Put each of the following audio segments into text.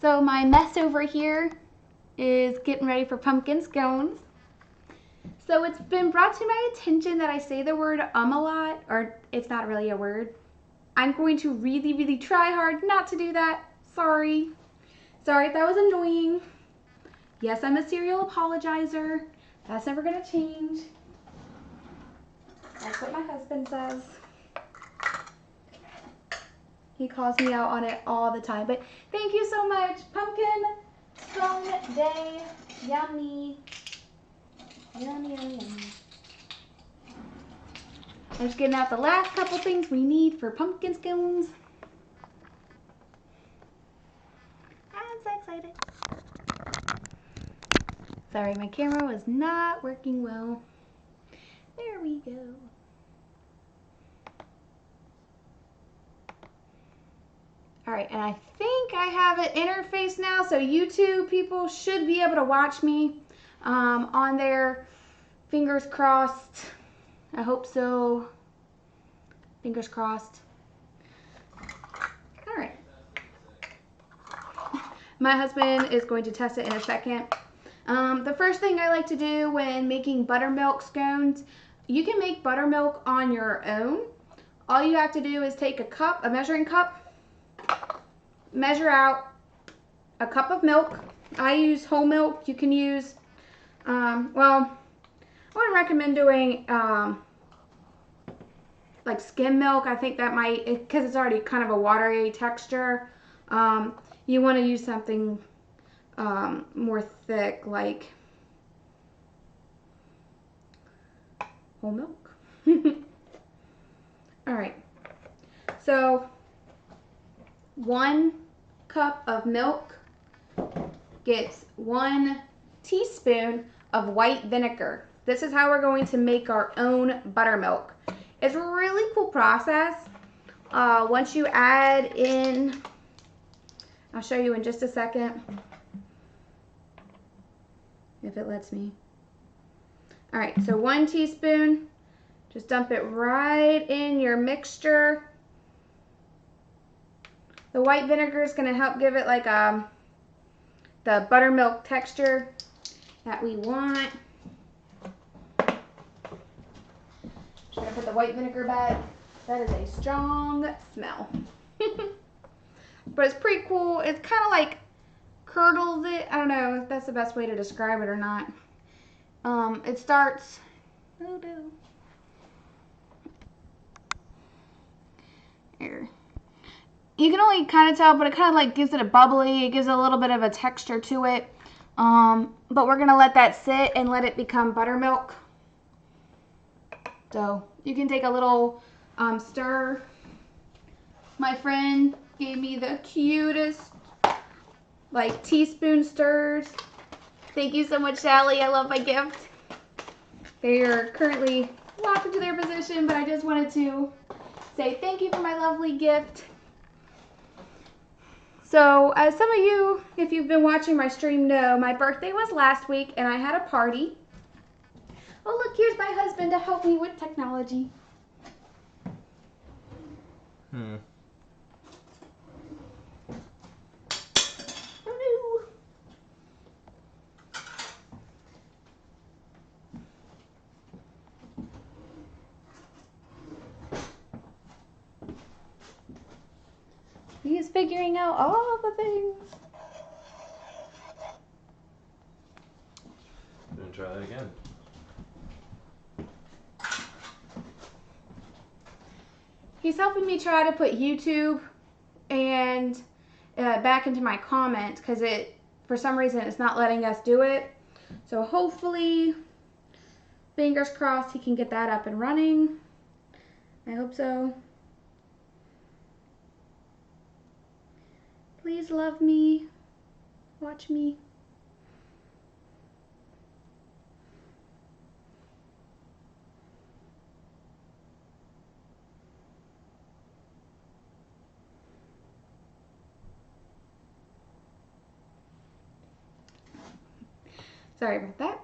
So my mess over here is getting ready for pumpkin scones. So it's been brought to my attention that I say the word a lot, or it's not really a word. I'm going to really, really try hard not to do that. Sorry. Sorry if that was annoying. Yes, I'm a serial apologizer. That's never gonna change. That's what my husband says. He calls me out on it all the time. But thank you so much. Pumpkin scone day. Yummy. Yummy, yummy, yummy. I'm just getting out the last couple things we need for pumpkin scones. I'm so excited. Sorry, my camera was not working well. There we go. All right, and I think I have an interface now, so YouTube people should be able to watch me on there. Fingers crossed. I hope so. Fingers crossed. All right. My husband is going to test it in a second. The first thing I like to do when making buttermilk scones, you can make buttermilk on your own. All you have to do is take a cup, a measuring cup, measure out a cup of milk. I use whole milk. You can use, well, I wouldn't recommend doing like skim milk. I think that might, because it's already kind of a watery texture. You want to use something more thick, like whole milk. All right, so 1 cup of milk gets 1 teaspoon of white vinegar. This is how we're going to make our own buttermilk. It's a really cool process. Once you add in, I'll show you in just a second if it lets me. All right, so 1 teaspoon, just dump it right in your mixture. The white vinegar is going to help give it like the buttermilk texture that we want. Just going to put the white vinegar back. That is a strong smell. But it's pretty cool. It's kind of like curdles it. I don't know if that's the best way to describe it or not. It starts, oh no. Here. You can only kind of tell, but it kind of like gives it a bubbly, it gives it a little bit of a texture to it. But we're gonna let that sit and let it become buttermilk. So you can take a little stir. My friend gave me the cutest like teaspoon stirs. Thank you so much, Sally. I love my gift. They are currently locked into their position, but I just wanted to say thank you for my lovely gift. So as some of you, if you've been watching my stream, know, my birthday was last week and I had a party. Oh look, here's my husband to help me with technology. Oh no. He's figuring out all the things. Gonna try that again. He's helping me try to put YouTube and back into my comments because it, for some reason, it's not letting us do it. So hopefully, fingers crossed, he can get that up and running. I hope so. Please love me. Watch me. Sorry about that.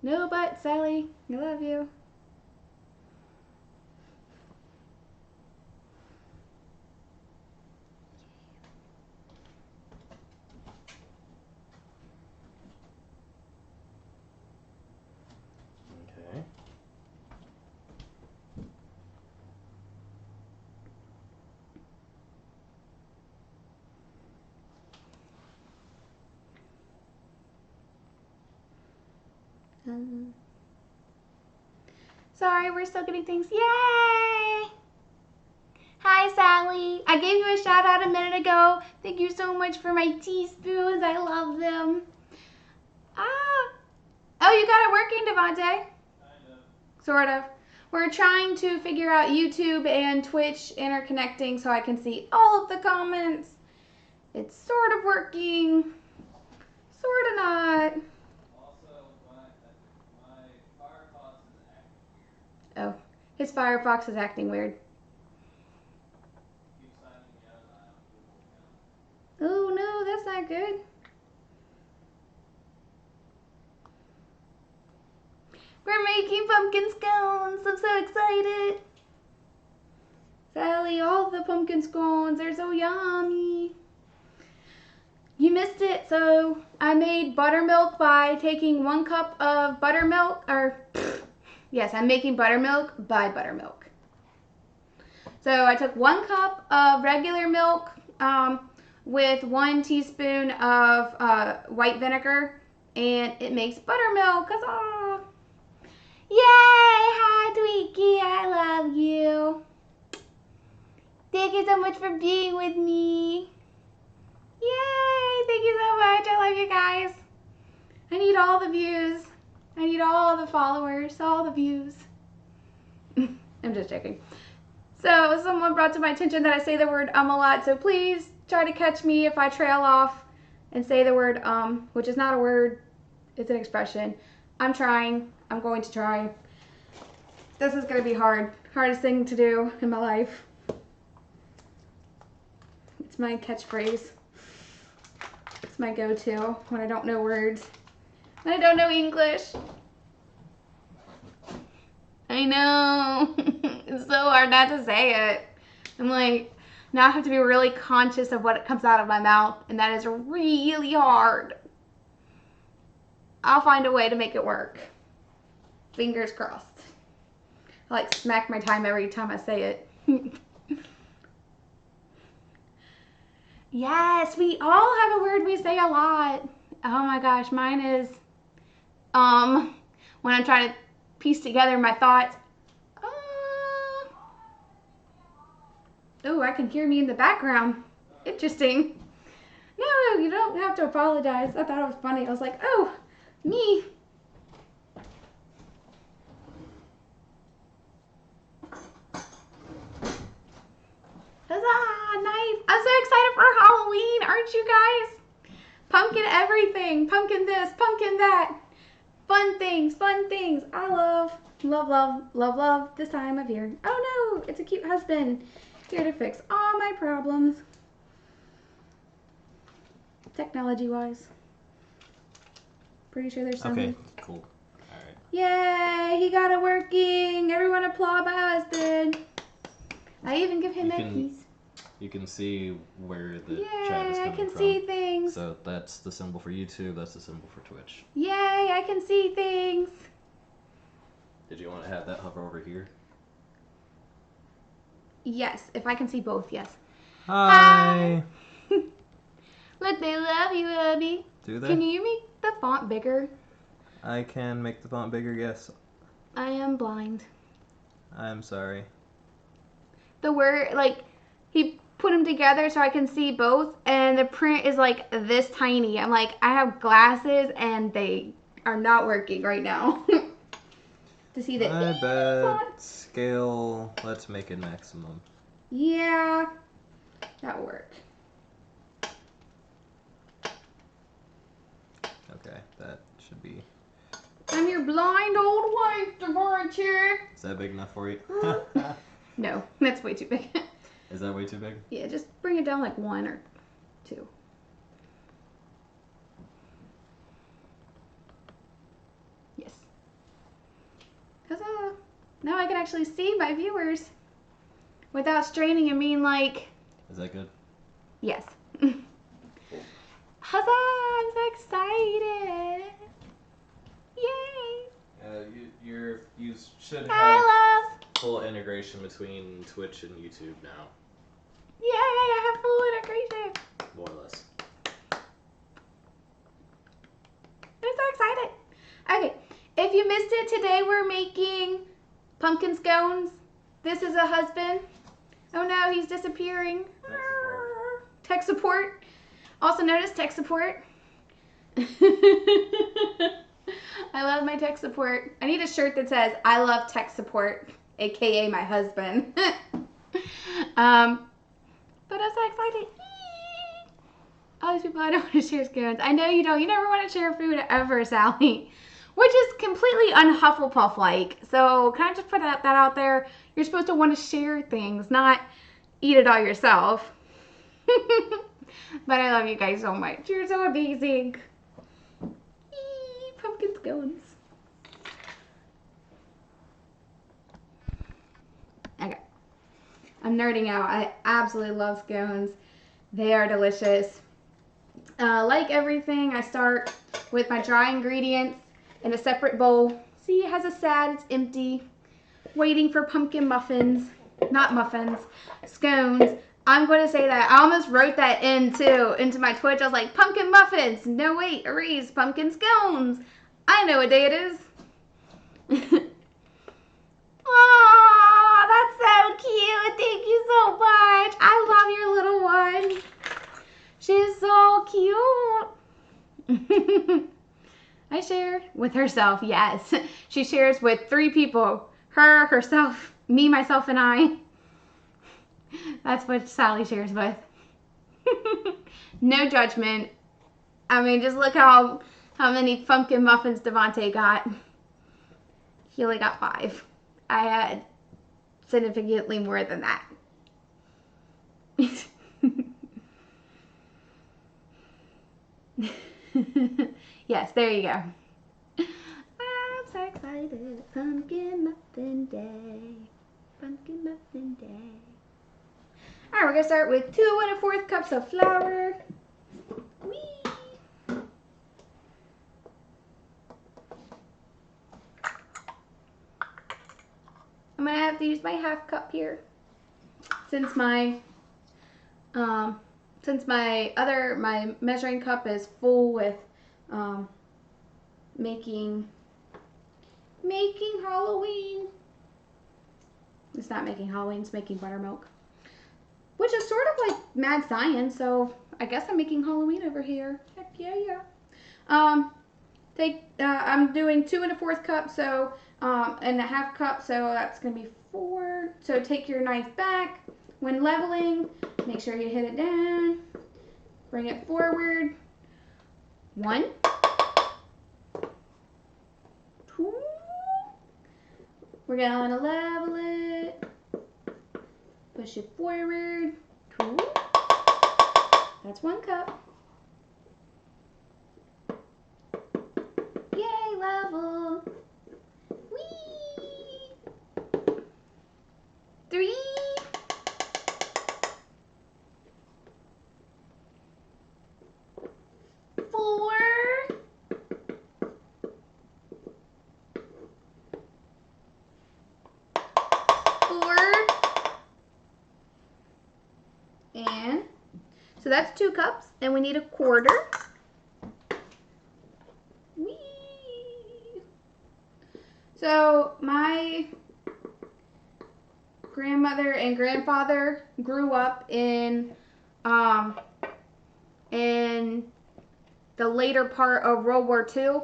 No but, Sally. I love you. Sorry, we're still getting things. Yay! Hi, Sally. I gave you a shout out a minute ago. Thank you so much for my teaspoons. I love them. Ah. Oh, you got it working, Devontae? Kind of. Sort of. We're trying to figure out YouTube and Twitch interconnecting so I can see all of the comments. It's sort of working. Sort of not. Also, my Firefox is acting weird. Oh, his Firefox is acting weird. Keep signing me out of my Google account. Oh no, that's not good. We're making pumpkin scones. I'm so excited. Sally, all the pumpkin scones, they're so yummy. You missed it, so I made buttermilk by taking 1 cup of buttermilk, yes, I'm making buttermilk by buttermilk. So I took 1 cup of regular milk with 1 teaspoon of white vinegar, and it makes buttermilk. Huzzah! Yay! Hi, Tweaky. I love you. Thank you so much for being with me. Yay! Thank you so much. I love you guys. I need all the views. I need all the followers, all the views. I'm just joking. So someone brought to my attention that I say the word a lot, so please try to catch me if I trail off and say the word which is not a word, it's an expression. I'm trying. I'm going to try. This is going to be hard. Hardest thing to do in my life. It's my catchphrase. It's my go-to when I don't know words. When I don't know English. I know. It's so hard not to say it. I'm like, now I have to be really conscious of what comes out of my mouth, and that is really hard. I'll find a way to make it work. Fingers crossed. I like smack my time every time I say it. Yes, we all have a word we say a lot. Oh my gosh, mine is when I'm trying to piece together my thoughts. Oh, I can hear me in the background. Interesting. No, you don't have to apologize. I thought it was funny. I was like, oh, me. Huzzah, nice. I'm so excited for Halloween, aren't you guys? Pumpkin everything. Pumpkin this, pumpkin that. Fun things, fun things. I love this time of year. Oh no, it's a cute husband. Here to fix all my problems. Technology-wise. Pretty sure there's something. Okay, cool. Alright. Yay, he got it working. Everyone applaud my husband. I even give him a piece. You can see where the Yay, chat is coming I can from. see things. So that's the symbol for YouTube, that's the symbol for Twitch. Yay, I can see things. Did you want to have that hover over here? Yes, if I can see both, yes. Hi! Look, they love you, Abby. Do they? Can you make the font bigger? I can make the font bigger, yes. I am blind. I'm sorry. The word, like, he put them together so I can see both, and the print is like this tiny. I'm like, I have glasses and they are not working right now. To see the I bet font. scale, let's make it maximum. Yeah, that worked. Okay, that should be... I'm your blind old wife, Devontae. Is that big enough for you? No, that's way too big. Is that way too big? Yeah, just bring it down like 1 or 2. Yes. Huzzah! Now I can actually see my viewers without straining and being like... Is that good? Yes. Huzzah! I'm so excited! Yay! You should Hi, love! full integration between Twitch and YouTube now. Yay! I have full integration! More or less. I'm so excited! Okay, If you missed it, today we're making pumpkin scones. This is a husband. Oh no, he's disappearing. Tech support. Also known as tech support. I love my tech support. I need a shirt that says, I love tech support, aka my husband. But I'm so excited. All these people I don't want to share scones. I know you don't. You never want to share food ever, Sally. Which is completely un-Hufflepuff-like. So can I just put that out there? You're supposed to want to share things, not eat it all yourself. But I love you guys so much. You're so amazing. Pumpkin scones. Okay. I'm nerding out. I absolutely love scones. They are delicious. Like everything, I start with my dry ingredients in a separate bowl. See, it has a sad, it's empty. Waiting for pumpkin muffins. Not muffins, scones. I'm going to say that. I almost wrote that into my Twitch. I was like, pumpkin muffins. No, wait, erase, pumpkin scones. I know what day it is. Aw, that's so cute. Thank you so much. I love your little one. She's so cute. I share with herself, yes. She shares with 3 people. Her, herself, me, myself, and I. That's what Sally shares with. No judgment. I mean, just look how many pumpkin muffins Devontae got. He only got 5. I had significantly more than that. Yes, there you go. I'm so excited. Pumpkin muffin day. Pumpkin muffin day. Alright, we're going to start with 2 1/4 cups of flour. Whee! I'm going to have to use my 1/2 cup here. Since my measuring cup is full with making Halloween. It's not making Halloween, it's making buttermilk. Which is sort of like mad science, so I guess I'm making Halloween over here. Heck yeah. I'm doing 2 1/4 cups, so and a 1/2 cup, so that's gonna be 4. So take your knife back. When leveling, make sure you hit it down. Bring it forward. 1, 2. We're gonna level it. Push it forward. 2. That's 1 cup. Yay, level. Whee! 3. 4. 4. And so that's 2 cups, and we need 1/4. Whee! So my grandmother and grandfather grew up in the later part of World War II.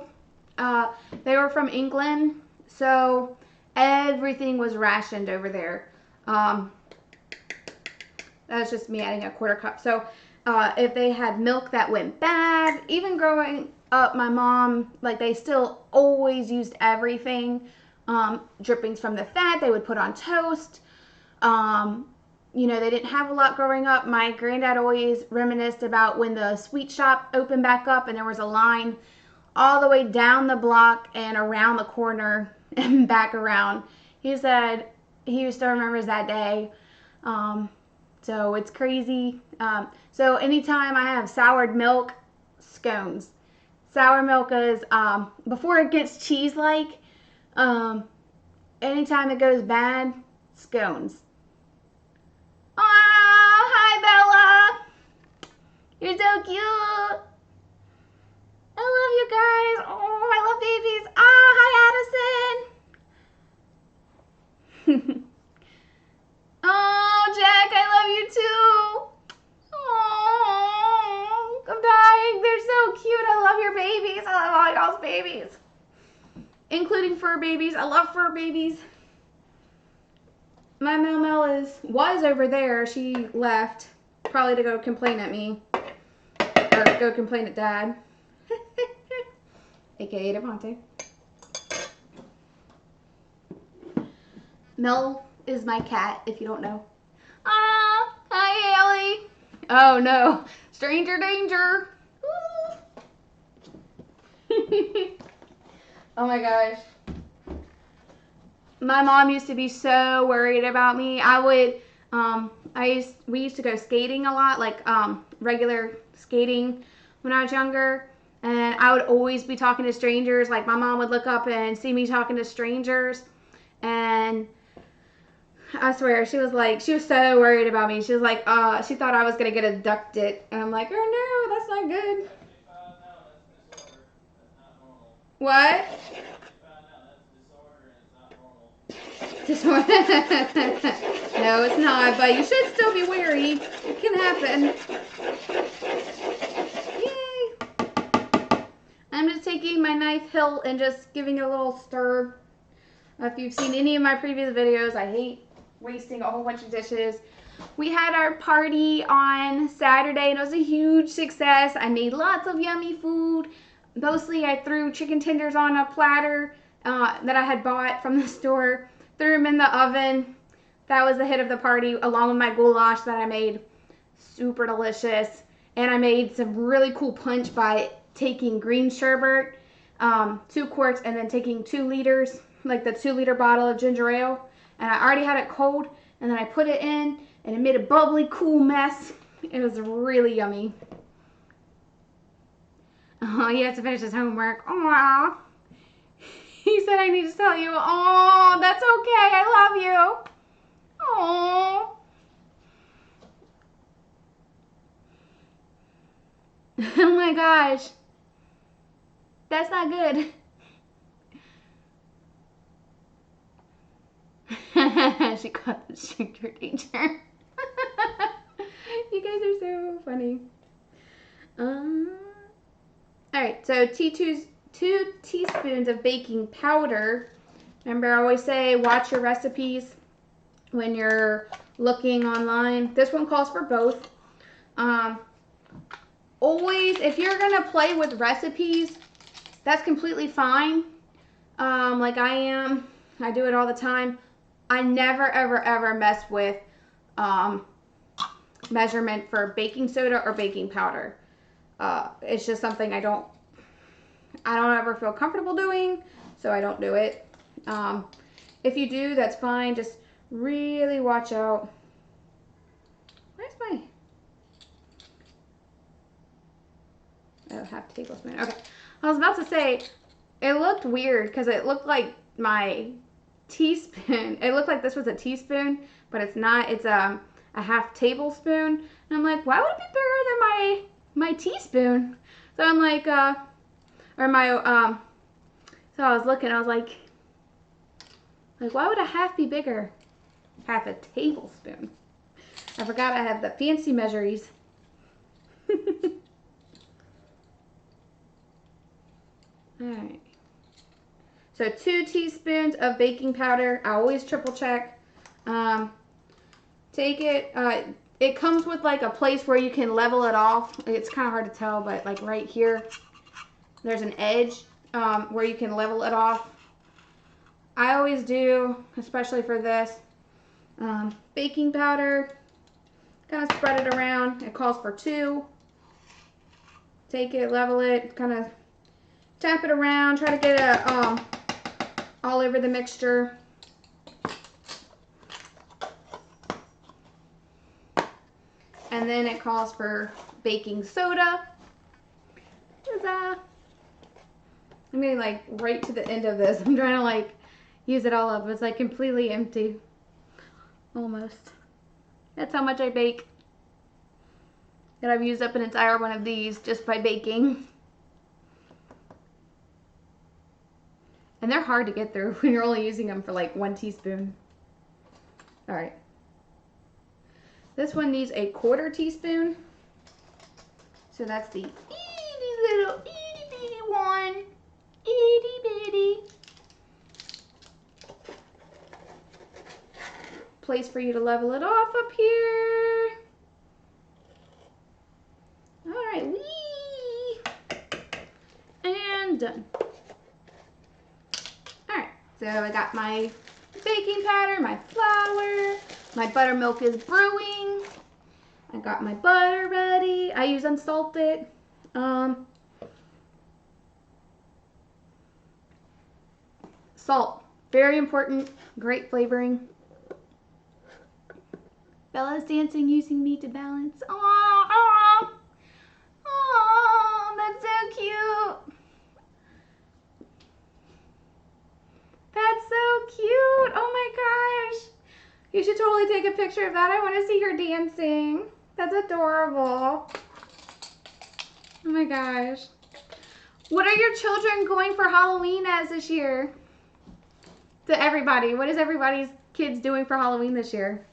They were from England, so everything was rationed over there. That's just me adding 1/4 cup. So if they had milk that went bad, even growing up, my mom, like, they still always used everything. Drippings from the fat they would put on toast. You know, they didn't have a lot growing up. My granddad always reminisced about when the sweet shop opened back up and there was a line all the way down the block and around the corner and back around. He said he still remembers that day. So it's crazy. So anytime I have soured milk, scones. Sour milk is, before it gets cheese-like, anytime it goes bad, scones. Oh, hi Bella. You're so cute. I love you guys. Oh, I love babies. Ah, hi fur babies. I love fur babies. My Mel was over there. She left, probably to go complain at me. Or go complain at Dad. AKA Devontae. Mel is my cat, if you don't know. Ah, hi, Ellie. Oh, no. Stranger danger. Oh, my gosh. My mom used to be so worried about me. We used to go skating a lot, like regular skating when I was younger. And I would always be talking to strangers. Like my mom would look up and see me talking to strangers. And I swear, she was so worried about me. She was like, she thought I was going to get abducted. And I'm like, oh no, that's not good. What? Disorder. No, it's not, but you should still be wary. It can happen. Yay. I'm just taking my knife hilt and just giving it a little stir. If you've seen any of my previous videos, I hate wasting a whole bunch of dishes. We had our party on Saturday and it was a huge success. I made lots of yummy food. Mostly I threw chicken tenders on a platter that I had bought from the store. Threw them in the oven. That was the hit of the party, along with my goulash that I made. Super delicious. And I made some really cool punch by taking green sherbet, 2 quarts, and then taking 2 liters, like the 2-liter bottle of ginger ale. And I already had it cold, and then I put it in, and it made a bubbly, cool mess. It was really yummy. Oh, he has to finish his homework. Aww. He said I need to tell you. Oh, that's okay. I love you. Oh. Oh my gosh. That's not good. She caught the stranger danger. You guys are so funny. Alright, so 2 teaspoons of baking powder. Remember, I always say watch your recipes when you're looking online. This one calls for both. Always, if you're going to play with recipes, that's completely fine. Like I am. I do it all the time. I never, ever, ever mess with measurement for baking soda or baking powder. It's just something I don't ever feel comfortable doing, so I don't do it. If you do, that's fine. Just really watch out. Where's my... Oh, half tablespoon. Okay. I was about to say, it looked weird because it looked like my teaspoon. It looked like this was a teaspoon, but it's not. It's a half tablespoon. And I'm like, why would it be bigger than my teaspoon? So I'm like, so I was looking, I was like, why would a half be bigger? Half a tablespoon. I forgot I have the fancy measuries. Alright. So 2 teaspoons of baking powder. I always triple check. Take it. It comes with like a place where you can level it off. It's kind of hard to tell, but like right here, there's an edge where you can level it off. I always do, especially for this. Baking powder. Kind of spread it around. It calls for 2. Take it, level it, kind of tap it around. Try to get it all over the mixture. And then it calls for baking soda. Huzzah! I'm getting like right to the end of this. I'm trying to like use it all up. It's like completely empty. Almost. That's how much I bake. And I've used up an entire one of these just by baking. And they're hard to get through when you're only using them for like 1 teaspoon. Alright. This one needs a 1/4 teaspoon. So that's the itty little itty bitty one. Itty bitty. place for you to level it off up here. All right, wee. And done. All right, so I got my baking powder, my flour, my buttermilk is brewing. I got my butter ready. I use unsalted. Salt, very important, great flavoring. Bella's dancing using me to balance. Aww, aww, that's so cute. That's so cute. Oh my gosh. You should totally take a picture of that. I want to see her dancing. That's adorable. Oh my gosh. What are your children going for Halloween as this year? To everybody. What is everybody's kids doing for Halloween this year?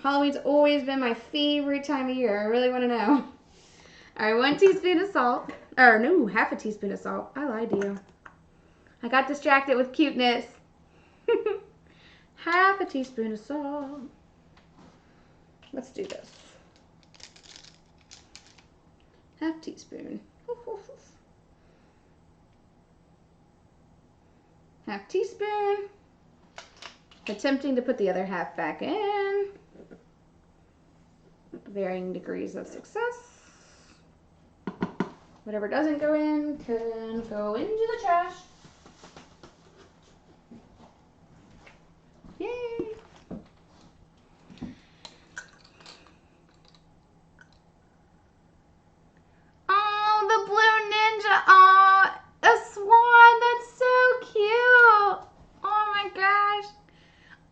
Halloween's always been my favorite time of year. I really want to know. All right, 1 teaspoon of salt. Or no, half a teaspoon of salt. I lied to you. I got distracted with cuteness. Half a teaspoon of salt. Let's do this. Half teaspoon. Half teaspoon. Attempting to put the other half back in. Varying degrees of success. Whatever doesn't go in can go into the trash. Yay! Oh, the blue ninja. Oh, a swan. That's so cute. Oh my gosh.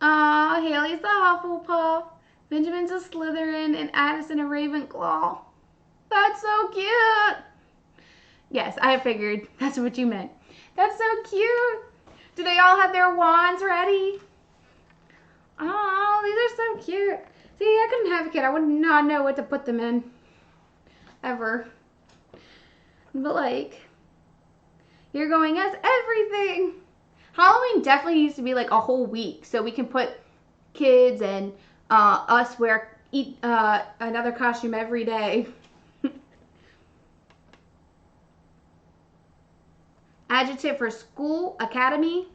Oh, Haley's the Hufflepuff. Benjamin's a Slytherin and Addison a Ravenclaw. That's so cute. Yes, I figured that's what you meant. That's so cute. Do they all have their wands ready? Oh, these are so cute. See, I couldn't have a kid. I would not know what to put them in. Ever. But like, you're going as everything. Halloween definitely needs to be like a whole week so we can put kids and us wear another costume every day. Adjective for school, academy.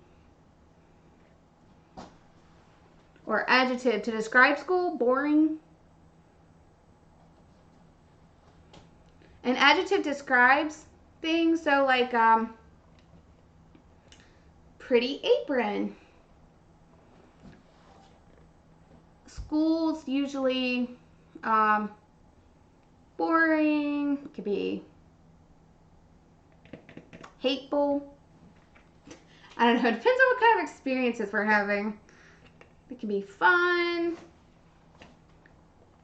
Or adjective to describe school, boring. An adjective describes things, so like pretty apron. School's usually boring. It could be hateful. I don't know. It depends on what kind of experiences we're having. It can be fun.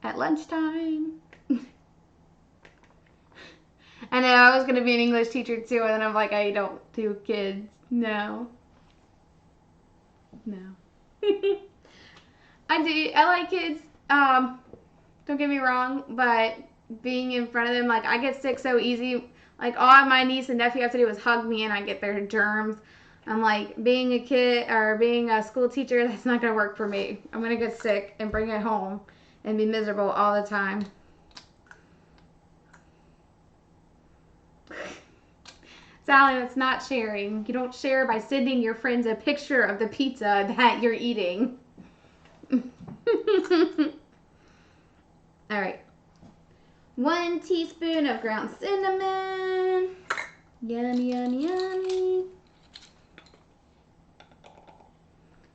At lunchtime. I know, I was going to be an English teacher too, and then I'm like, I don't do kids. No. No. I like kids. Don't get me wrong, but being in front of them, like, I get sick so easy. Like, all my niece and nephew have to do is hug me and I get their germs. I'm like, being a kid or being a school teacher, that's not going to work for me. I'm going to get sick and bring it home and be miserable all the time. Sally, that's not sharing. You don't share by sending your friends a picture of the pizza that you're eating. All right. 1 teaspoon of ground cinnamon. Yummy, yummy, yummy.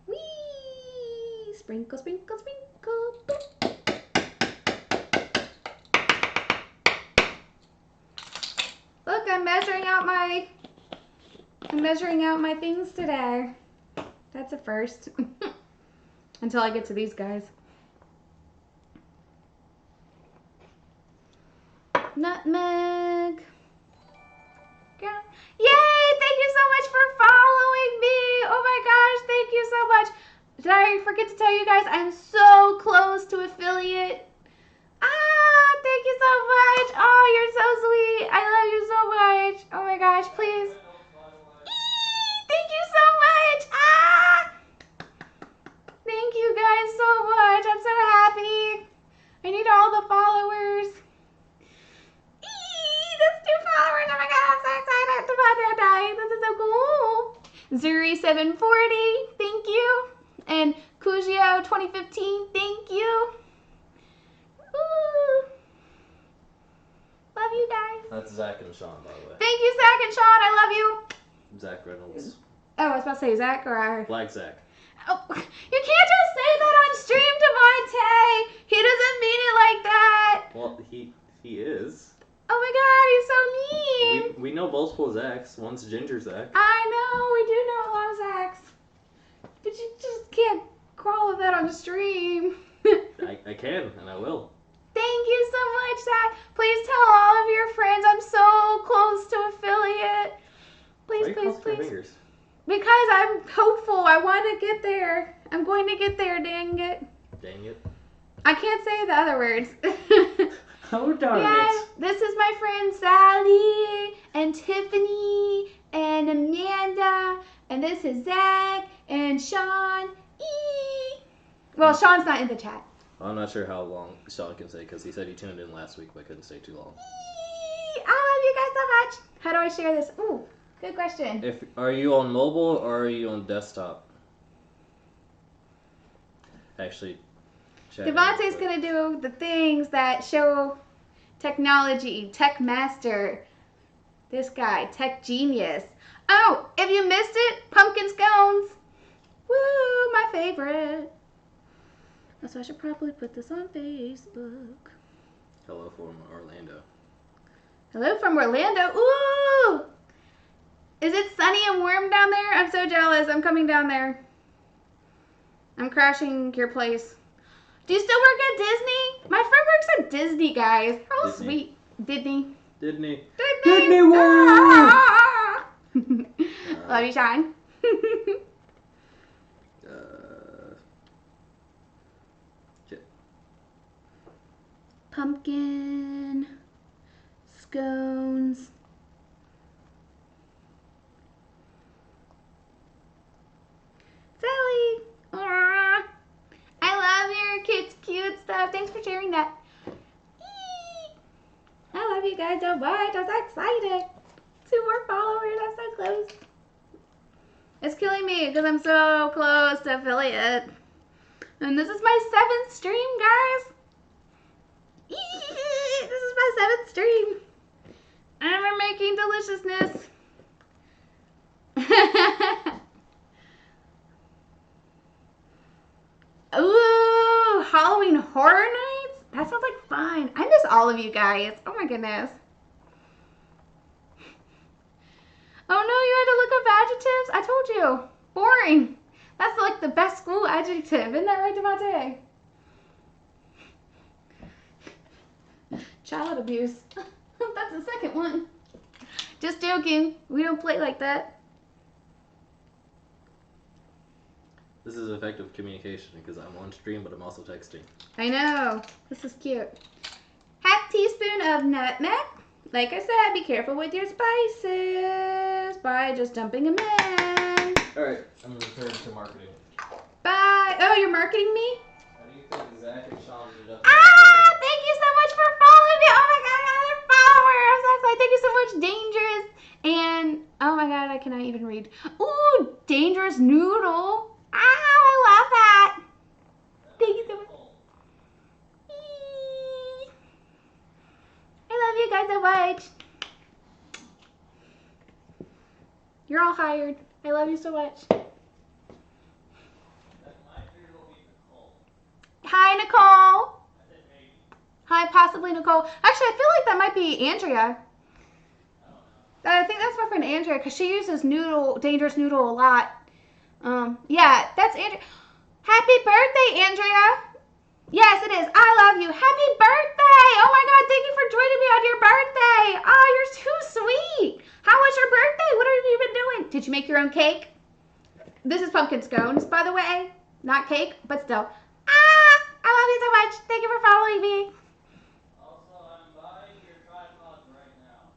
Whee! Sprinkle, sprinkle, sprinkle. Look, I'm measuring out my things today. That's a first. Until I get to these guys. Nutmeg. Yeah. Yay! Thank you so much for following me. Oh my gosh, thank you so much. Did I forget to tell you guys I'm so close to affiliate? Thank you so much. Oh, you're so sweet. I love you so much. Oh my gosh, please. Thank you so much. Thank you 740, thank you. And Cugio 2015, thank you. Ooh. Love you guys. That's Zach and Sean, by the way. Thank you, Zach and Sean. I love you. Zach Reynolds. Oh, I was about to say Zach or... Black Zach. Oh, you can't just say that on stream, Devontae. He doesn't mean it like that. Well, he is. Oh my God, he's so mean. We know multiple Zachs. One's Ginger Zach. I know, we do know a lot of Zachs. But you just can't crawl with that on the stream. I can, and I will. Thank you so much, Zach. Please tell all of your friends I'm so close to affiliate. Please, Why please, cross your please. fingers? Because I'm hopeful. I want to get there. I'm going to get there, dang it. Dang it. I can't say the other words. Oh, darn Yeah, it. this is my friend Sally and Tiffany and Amanda. And this is Zach and Sean. Eee. Well, Sean's not in the chat. I'm not sure how long Sean can say because he said he tuned in last week but couldn't stay too long. Eee. I love you guys so much. How do I share this? Ooh, good question. Are you on mobile or are you on desktop? Actually, chat Devontae's going to do the things that show technology, tech master. This guy, tech genius. Oh, if you missed it, pumpkin scones. Woo, my favorite. So I should probably put this on Facebook. Hello from Orlando. Hello from Orlando. Ooh! Is it sunny and warm down there? I'm so jealous. I'm coming down there. I'm crashing your place. Do you still work at Disney? My friend works at Disney, guys. How Disney. sweet. Disney. Disney. Disney World! Love you, Sean. Shit. Pumpkin. Scones. Sally. Aww. I love your cute stuff. Thanks for sharing that. Eee. I love you guys so much. I'm so excited. 2 more followers. I'm so close. It's killing me because I'm so close to affiliate. And this is my 7th stream, guys. Eee. This is my 7th stream. And we're making deliciousness. Ooh, Halloween Horror Nights? That sounds like fun. I miss all of you guys. Oh my goodness. Oh no, you had to look up adjectives? I told you. Boring. That's like the best school adjective. Isn't that right, Devontae? Child abuse. That's the second one. Just joking. We don't play like that. This is effective communication because I'm on stream but I'm also texting. I know. This is cute. Half teaspoon of nutmeg. Like I said, be careful with your spices by just dumping them in. Alright, I'm going to return to marketing. Bye. Oh, you're marketing me? How do you think Zach and Sean ended up? Thank you so much for following me. Oh my god, another follower. I'm so excited. Thank you so much, Dangerous. And, oh my god, I cannot even read. Ooh, Dangerous Noodle. I love that. Thank you so much. Eee. I love you guys so much. You're all hired. I love you so much. Hi, Nicole. Hi, possibly Nicole. Actually, I feel like that might be Andrea. I think that's my friend Andrea because she uses Dangerous Noodle a lot. Yeah, that's Andrea. Happy birthday, Andrea. Yes, it is. I love you. Happy birthday. Oh my god, thank you for joining me on your birthday. Oh, you're too sweet. How was your birthday? What have you been doing? Did you make your own cake? This is pumpkin scones, by the way. Not cake, but still. I love you so much. Thank you for following me. Also, I'm buying your tripod right now.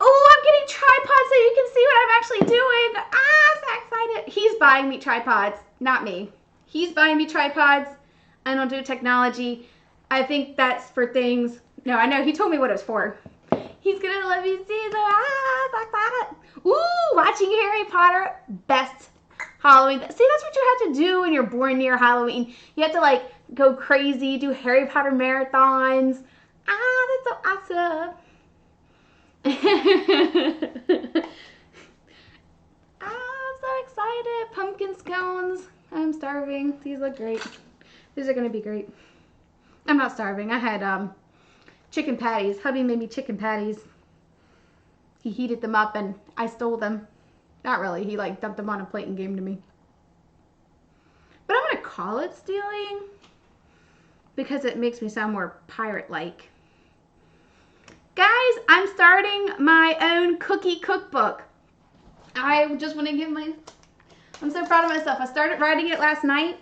Oh, I'm getting tripods so you can see what I'm actually doing. I'm so excited. He's buying me tripods, not me. He's buying me tripods. I don't do technology. I think that's for things. No, I know. He told me what it was for. He's going to let me see. So, like that. Ooh, watching Harry Potter, best Halloween. See, that's what you have to do when you're born near Halloween. You have to like go crazy, do Harry Potter marathons. Ah, that's so awesome. I'm so excited. Pumpkin scones. I'm starving. These look great. These are gonna be great. I'm not starving. I had chicken patties. Hubby made me chicken patties. He heated them up and I stole them. Not really. He like dumped them on a plate and gave them to me. But I'm gonna call it stealing because it makes me sound more pirate-like. Guys, I'm starting my own cookie cookbook. I just want to give I'm so proud of myself. I started writing it last night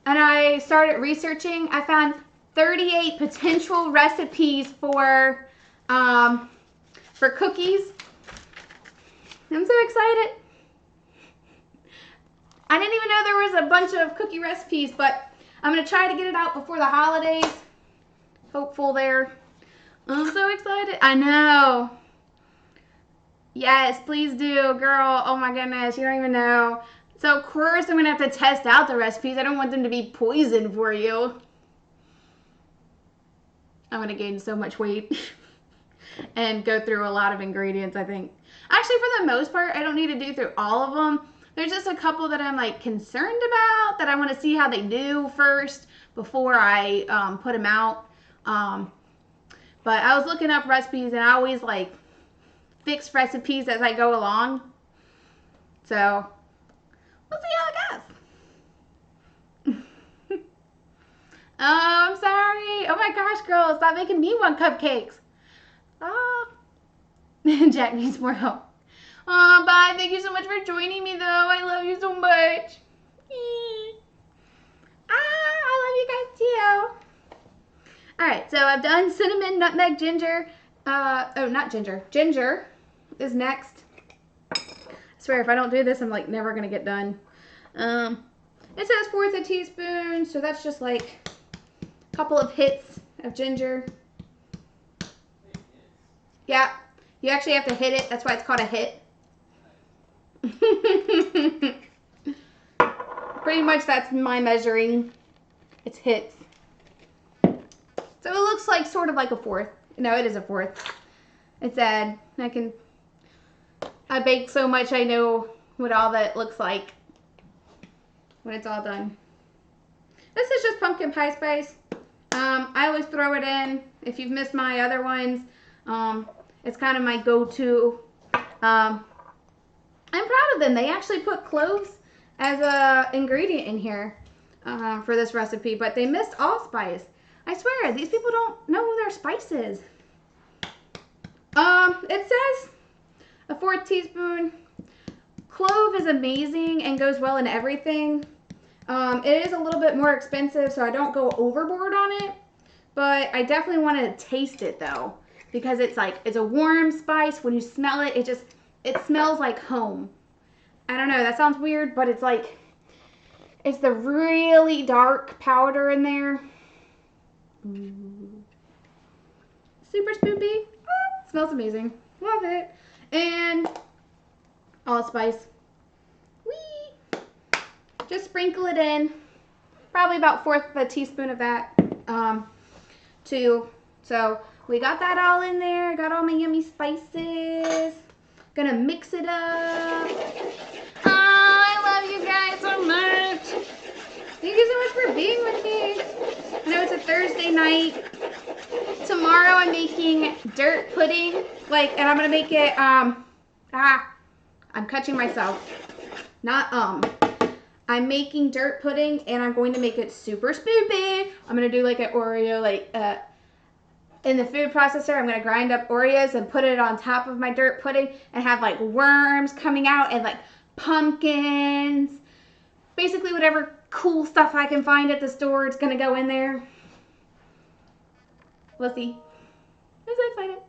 and I started researching. I found 38 potential recipes for cookies. I'm so excited. I didn't even know there was a bunch of cookie recipes, but I'm going to try to get it out before the holidays. Hopeful there. I'm so excited. I know. Yes, please do, girl. Oh my goodness, you don't even know. So of course I'm going to have to test out the recipes. I don't want them to be poison for you. I'm going to gain so much weight and go through a lot of ingredients, I think. Actually, for the most part, I don't need to do through all of them. There's just a couple that I'm like concerned about that I want to see how they do first before I put them out. But I was looking up recipes and I always like fix recipes as I go along. So we'll see how it goes. Oh, I'm sorry. Oh my gosh, girl, stop making me want cupcakes. Oh. Jack needs more help. Oh, bye. Thank you so much for joining me, though. I love you so much. I love you guys, too. All right, so I've done cinnamon, nutmeg, ginger. Oh, not ginger. Ginger is next. I swear, if I don't do this, I'm, like, never going to get done. It says 1/4 teaspoon, so that's just, like, a couple of hits of ginger. Yeah, you actually have to hit it. That's why it's called a hit. Pretty much that's my measuring. It's hits. So it looks like sort of like a 1/4. No, it is a 1/4. It's sad. I bake so much I know what all that looks like when it's all done. This is just pumpkin pie spice. I always throw it in. If you've missed my other ones, it's kind of my go-to. I'm proud of them. They actually put cloves as a ingredient in here for this recipe, but they missed allspice. I swear, these people don't know their spices. It says a 1/4 teaspoon. Clove is amazing and goes well in everything. It is a little bit more expensive, so I don't go overboard on it, but I definitely want to taste it though, because it's a warm spice. When you smell it, it smells like home. I don't know, that sounds weird, but it's the really dark powder in there. Super spoopy. Smells amazing. Love it. And allspice. Whee! Just sprinkle it in. Probably about 1/4 teaspoon of that too. So we got that all in there. Got all my yummy spices. Gonna mix it up. Oh, I love you guys so much. Thank you so much for being with me. I know it's a Thursday night. Tomorrow I'm making dirt pudding. And I'm gonna make it, I'm catching myself. I'm making dirt pudding and I'm going to make it super spoopy. I'm gonna do like an Oreo, in the food processor. I'm gonna grind up Oreos and put it on top of my dirt pudding and have like worms coming out and like pumpkins. Basically whatever cool stuff I can find at the store, it's gonna go in there. We'll see. I'm so excited.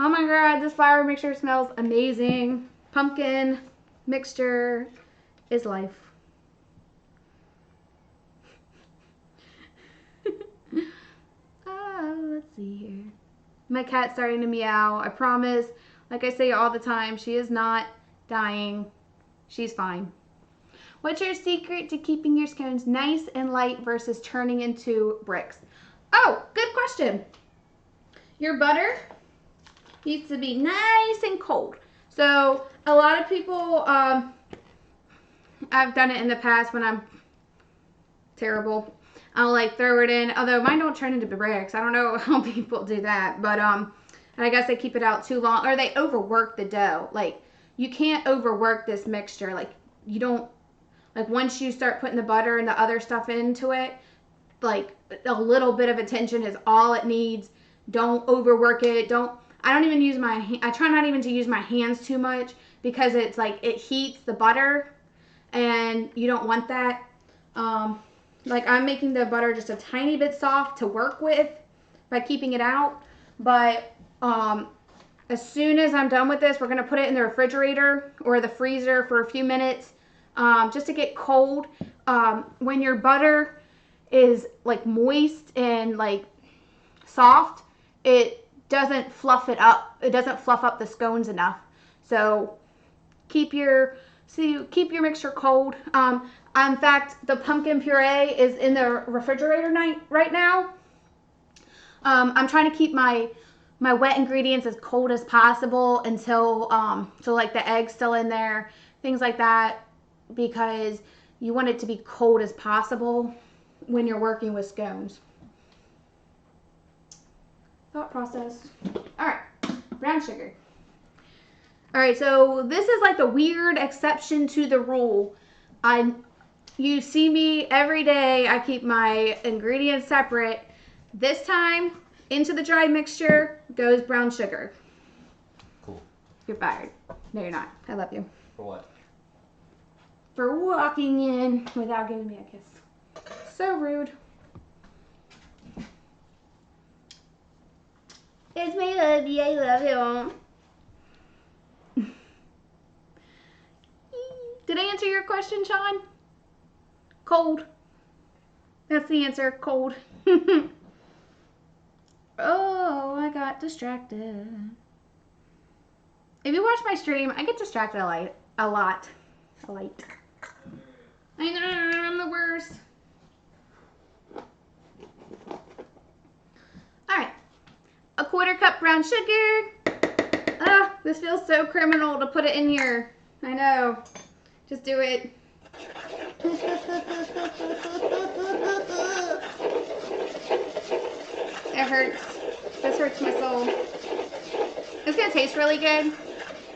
Oh my god, this flour mixture smells amazing. Pumpkin mixture is life. Let's see here. My cat's starting to meow. I promise. Like I say all the time, she is not dying. She's fine. What's your secret to keeping your scones nice and light versus turning into bricks? Oh, good question. Your butter needs to be nice and cold. So a lot of people, I've done it in the past when I'm terrible. I'll like throw it in, although mine don't turn into bricks. I don't know how people do that, but I guess they keep it out too long, or they overwork the dough. Like, you can't overwork this mixture. Like, you don't, like, once you start putting the butter and the other stuff into it, like, a little bit of attention is all it needs. Don't overwork it. I don't even use I try not even to use my hands too much, because it's like, it heats the butter, and you don't want that. Like, I'm making the butter just a tiny bit soft to work with by keeping it out. But as soon as I'm done with this, we're going to put it in the refrigerator or the freezer for a few minutes, just to get cold. When your butter is like moist and like soft, it doesn't fluff it up. It doesn't fluff up the scones enough. So keep your mixture cold. In fact, the pumpkin puree is in the refrigerator right now. I'm trying to keep my wet ingredients as cold as possible until so like the egg's still in there, things like that, because you want it to be cold as possible when you're working with scones. Thought process. All right, brown sugar. All right, so this is like the weird exception to the rule. You see me every day, I keep my ingredients separate. This time, into the dry mixture goes brown sugar. Cool. You're fired. No, you're not. I love you. For what? For walking in without giving me a kiss. So rude. It's me, love you. I love you. Did I answer your question, Sean? Cold. That's the answer. Cold. Oh, I got distracted. If you watch my stream, I get distracted a lot. I know, I'm the worst. Alright. A 1/4 cup brown sugar. Ah, this feels so criminal to put it in here. I know. Just do it. It hurts. This hurts my soul. It's gonna taste really good.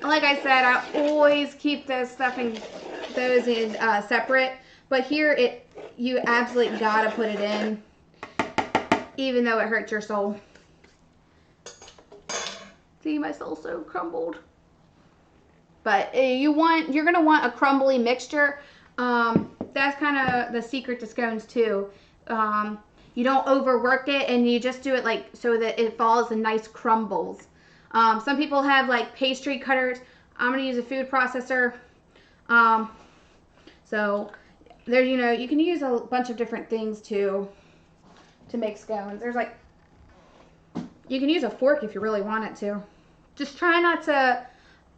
Like I said, I always keep those in separate. But here, you absolutely gotta put it in, even though it hurts your soul. See, my soul's so crumbled. But you're gonna want a crumbly mixture. That's kind of the secret to scones too. You don't overwork it, and you just do it like so that it falls in nice crumbles. Some people have like pastry cutters. I'm gonna use a food processor. So there, you can use a bunch of different things to make scones. There's like, you can use a fork if you really want it to. Just try not to,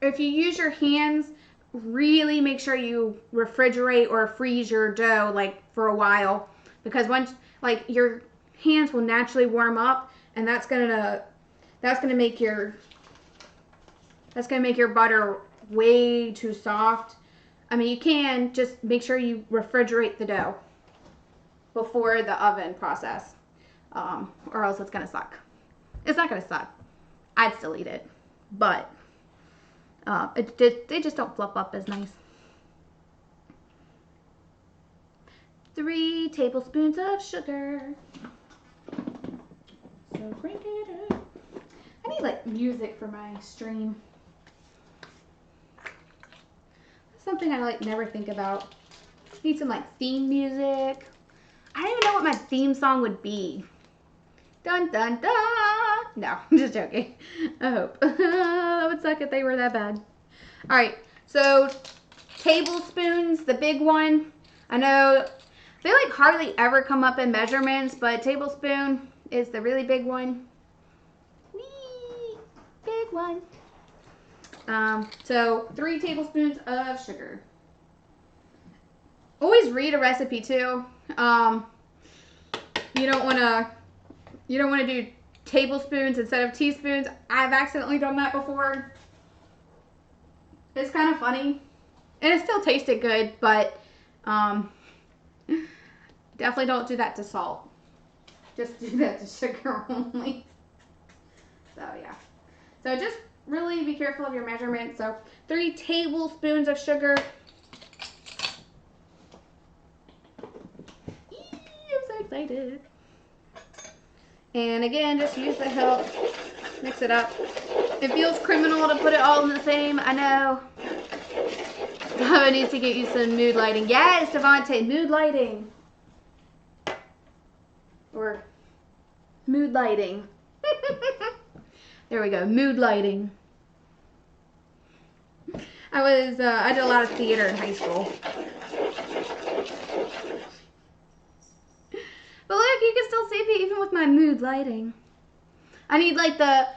if you use your hands, really make sure you refrigerate or freeze your dough like for a while, because once, like, your hands will naturally warm up, and that's gonna make your butter way too soft. I mean, you can just make sure you refrigerate the dough before the oven process, or else it's gonna suck. It's not gonna suck. I'd still eat it, but they just don't fluff up as nice. 3 tablespoons of sugar. So crank it up. I need like music for my stream. That's something I like never think about. Need some like theme music. I don't even know what my theme song would be. Dun dun dun. No, I'm just joking. I hope. That would suck if they were that bad. All right, so tablespoons, the big one. I know they like hardly ever come up in measurements, but tablespoon is the really big one. Whee! big one. So 3 tablespoons of sugar. Always read a recipe too. You don't want to do tablespoons instead of teaspoons. I've accidentally done that before. It's kind of funny, and it still tasted good, but definitely don't do that to salt. Just do that to sugar only. So yeah. So just really be careful of your measurements. So 3 tablespoons of sugar. I'm so excited. And again, just use the help. Mix it up. It feels criminal to put it all in the same. I know. Devon needs to get you some mood lighting. Yes, Devontae, mood lighting. Or mood lighting. There we go, mood lighting. I did a lot of theater in high school. But look, you can still see me even with my mood lighting. I need like the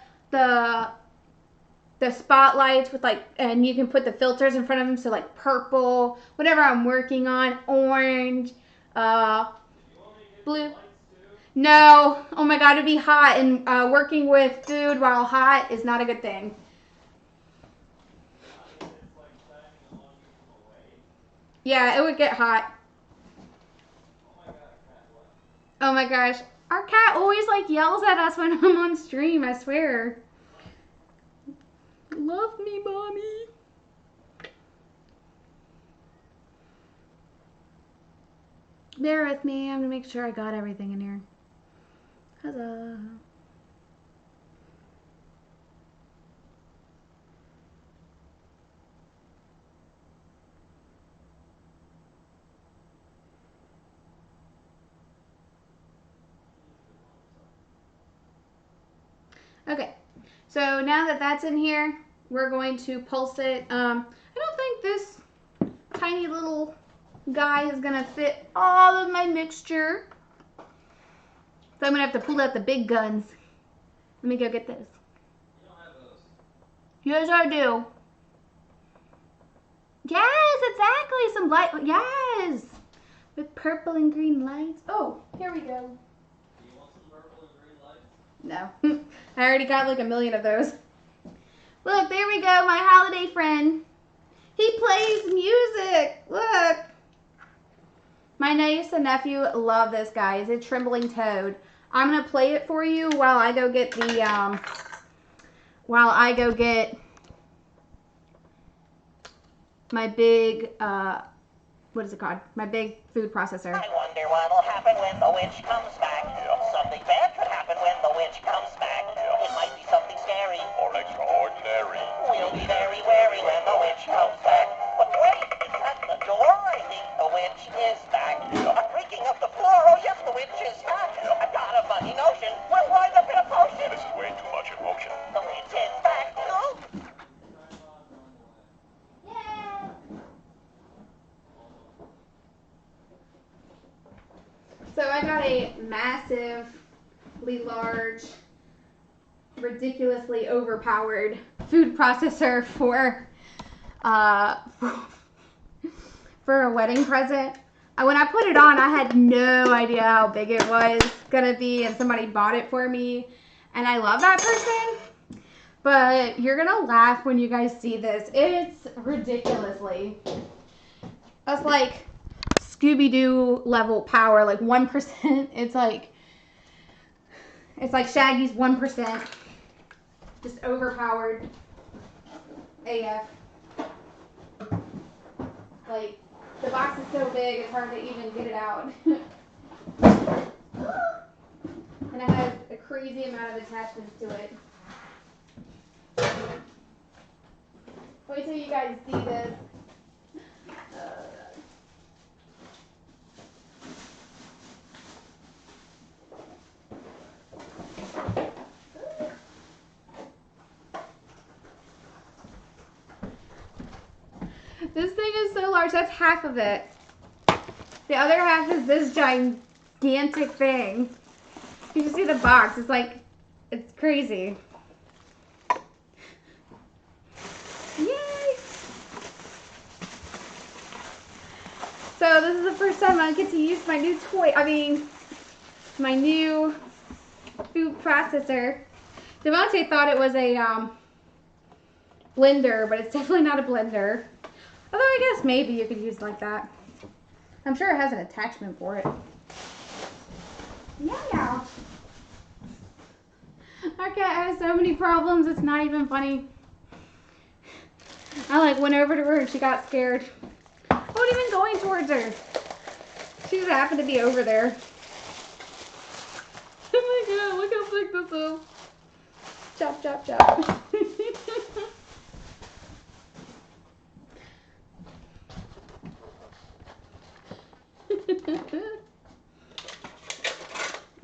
spotlights with like, and you can put the filters in front of them, so like purple, whatever I'm working on, orange, blue. No, oh my god, it'd be hot, and working with food while hot is not a good thing. Yeah, it would get hot. Oh my gosh, our cat always like yells at us when I'm on stream, I swear. Love me, mommy. Bear with me, I'm gonna make sure I got everything in here. Huzzah. Okay, so now that that's in here, we're going to pulse it. I don't think this tiny little guy is gonna fit all of my mixture. So I'm gonna have to pull out the big guns. Let me go get this. You don't have those. Yes, I do. Yes, exactly. Some light. Yes. With purple and green lights. Oh, here we go. Do you want some purple and green lights? No. I already got like a million of those. Look, there we go. My holiday friend. He plays music. Look. My niece and nephew love this guy. It's a trembling toad. I'm going to play it for you while I go get the, my big, what is it called? My big food processor. I wonder what'll happen when the witch comes back. Something bad could happen when the witch comes back. It might be something scary or extraordinary. We'll be very wary when the witch comes back. But wait, it's at the door. I think the witch is back. A creaking of the floor. Oh yes, the witch is back. I've got a funny notion. We'll wind up in a potion. This is way too much emotion. The witch is back. No? So I got a massively large, ridiculously overpowered food processor for a wedding present. When I put it on, I had no idea how big it was gonna be, and somebody bought it for me, and I love that person. But you're gonna laugh when you guys see this. It's ridiculously. That's like Scooby-Doo level power, like 1%. It's like Shaggy's 1%. Just overpowered AF. Like, the box is so big, it's hard to even get it out. And it has a crazy amount of attachments to it. Wait till you guys see this. This thing is so large. That's half of it. The other half is this gigantic thing. You can see the box. It's like, it's crazy. So this is the first time I get to use my new toy. I mean, my new food processor. Devontae thought it was a blender, but it's definitely not a blender. Although I guess maybe you could use it like that. I'm sure it has an attachment for it. Yeah. Our cat has so many problems, it's not even funny. I like went over to her and she got scared. I wasn't even going towards her. She just happened to be over there. Oh my god, look how big this is. Chop, chop, chop.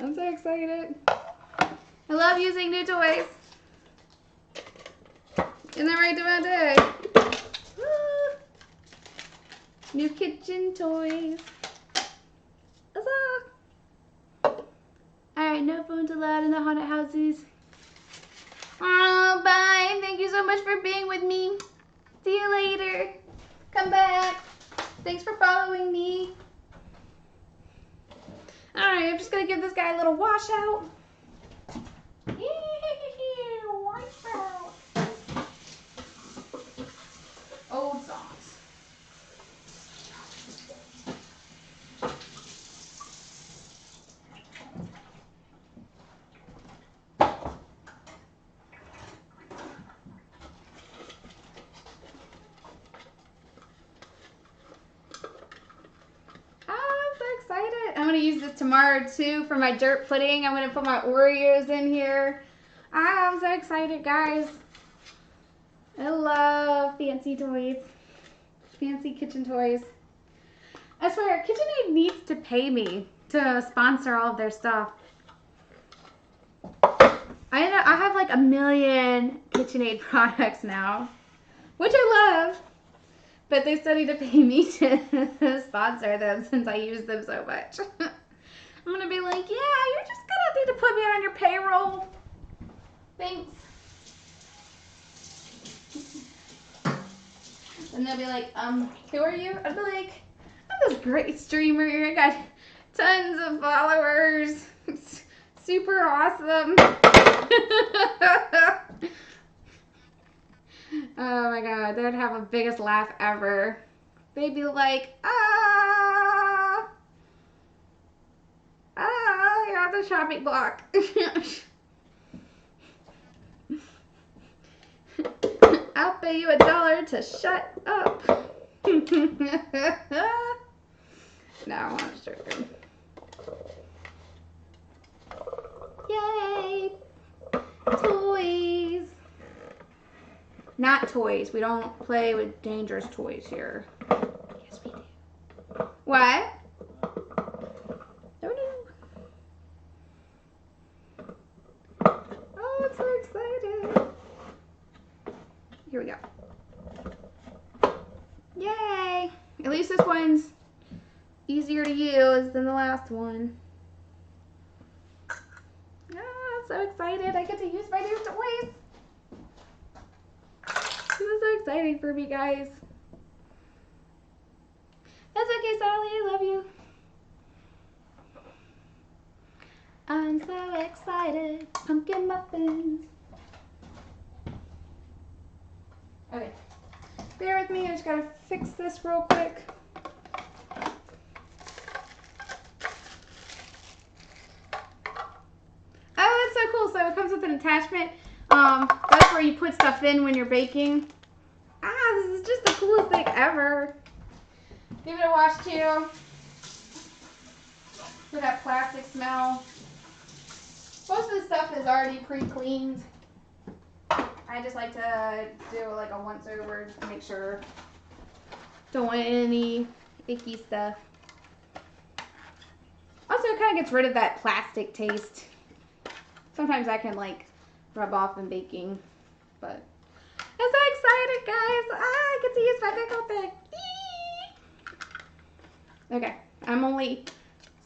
I'm so excited. I love using new toys. Isn't that right, Devontae? New kitchen toys. Huzzah! Alright, no phones allowed in the haunted houses. Oh, bye. Thank you so much for being with me. See you later. Come back. Thanks for following me. Alright, I'm just going to give this guy a little wash out. Wash out. Old songs. I'm going to use this tomorrow too for my dirt pudding. I'm going to put my Oreos in here. I'm so excited, guys. I love fancy toys. Fancy kitchen toys. I swear, KitchenAid needs to pay me to sponsor all of their stuff. I have like 1 million KitchenAid products now, which I love. But they still need to pay me to sponsor them since I use them so much. I'm going to be like, yeah, you're just going to need to put me on your payroll. Thanks. And they'll be like, who are you? I'll be like, I'm this great streamer. I got tons of followers. It's super awesome. Oh my god, they'd have the biggest laugh ever. They'd be like, you're on the shopping block. I'll pay you $1 to shut up. No, I'm not joking. Yay! Toys! Not toys. We don't play with dangerous toys here. Yes, we do. What? Oh, no. Oh, I'm so excited. Here we go. Yay! At least this one's easier to use than the last one. Oh, I'm so excited. I get to use my new toys. This is so exciting for me, guys. That's okay, Sally. I love you. I'm so excited. Pumpkin muffins. Okay. Bear with me. I just gotta fix this real quick. Oh, that's so cool. So it comes with an attachment. That's where you put stuff in when you're baking. This is just the coolest thing ever. Give it a wash too. For that plastic smell. Most of the stuff is already pre-cleaned. I just like to do like a once over to make sure. Don't want any icky stuff. Also, it kind of gets rid of that plastic taste. Sometimes I can like rub off in baking, but I'm so excited, guys. I get to use my big old thing. Okay, I'm only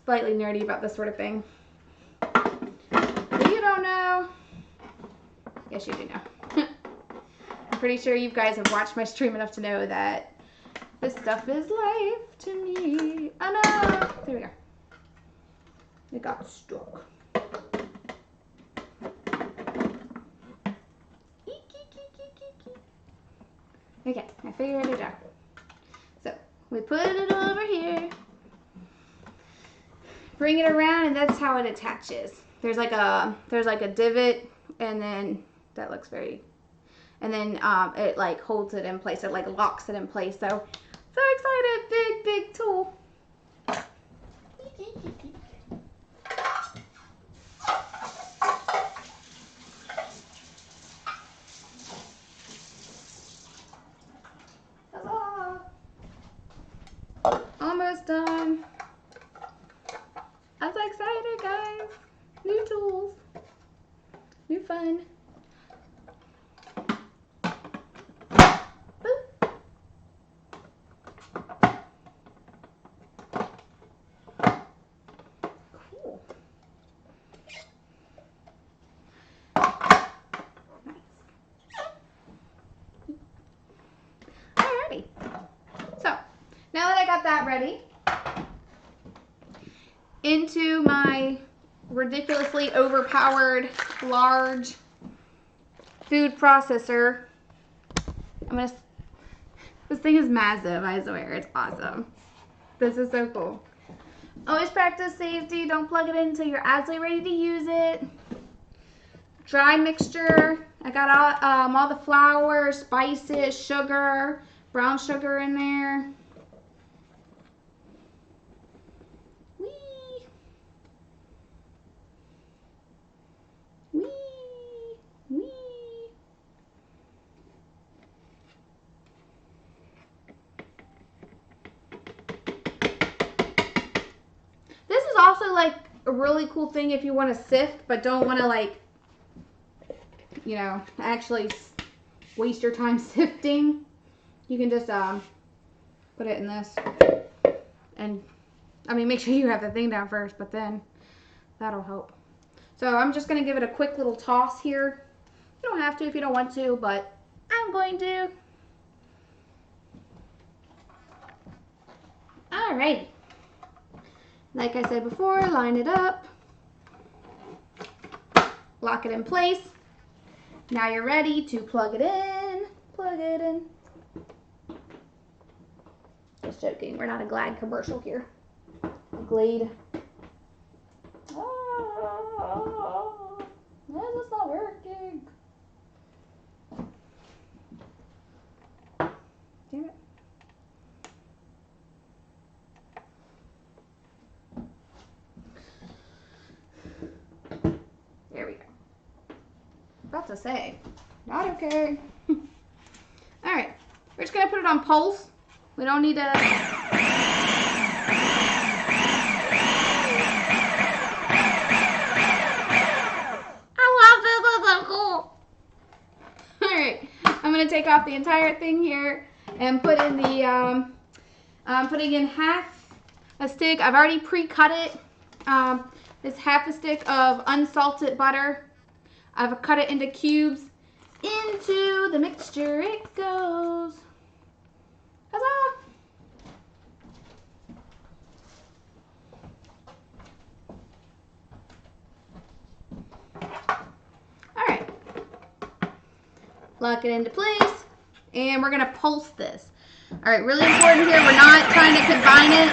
slightly nerdy about this sort of thing. If you don't know, yes, you do know. I'm pretty sure you guys have watched my stream enough to know that this stuff is life to me. It got stuck. Okay, I figured it out. So we put it over here, bring it around, and that's how it attaches. There's like a divot, and then that looks very, and then it like holds it in place. It like locks it in place. So excited! Big tool. Almost done. I'm so excited, guys. New tools. New fun. Boop. Cool. Alrighty. So, now that I got that ready, into my ridiculously overpowered large food processor. This thing is massive, I swear, it's awesome. This is so cool. Always practice safety, don't plug it in until you're absolutely ready to use it. Dry mixture, I got all the flour, spices, sugar, brown sugar in there. This is also like a really cool thing if you want to sift but don't want to, like, you know, actually waste your time sifting. You can just put it in this, and I mean, make sure you have the thing down first, but then that'll help. So I'm just going to give it a quick little toss here. You don't have to if you don't want to, but I'm going to. Alrighty. Like I said before, line it up. Lock it in place. Now you're ready to plug it in. Plug it in. Just joking. We're not a Glad commercial here. Glade. Oh, why is this not working? Damn it. There we go. About to say, not okay. Alright, we're just going to put it on pulse. We don't need to... Alright, I'm going to take off the entire thing here and put in the, putting in half a stick. I've already pre-cut it. It's half a stick of unsalted butter. I've cut it into cubes. Into the mixture it goes. Huzzah! Alright. Lock it into place. And we're going to pulse this. Alright, really important here. We're not trying to combine it.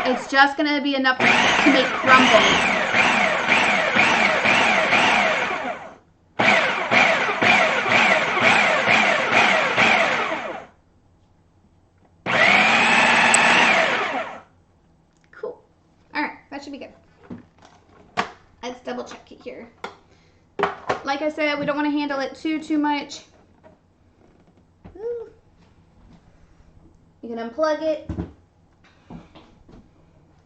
It's just going to be enough to make crumbles. Cool. Alright, that should be good. Let's double check it here. Like I said, we don't want to handle it too much. You can unplug it.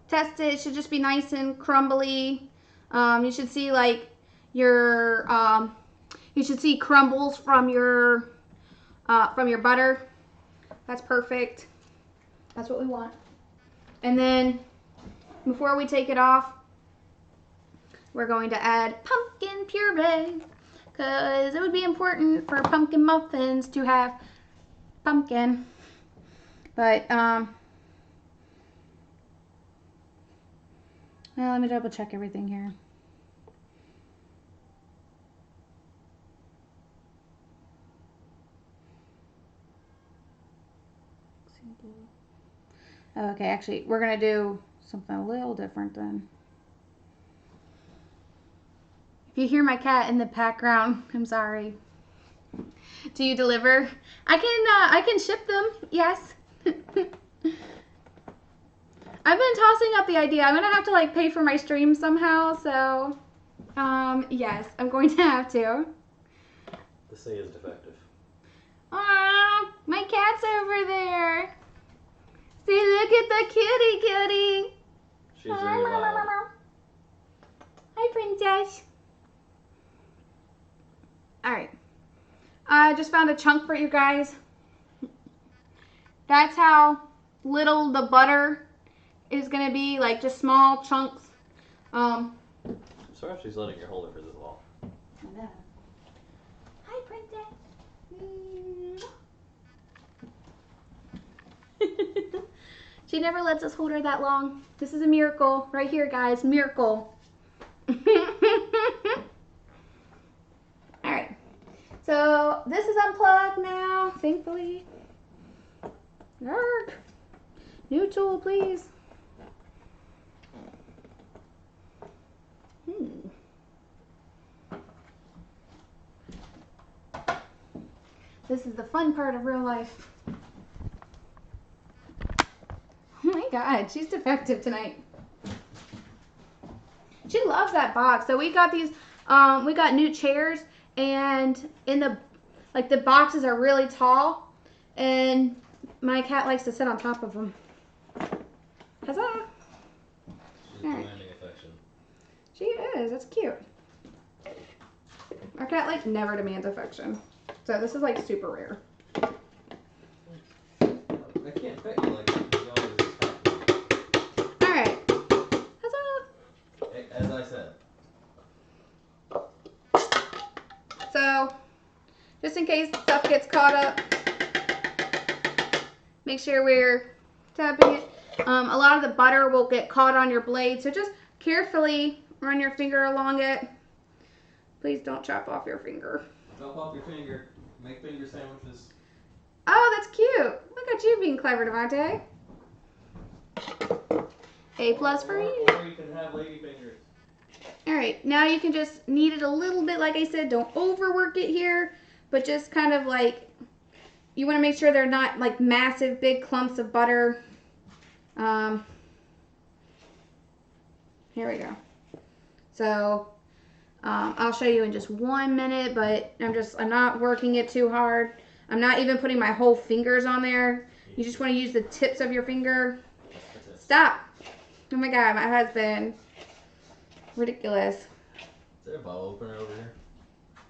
Test it. It should just be nice and crumbly. You should see like your you should see crumbles from your butter. That's perfect. That's what we want. And then before we take it off, we're going to add pumpkin puree, because it would be important for pumpkin muffins to have pumpkin. But Well, let me double check everything here. Oh, okay, actually, we're going to do something a little different then. If you hear my cat in the background, I'm sorry. Do you deliver? I can ship them, yes. I've been tossing up the idea. I'm going to have to like pay for my stream somehow, so yes, I'm going to have to. This thing is defective. Aww, my cat's over there. See, look at the kitty. She's very loud. Hi, princess. Alright. I just found a chunk for you guys. That's how little the butter is going to be, like just small chunks. I'm sorry if she's letting you hold her for this long. I know. Hi, princess. She never lets us hold her that long. This is a miracle right here, guys. Miracle. Alright. So this is unplugged now, thankfully. Yark. New tool, please. This is the fun part of real life. Oh my god, she's defective tonight. She loves that box. So we got these, we got new chairs, and in the, like the boxes are really tall, and my cat likes to sit on top of them. Huzzah! She's demanding affection. She is. That's cute. Our cat like never demands affection, so this is like super rare. I can't pet you like that. You always attack me. All right. Huzzah! Hey, as I said. So, just in case stuff gets caught up, make sure we're tapping it. A lot of the butter will get caught on your blade, so just carefully run your finger along it. Please don't chop off your finger. Chop off your finger. Make finger sandwiches. Oh, that's cute. Look at you being clever, Devontae. A+ for you. Or you can have lady fingers. Alright, now you can just knead it a little bit, like I said. Don't overwork it here, but just kind of like, you want to make sure they're not like massive, big clumps of butter. Here we go. So, I'll show you in just 1 minute, but I'm not working it too hard. I'm not even putting my whole fingers on there. You just want to use the tips of your finger. Stop. Oh my god, my husband. Ridiculous. Is there a bottle opener over here?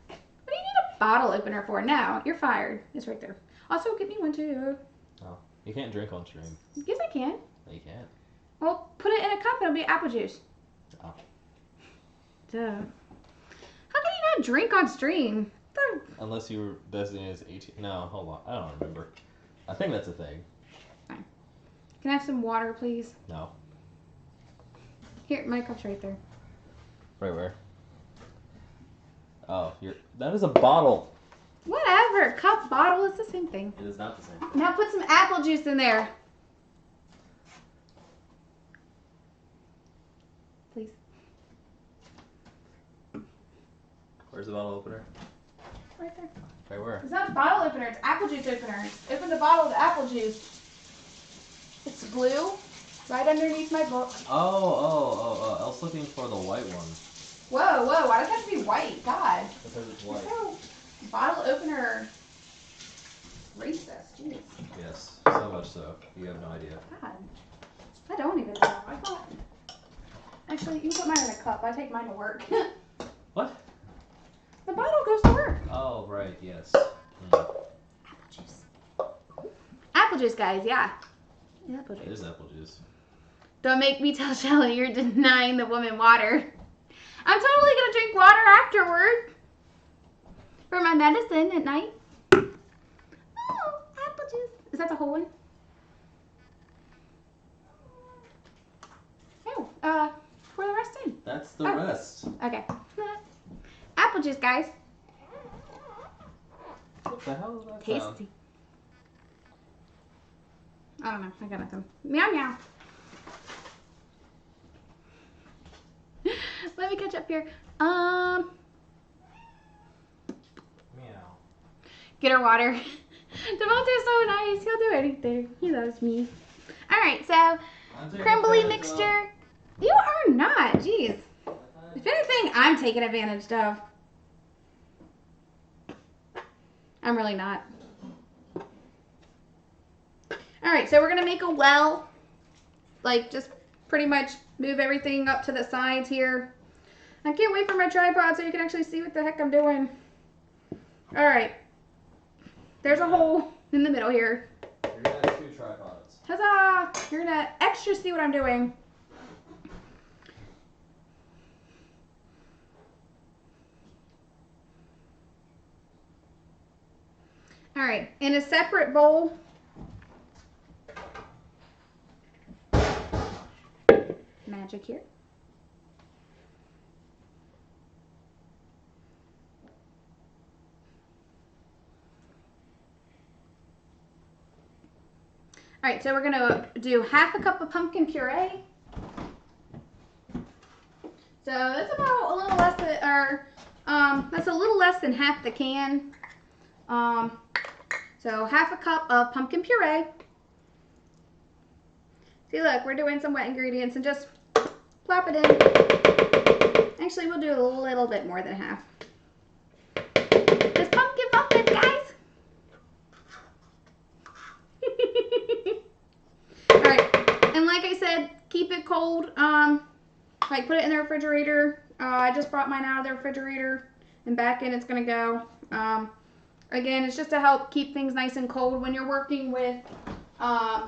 What do you need a bottle opener for? No, you're fired. It's right there. Also, give me one too. Oh, you can't drink on stream. Yes, I can. No, you can't. Well, put it in a cup. It'll be apple juice. Oh. Duh. How can you not drink on stream? Unless you were designated as 18. No, hold on. I don't remember. I think that's a thing. Fine. Can I have some water, please? No. Here, my cup's right there. Right where? Oh, that is a bottle. Whatever. Cup, bottle, it's the same thing. It is not the same thing. Now put some apple juice in there. Please. Where's the bottle opener? Right there. Right where? It's not a bottle opener, it's apple juice opener. Open the bottle of apple juice. It's blue, right underneath my book. Oh. I was looking for the white one. Whoa, why does it have to be white? God. Because it's white. So, bottle opener racist, jeez. Yes, so much so. You have no idea. God. I don't even know. I thought. Actually, you can put mine in a cup. I take mine to work. What? The bottle goes to work. Oh, right, yes. Apple juice. Apple juice, guys, yeah. Apple It juice. is apple juice. Don't make me tell Shelly you're denying the woman water. I'm totally going to drink water afterward. For my medicine at night. Oh, apple juice. Is that the whole one? Oh, pour the rest. Okay. Apple juice, guys. What the hell is that sound? Tasty. I don't know. I got nothing. Meow meow. Let me catch up here. Meow. Get her water. Devontae's so nice. He'll do anything. He loves me. All right. So, crumbly mixture. You are not. Jeez. If anything, I'm taking advantage of. I'm really not. All right, so we're gonna make a well. Like, just pretty much move everything up to the sides here. I can't wait for my tripod so you can actually see what the heck I'm doing. All right. There's a hole in the middle here. You're gonna have 2 tripods. Huzzah! You're gonna extra see what I'm doing. All right, in a separate bowl, magic here. All right, so we're gonna do half a cup of pumpkin puree. So that's about a little less than, or that's a little less than half the can. So half a cup of pumpkin puree. See, look, we're doing some wet ingredients and just plop it in. Actually, we'll do a little bit more than half. It's pumpkin pumpkin, guys. All right, and like I said, keep it cold. Like put it in the refrigerator. I just brought mine out of the refrigerator and back in it's gonna go. Again, it's just to help keep things nice and cold when you're working with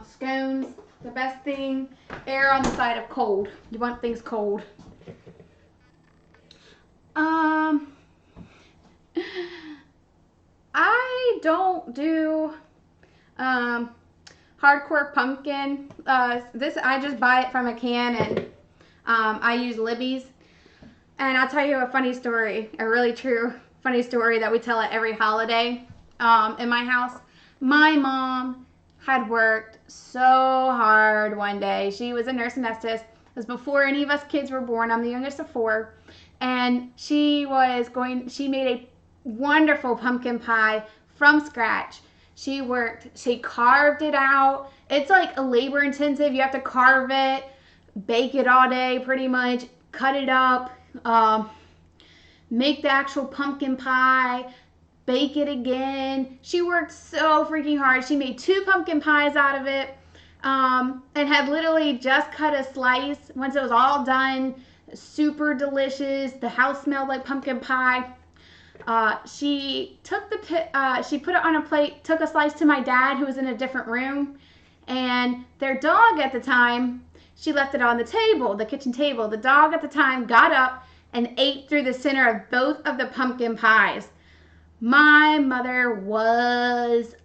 scones. The best thing, err on the side of cold. You want things cold. I don't do hardcore pumpkin. This I just buy it from a can, and I use Libby's. And I'll tell you a funny story, a really true funny story that we tell at every holiday in my house. My mom had worked so hard one day. She was a nurse anesthetist. It was before any of us kids were born. I'm the youngest of 4. And she made a wonderful pumpkin pie from scratch. She carved it out. It's like a labor intensive. You have to carve it, bake it all day pretty much, cut it up, make the actual pumpkin pie, bake it again. She worked so freaking hard. She made 2 pumpkin pies out of it, and had literally just cut a slice. Once it was all done, super delicious. The house smelled like pumpkin pie. She put it on a plate, took a slice to my dad, who was in a different room, and their dog at the time, she left it on the table, the kitchen table. The dog at the time got up and ate through the center of both of the pumpkin pies. My mother was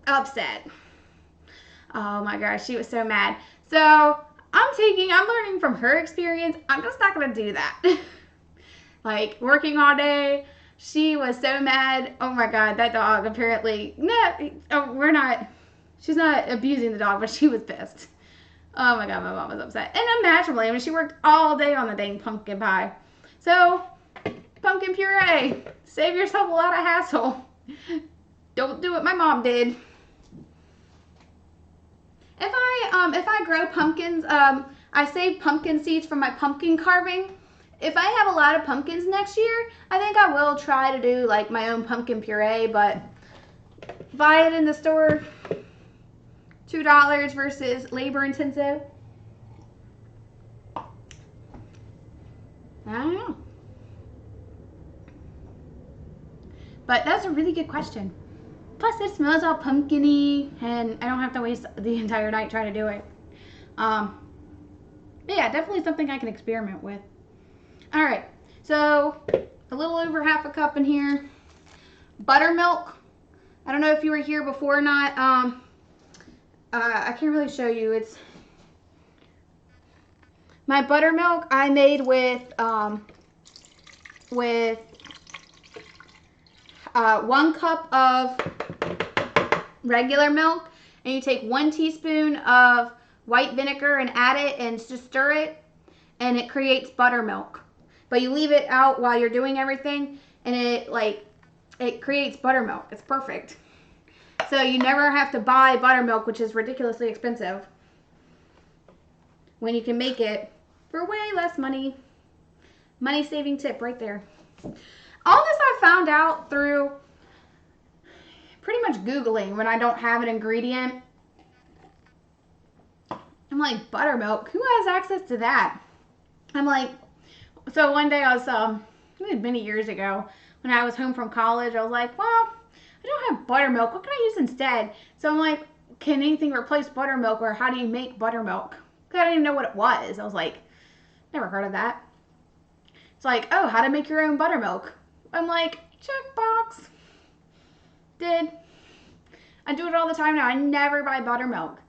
upset. Oh my gosh, she was so mad. So I'm learning from her experience. I'm just not gonna do that. Like, working all day, she was so mad. Oh my God, that dog apparently, she's not abusing the dog, but she was pissed. Oh my God, my mom was upset. And unmatchably, I mean, she worked all day on the dang pumpkin pie. So, pumpkin puree, save yourself a lot of hassle. Don't do what my mom did. If I grow pumpkins, I save pumpkin seeds from my pumpkin carving. If I have a lot of pumpkins next year, I think I will try to do like my own pumpkin puree, but buy it in the store, $2 versus labor intensive. I don't know. But that's a really good question. Plus it smells all pumpkin-y, and I don't have to waste the entire night trying to do it. But yeah, definitely something I can experiment with. All right, so a little over half a cup in here. Buttermilk. I don't know if you were here before or not. I can't really show you. My buttermilk I made with 1 cup of regular milk, and you take 1 teaspoon of white vinegar and add it and just stir it, and it creates buttermilk. But you leave it out while you're doing everything, and it creates buttermilk. It's perfect. So you never have to buy buttermilk, which is ridiculously expensive, when you can make it for way less money. Money saving tip right there. All this I found out through pretty much Googling when I don't have an ingredient. I'm like, buttermilk? Who has access to that? I'm like, so one day I was, many years ago, when I was home from college, I was like, well, I don't have buttermilk. What can I use instead? So I'm like, can anything replace buttermilk, or how do you make buttermilk? Because I didn't even know what it was. I was like, never heard of that. It's like, oh, how to make your own buttermilk. I'm like, checkbox. Did. I do it all the time now. I never buy buttermilk.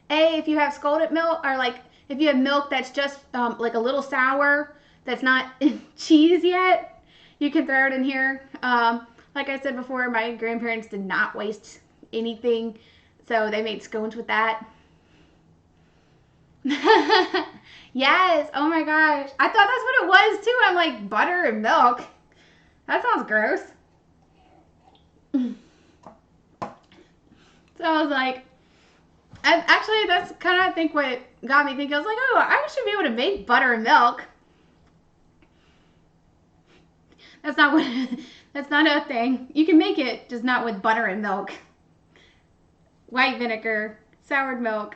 If you have scalded milk, or like if you have milk that's just like a little sour, that's not cheese yet, you can throw it in here. Like I said before, my grandparents did not waste anything, so they made scones with that. Yes, oh my gosh. I thought that's what it was too. I'm like, butter and milk. That sounds gross. So I was like, actually that's kind of I think what got me thinking. I was like, oh, I should be able to make butter and milk. That's not what, that's not a thing. You can make it, just not with butter and milk. White vinegar, soured milk.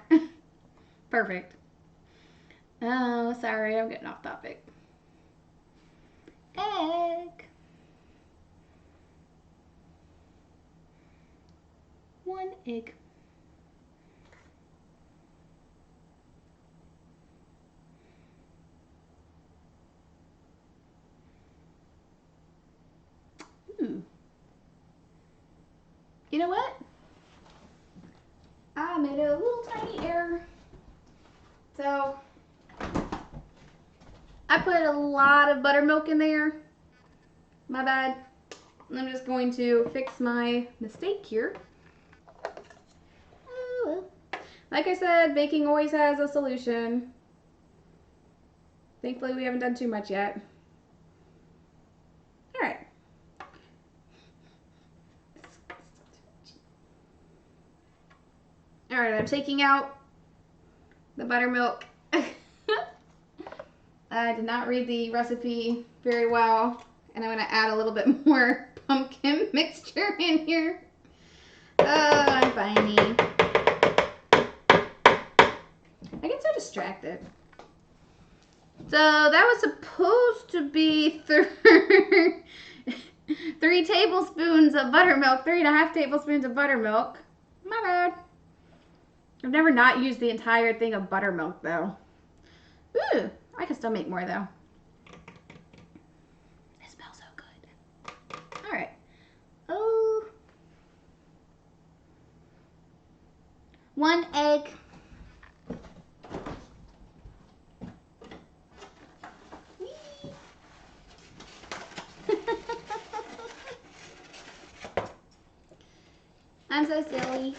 Perfect. Oh, sorry, I'm getting off topic. Egg. 1 egg. You know what? I made a little tiny error. So I put a lot of buttermilk in there. My bad. I'm just going to fix my mistake here. Oh, well. Like I said, baking always has a solution. Thankfully, we haven't done too much yet. All right. All right, I'm taking out the buttermilk. I did not read the recipe very well, and I'm going to add a little bit more pumpkin mixture in here. Oh, I'm funny. I get so distracted. So that was supposed to be 3 tablespoons of buttermilk, 3.5 tablespoons of buttermilk. My bad. I've never not used the entire thing of buttermilk though. Ooh, I can still make more though. It smells so good. All right. Oh. 1 egg. I'm so silly.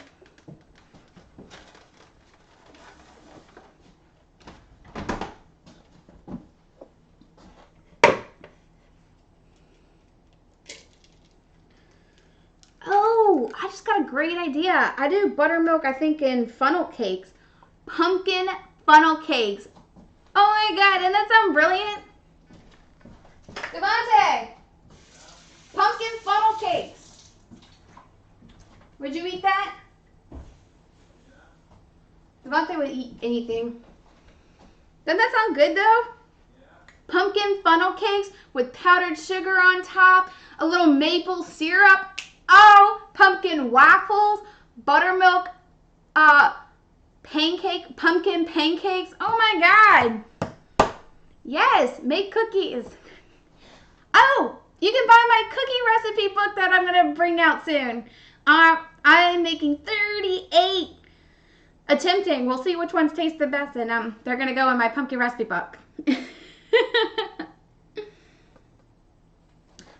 Oh, I just got a great idea. I do buttermilk, I think, in funnel cakes. Pumpkin funnel cakes. Oh my god, doesn't that sound brilliant? Devontae! Pumpkin funnel cakes. Would you eat that? Devontae would eat anything. Doesn't that sound good though? Pumpkin funnel cakes with powdered sugar on top, a little maple syrup. Oh, pumpkin waffles, buttermilk, pumpkin pancakes. Oh my god. Yes, make cookies. Oh, you can buy my cookie recipe book that I'm going to bring out soon. I'm making 38 attempting. We'll see which ones taste the best, and they're gonna go in my pumpkin recipe book.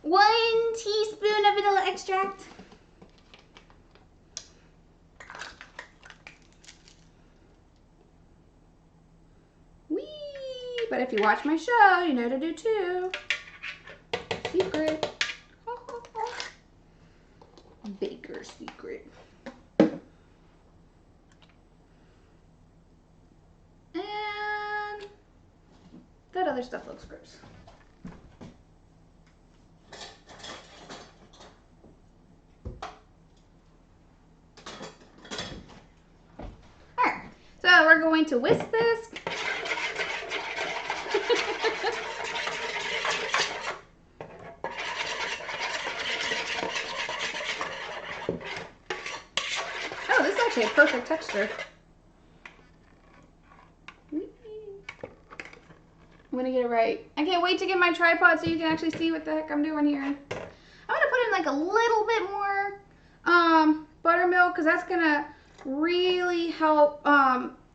1 teaspoon of vanilla extract. Whee! But if you watch my show, you know to do 2. Secret. Baker secret. And that other stuff looks gross. Alright, so we're going to whisk this. Oh, this is actually a perfect texture. I'm gonna get it right. I can't wait to get my tripod so you can actually see what the heck I'm doing here. I'm gonna put in like a little bit more buttermilk because that's gonna really help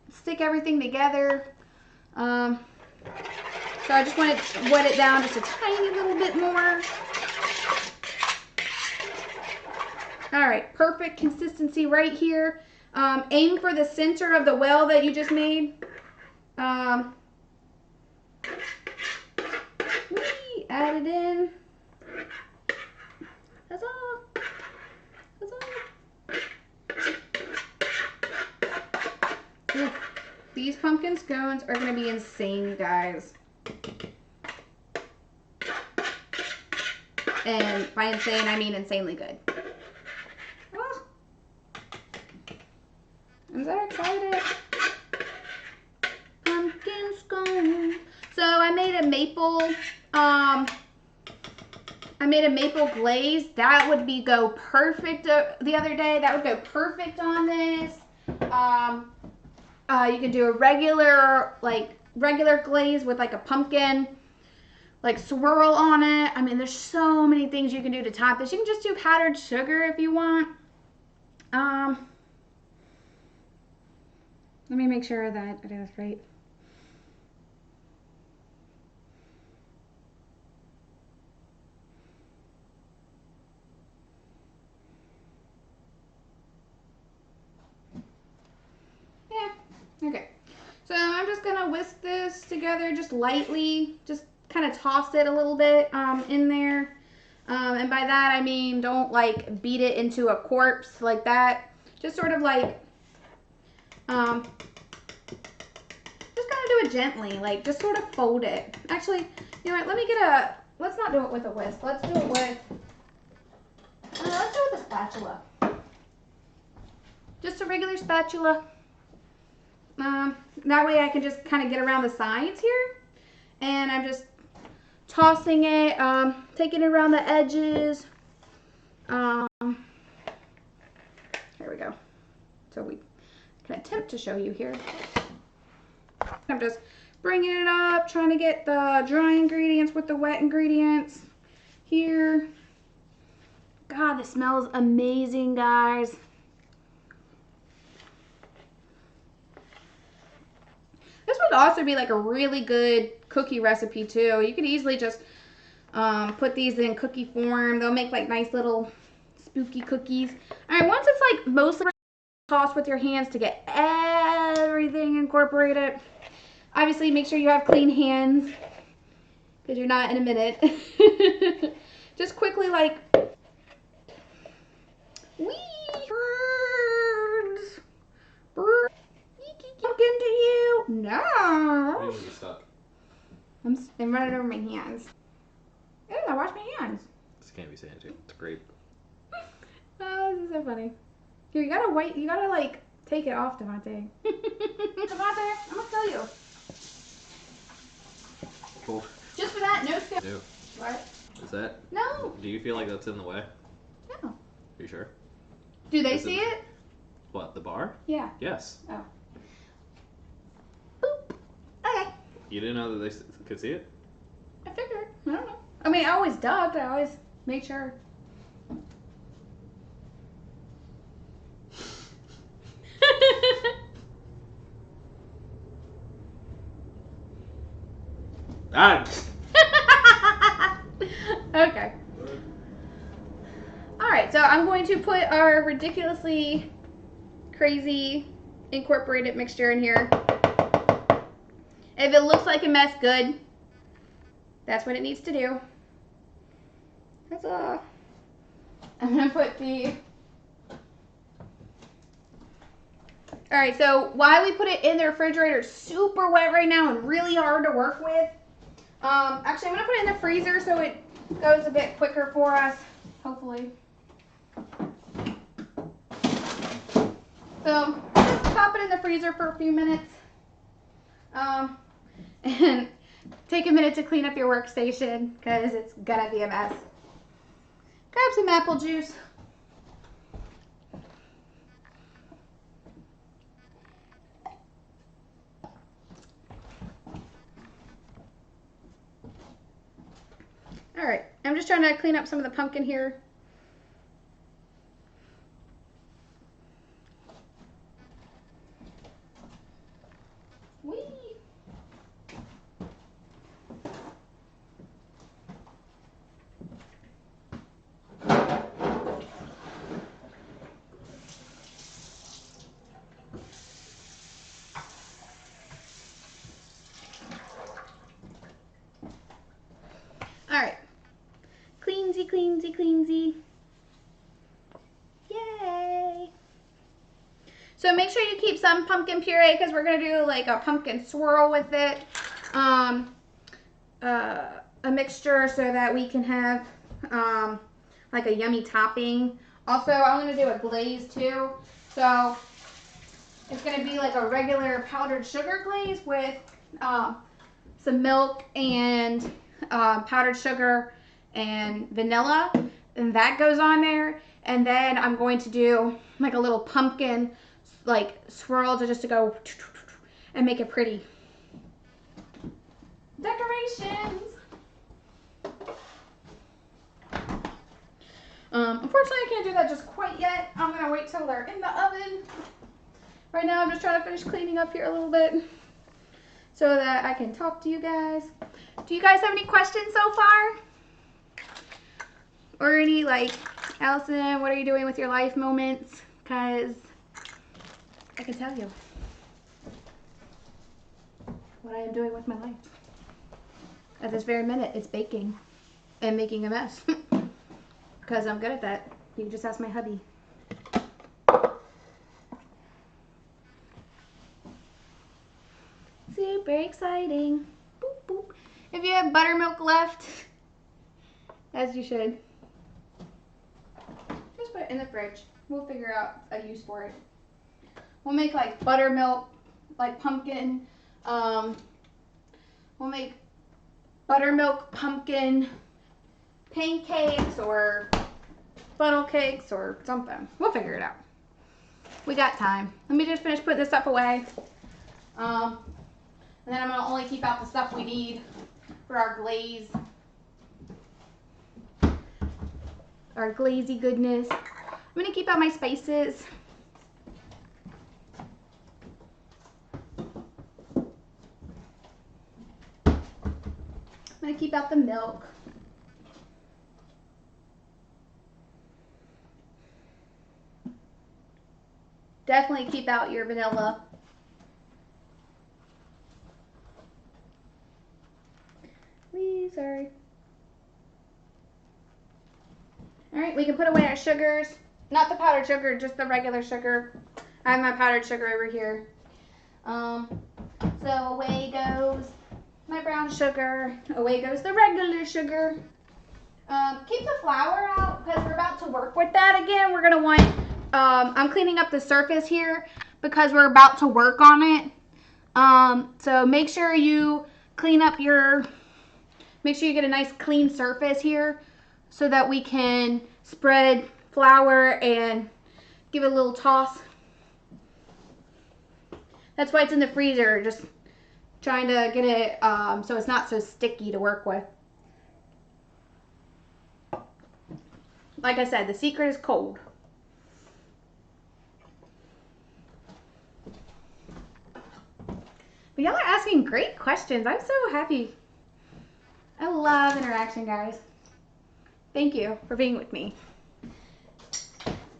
stick everything together. So I just want to wet it down just a tiny little bit more. All right, perfect consistency right here. Aim for the center of the well that you just made. Add it in. That's all. That's all. Ooh, these pumpkin scones are going to be insane, guys. And by insane, I mean insanely good. Oh, I'm so excited. Pumpkin scone. So I made a maple glaze. That would go perfect the other day. That would go perfect on this. You can do a regular glaze with like a pumpkin like swirl on it. I mean, there's so many things you can do to top this. You can just do powdered sugar if you want. Let me make sure that I do this right. Okay, so I'm just gonna whisk this together just lightly, just kind of toss it a little bit in there. And by that I mean don't like beat it into a corpse like that. Just sort of like, just gotta do it gently, like just sort of fold it. Actually, you know what, let's not do it with a whisk. Let's do it with a spatula. Just a regular spatula. That way I can just kind of get around the sides here. And I'm just tossing it, taking it around the edges. There we go. So we can attempt to show you here. I'm just bringing it up, trying to get the dry ingredients with the wet ingredients here. God, this smells amazing, guys. This would also be like a really good cookie recipe too. You could easily just put these in cookie form. They'll make like nice little spooky cookies. All right, once it's like mostly tossed with your hands to get everything incorporated. Obviously, make sure you have clean hands because you're not in a minute. Just quickly like, wee, birds, birds. Talking to you? No. You need to stop. I'm running over my hands. Ew, I washed my hands. This can't be sanitary. It's grape. Oh, this is so funny. Here, you gotta like take it off, Devontae. Devontae, I'm gonna kill you. Cool. Just for that, no scope. No. What? Is that? No. Do you feel like that's in the way? No. Are you sure? Do they Is see it? What, the bar? Yeah. Yes. Oh. Boop. Okay. You didn't know that they could see it? I figured. I don't know. I mean, I always ducked. I always made sure. Ah. Okay. Alright, so I'm going to put our ridiculously crazy incorporated mixture in here. If it looks like a mess, good. That's what it needs to do. That's all. I'm going to put the... Alright, so while we put it in the refrigerator, it's super wet right now and really hard to work with. Actually, I'm going to put it in the freezer so it goes a bit quicker for us, hopefully. So, just pop it in the freezer for a few minutes. And take a minute to clean up your workstation because it's gonna be a mess. Grab some apple juice. Alright, I'm just trying to clean up some of the pumpkin here. Whee! Alright. Cleansy, cleansy, cleansy. Yay! So make sure you keep some pumpkin puree because we're going to do like a pumpkin swirl with it. A mixture so that we can have like a yummy topping. Also, I'm going to do a glaze too. So it's going to be like a regular powdered sugar glaze with some milk and powdered sugar and vanilla, and that goes on there. And then I'm going to do like a little pumpkin like swirl to go and make it pretty. Decorations. Unfortunately, I can't do that just quite yet. I'm gonna wait till they're in the oven. Right now, I'm just trying to finish cleaning up here a little bit so that I can talk to you guys. Do you guys have any questions so far? Or any like, Allison, what are you doing with your life moments? Because I can tell you what I am doing with my life. At this very minute, it's baking and making a mess. Because I'm good at that. You can just ask my hubby. Super exciting. Boop, boop. If you have buttermilk left, as you should, just put it in the fridge. We'll figure out a use for it. We'll make like buttermilk, like pumpkin. We'll make buttermilk pumpkin pancakes or funnel cakes or something. We'll figure it out. We got time. Let me just finish putting this stuff away. And then I'm going to only keep out the stuff we need for our glaze. Our glazy goodness. I'm going to keep out my spices. I'm going to keep out the milk. Definitely keep out your vanilla. Sorry. Alright, we can put away our sugars. Not the powdered sugar, just the regular sugar. I have my powdered sugar over here. So away goes my brown sugar. Away goes the regular sugar. Keep the flour out because we're about to work with that again. We're going to want, I'm cleaning up the surface here because we're about to work on it. So make sure you clean up make sure you get a nice clean surface here so that we can spread flour and give it a little toss. That's why it's in the freezer, just trying to get it so it's not so sticky to work with. Like I said, the secret is cold. But y'all are asking great questions. I'm so happy. I love interaction, guys. Thank you for being with me.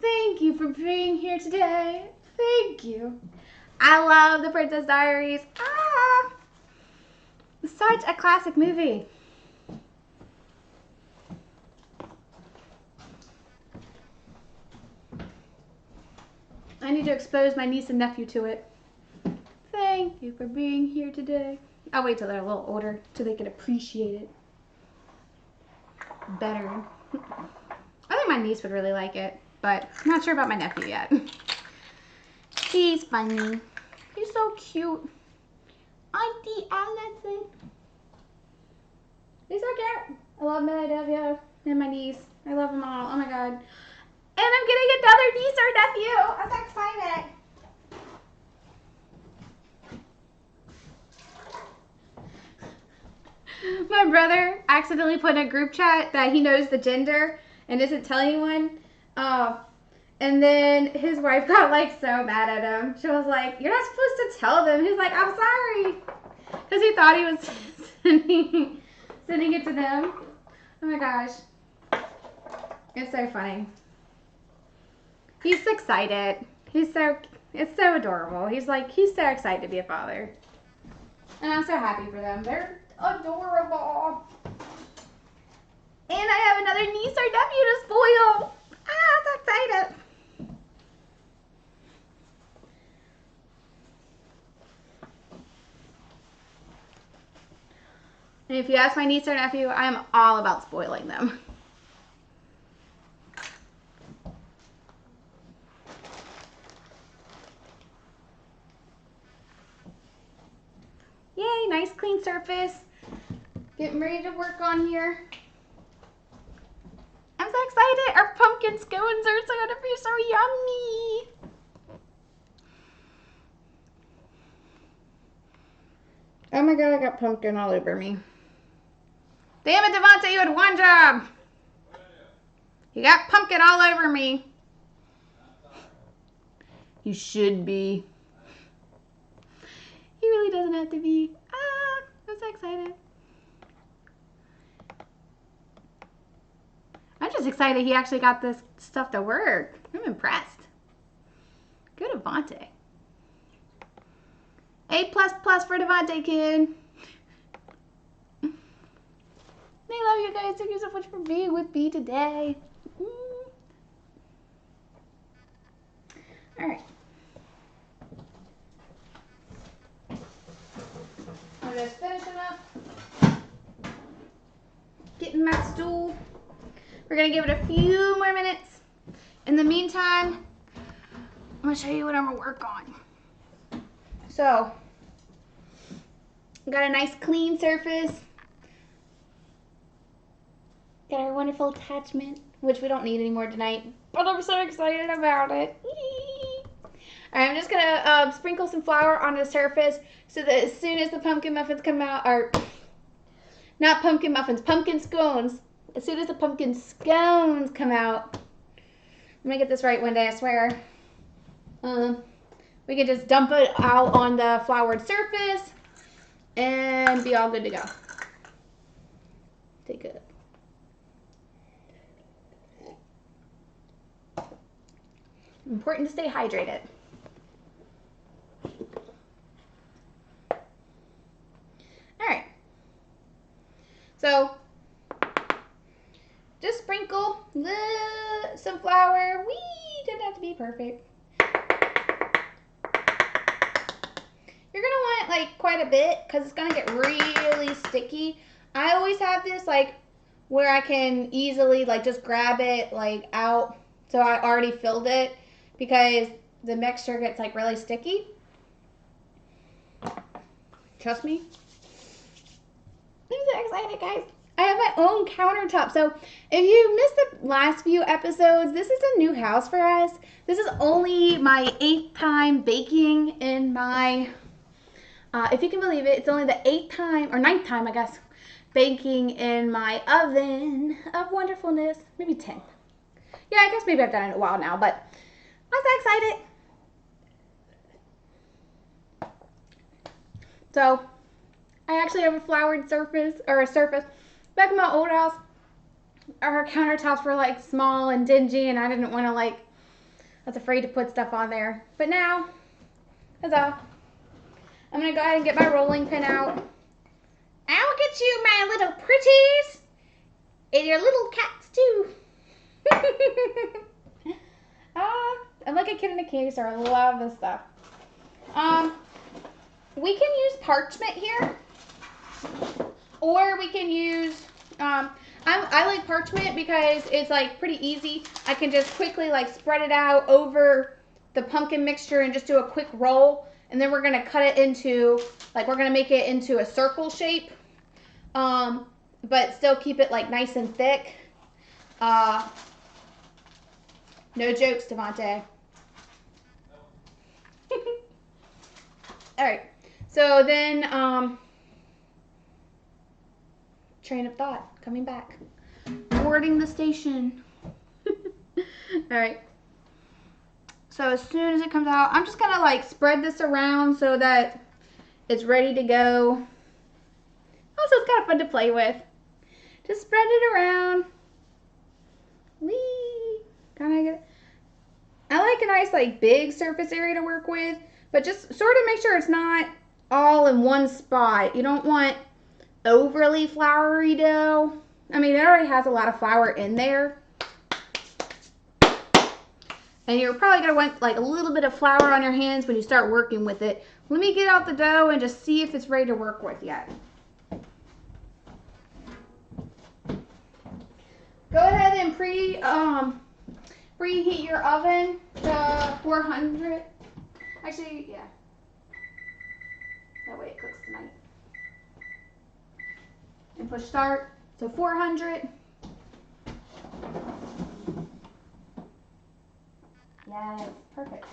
Thank you for being here today. Thank you. I love The Princess Diaries. Ah! Such a classic movie. I need to expose my niece and nephew to it. Thank you for being here today. I'll wait till they're a little older so they can appreciate it better. I think my niece would really like it, but I'm not sure about my nephew yet. He's funny. He's so cute. Auntie Allison. He's so cute. I love my nephew and my niece. I love them all. Oh my god. And I'm getting another niece or nephew. I'm so excited. My brother accidentally put in a group chat that he knows the gender and isn't telling anyone. And then his wife got like so mad at him. She was like, "You're not supposed to tell them." He's like, "I'm sorry," because he thought he was sending it to them. Oh my gosh, it's so funny. He's excited. It's so adorable. He's so excited to be a father, and I'm so happy for them. They're adorable. And I have another niece or nephew to spoil. Ah, I'm so excited. And if you ask my niece or nephew, I am all about spoiling them. Yay, nice clean surface. Getting ready to work on here. I'm so excited. Our pumpkin scones are going to be so yummy. Oh my god, I got pumpkin all over me. Damn it, Devontae, you had one job. You got pumpkin all over me. You should be. He really doesn't have to be. Ah, I'm so excited. I'm just excited he actually got this stuff to work. I'm impressed. Good Devontae. A++ for Devontae, kid. I love you guys. Thank you so much for being with me today. All right. I'm just finishing up. Getting my stool. We're going to give it a few more minutes. In the meantime, I'm going to show you what I'm going to work on. So, got a nice clean surface. Got our wonderful attachment, which we don't need anymore tonight, but I'm so excited about it. Alright, I'm just going to sprinkle some flour on the surface so that as soon as the pumpkin muffins come out, or not pumpkin muffins, pumpkin scones. As soon as the pumpkin scones come out, I'm going to get this right one day, I swear. We can just dump it out on the floured surface and be all good to go. Take it. Important to stay hydrated. Alright. So, just sprinkle some flour. Doesn't have to be perfect. You're going to want like quite a bit because it's going to get really sticky. I always have this like where I can easily like just grab it like out. So I already filled it because the mixture gets like really sticky. Trust me. I'm so excited, guys. I have my own countertop. So if you missed the last few episodes, this is a new house for us. This is only my 8th time baking in my, if you can believe it, it's only the 8th time, or 9th time, I guess, baking in my oven of wonderfulness. Maybe 10th. Yeah, I guess maybe I've done it in a while now, but I'm so excited. So, I actually have a floured surface, or a surface. back in my old house, our countertops were like small and dingy, and I didn't want to I was afraid to put stuff on there. But now, huzzah! I'm gonna go ahead and get my rolling pin out. I'll get you, my little pretties, and your little cats too. I'm like a kid in a candy store. I love this stuff. We can use parchment here, or we can use, I like parchment because it's like pretty easy. I can just quickly like spread it out over the pumpkin mixture and just do a quick roll. And then we're gonna cut it into, like we're gonna make it into a circle shape, but still keep it like nice and thick. No jokes, Devontae. All right, so then, train of thought, coming back. Boarding the station. All right. So as soon as it comes out, I'm just gonna like spread this around so that it's ready to go. Also, it's kind of fun to play with. Just spread it around. Whee! Kind of get. I like a nice like big surface area to work with, but just sort of make sure it's not all in one spot. You don't want overly floury dough. I mean, it already has a lot of flour in there. And you're probably going to want like a little bit of flour on your hands when you start working with it. Let me get out the dough and just see if it's ready to work with yet. Go ahead and preheat your oven to 400. Actually, yeah. That way it cooks tonight. And push start. So 400. Yes, perfect.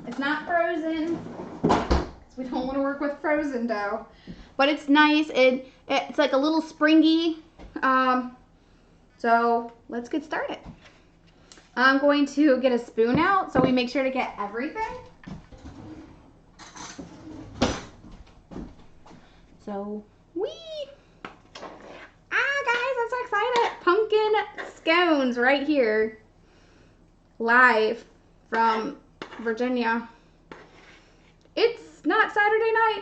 It's not frozen, because we don't want to work with frozen dough. But it's nice. It's like a little springy. So let's get started. I'm going to get a spoon out so we make sure to get everything. So, whee! Guys, I'm so excited. Pumpkin scones right here. Live from Virginia. It's not Saturday night.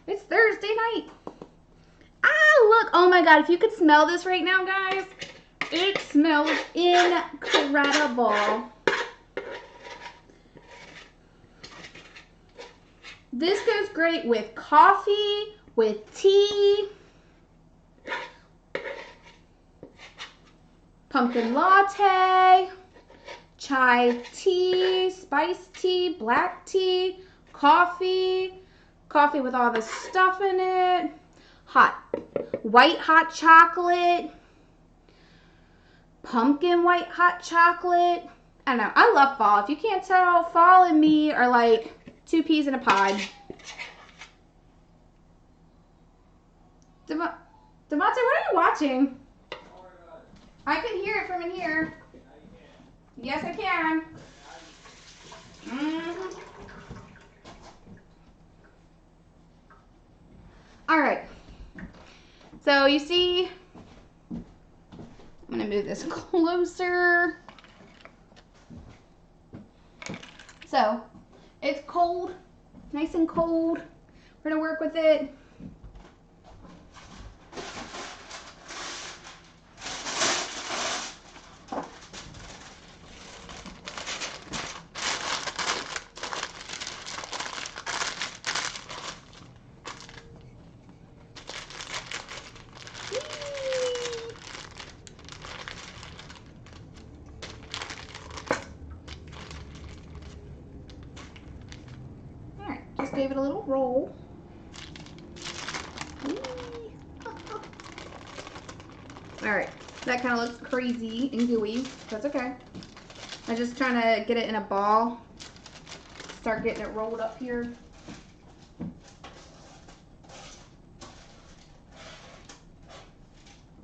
It's Thursday night. Look. Oh my God. If you could smell this right now, guys. It smells incredible. This goes great with coffee, with tea, pumpkin latte, chai tea, spiced tea, black tea, coffee with all the stuff in it, white hot chocolate, pumpkin white hot chocolate. I don't know. I love fall. If you can't tell, fall and me are like two peas in a pod. Devontae, what are you watching? I can hear it from in here. Yes, I can. All right. So you see, I'm gonna move this closer. So it's cold, nice and cold. We're gonna work with it. Gave it a little roll. Alright, that kind of looks crazy and gooey. That's okay. I'm just trying to get it in a ball. Start getting it rolled up here.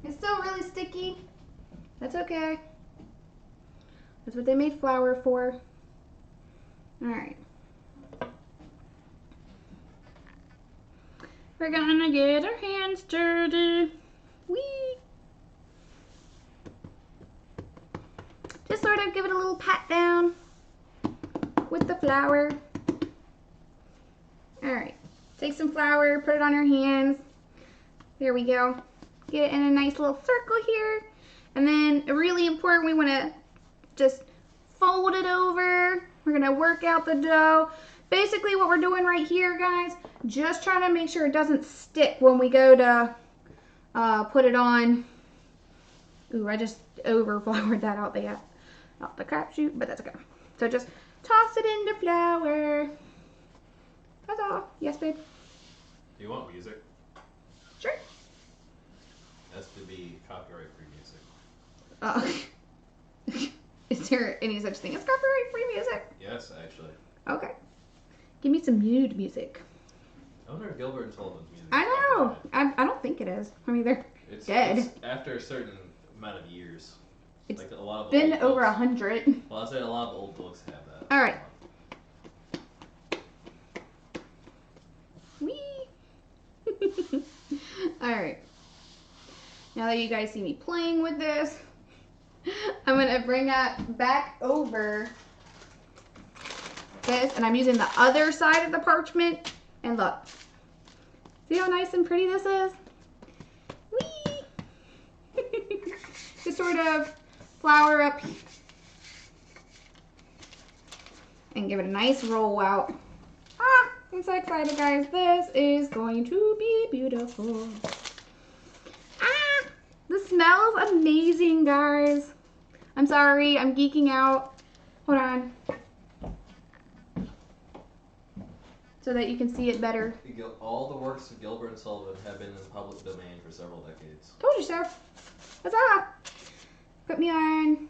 It's still really sticky. That's okay. That's what they made flour for. Alright. We're gonna get our hands dirty. Whee! Just sort of give it a little pat down with the flour. Alright, take some flour, put it on your hands. There we go. Get it in a nice little circle here. And then, really important, we want to just fold it over. We're going to work out the dough. Basically what we're doing right here, guys, just trying to make sure it doesn't stick when we go to put it on. Ooh, I just over floured that out the crap shoot, but that's okay. So just toss it in the flour. That's all. Yes, babe? Do you want music? Sure. It has to be copyright-free music. Is there any such thing as copyright-free music? Yes, actually. Okay. Give me some nude music. I wonder if Gilbert and Sullivan's music. I know. I don't think it is. I mean, they're dead. It's after a certain amount of years. It's like a lot of been old over books. 100. Well, I'd say a lot of old books have that. All right. Whee! All right. Now that you guys see me playing with this, I'm gonna bring that back over this, and I'm using the other side of the parchment. And look, see how nice and pretty this is? Whee! Just sort of flour up and give it a nice roll out. Ah, I'm so excited, guys. This is going to be beautiful. Ah, the smell is amazing, guys. I'm sorry, I'm geeking out. Hold on. So that you can see it better. All the works of Gilbert and Sullivan have been in the public domain for several decades. Told you so. Huzzah! Put me on.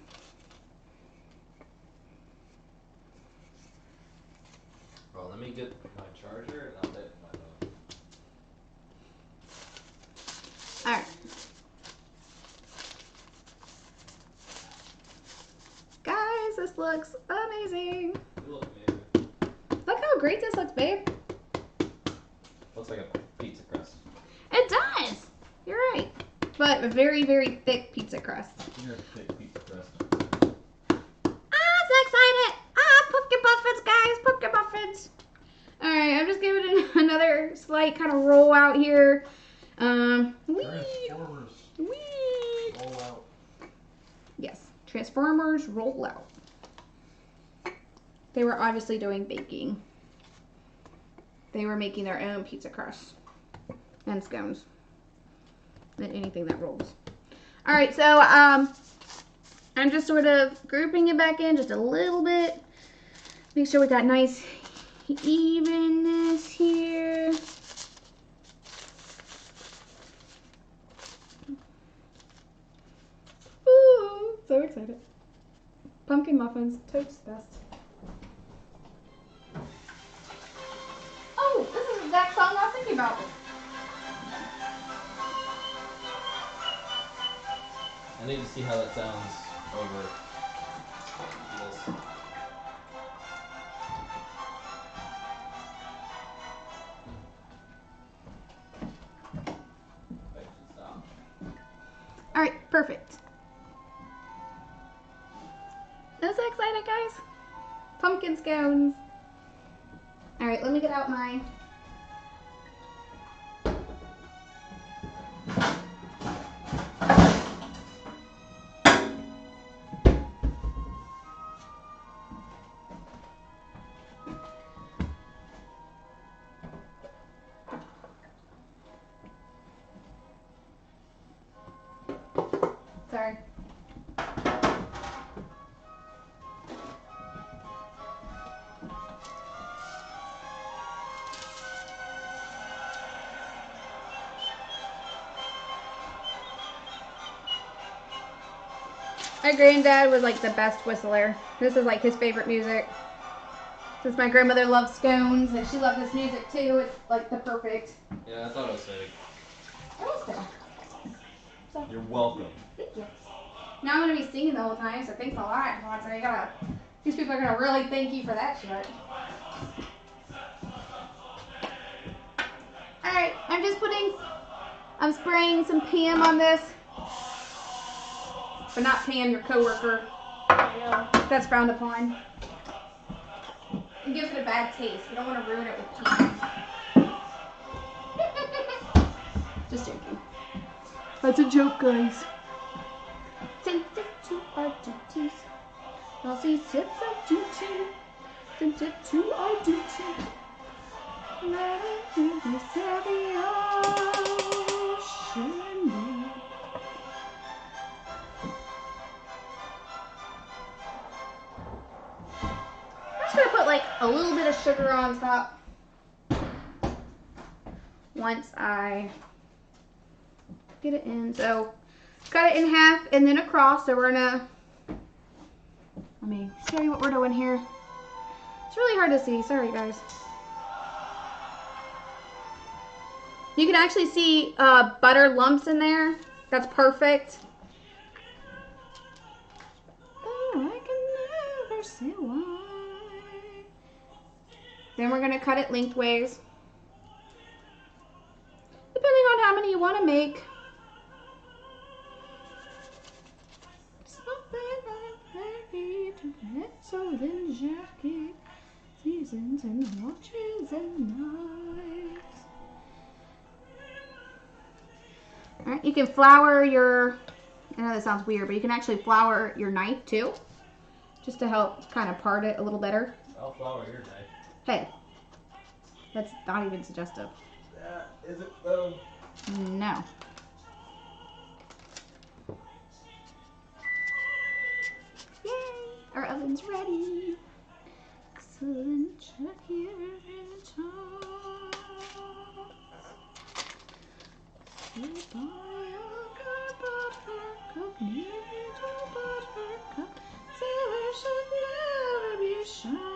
Well, let me get my charger and I'll take my phone. Alright. Guys, this looks amazing. You look amazing. Look how great this looks, babe. Looks like a pizza crust. It does. You're right. But a very, very thick pizza crust. You're a thick pizza crust. Ah, so excited. Ah, pumpkin muffins, guys. Pumpkin muffins. Alright, I'm just giving it another slight kind of roll out here. Wee. Transformers. Wee. Roll out. Yes, Transformers roll out. They were obviously doing baking. They were making their own pizza crust and scones and anything that rolls. All right, so I'm just sort of grouping it back in just a little bit. Make sure we got nice evenness here. Ooh, so excited. Pumpkin muffins, toast best. Oh, this is the exact song I was thinking about. I need to see how that sounds over this. I should stop. All right, perfect. I'm so excited, guys. Pumpkin scones. All right, let me get out my... Sorry. My granddad was like the best whistler. This is like his favorite music. Since my grandmother loves scones and she loved this music too, it's like the perfect. Yeah, I thought it was fake. It was cool. So, You're welcome. thank you. Now I'm gonna be singing the whole time, so thanks a lot. So you gotta, these people are gonna really thank you for that shit. Alright, I'm just I'm spraying some Pam on this. But not Pam, your coworker. That's frowned upon. It gives it a bad taste. We don't want to ruin it with Pam. Just joking. That's a joke, guys. Tempted to our duties. I'll see sets of duty. Tempted to our duty. Letting this heavy ocean be. I'm just gonna put like a little bit of sugar on top once I get it in. So cut it in half and then across. So we're gonna, let me show you what we're doing here. It's really hard to see, sorry guys. You can actually see butter lumps in there. That's perfect. Oh, I can never say why. Then we're gonna cut it lengthways. Depending on how many you want to make. Jacket, seasons and watches and knives. Alright, you can flour your, I know that sounds weird, but you can actually flour your knife too. Just to help kind of part it a little better. I'll flour your knife. Hey, that's not even suggestive. Is it though? No. Yay! Our oven's ready. Excellent. Check here in time. Sit by a good buttercup, near to buttercup. Sailors should never be shy.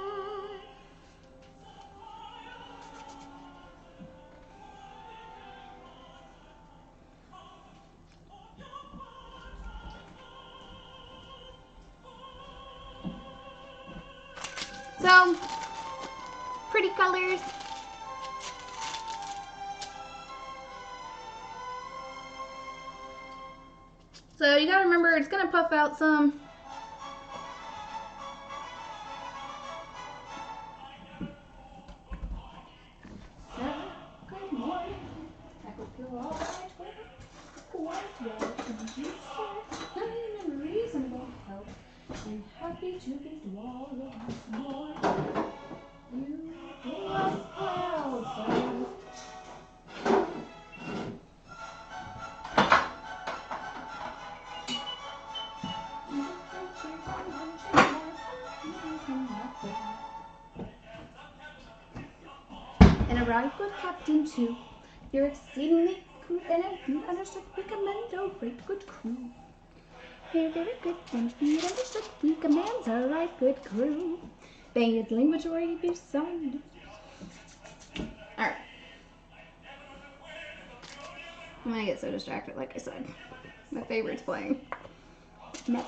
So, pretty colors. So you gotta remember, it's gonna puff out some. Good morning. I hope you're all right. Quite well, and you said nothing unreasonable help. And happy to be dwelled once more. You gave us clouds, so. And a right good captain too. You're exceedingly good and a good understood. We commend a right good crew. You're very good and feed understood. We command a right good crew. Banged language or abuse on. Alright. I'm gonna get so distracted, like I said. My favorite's playing. Never.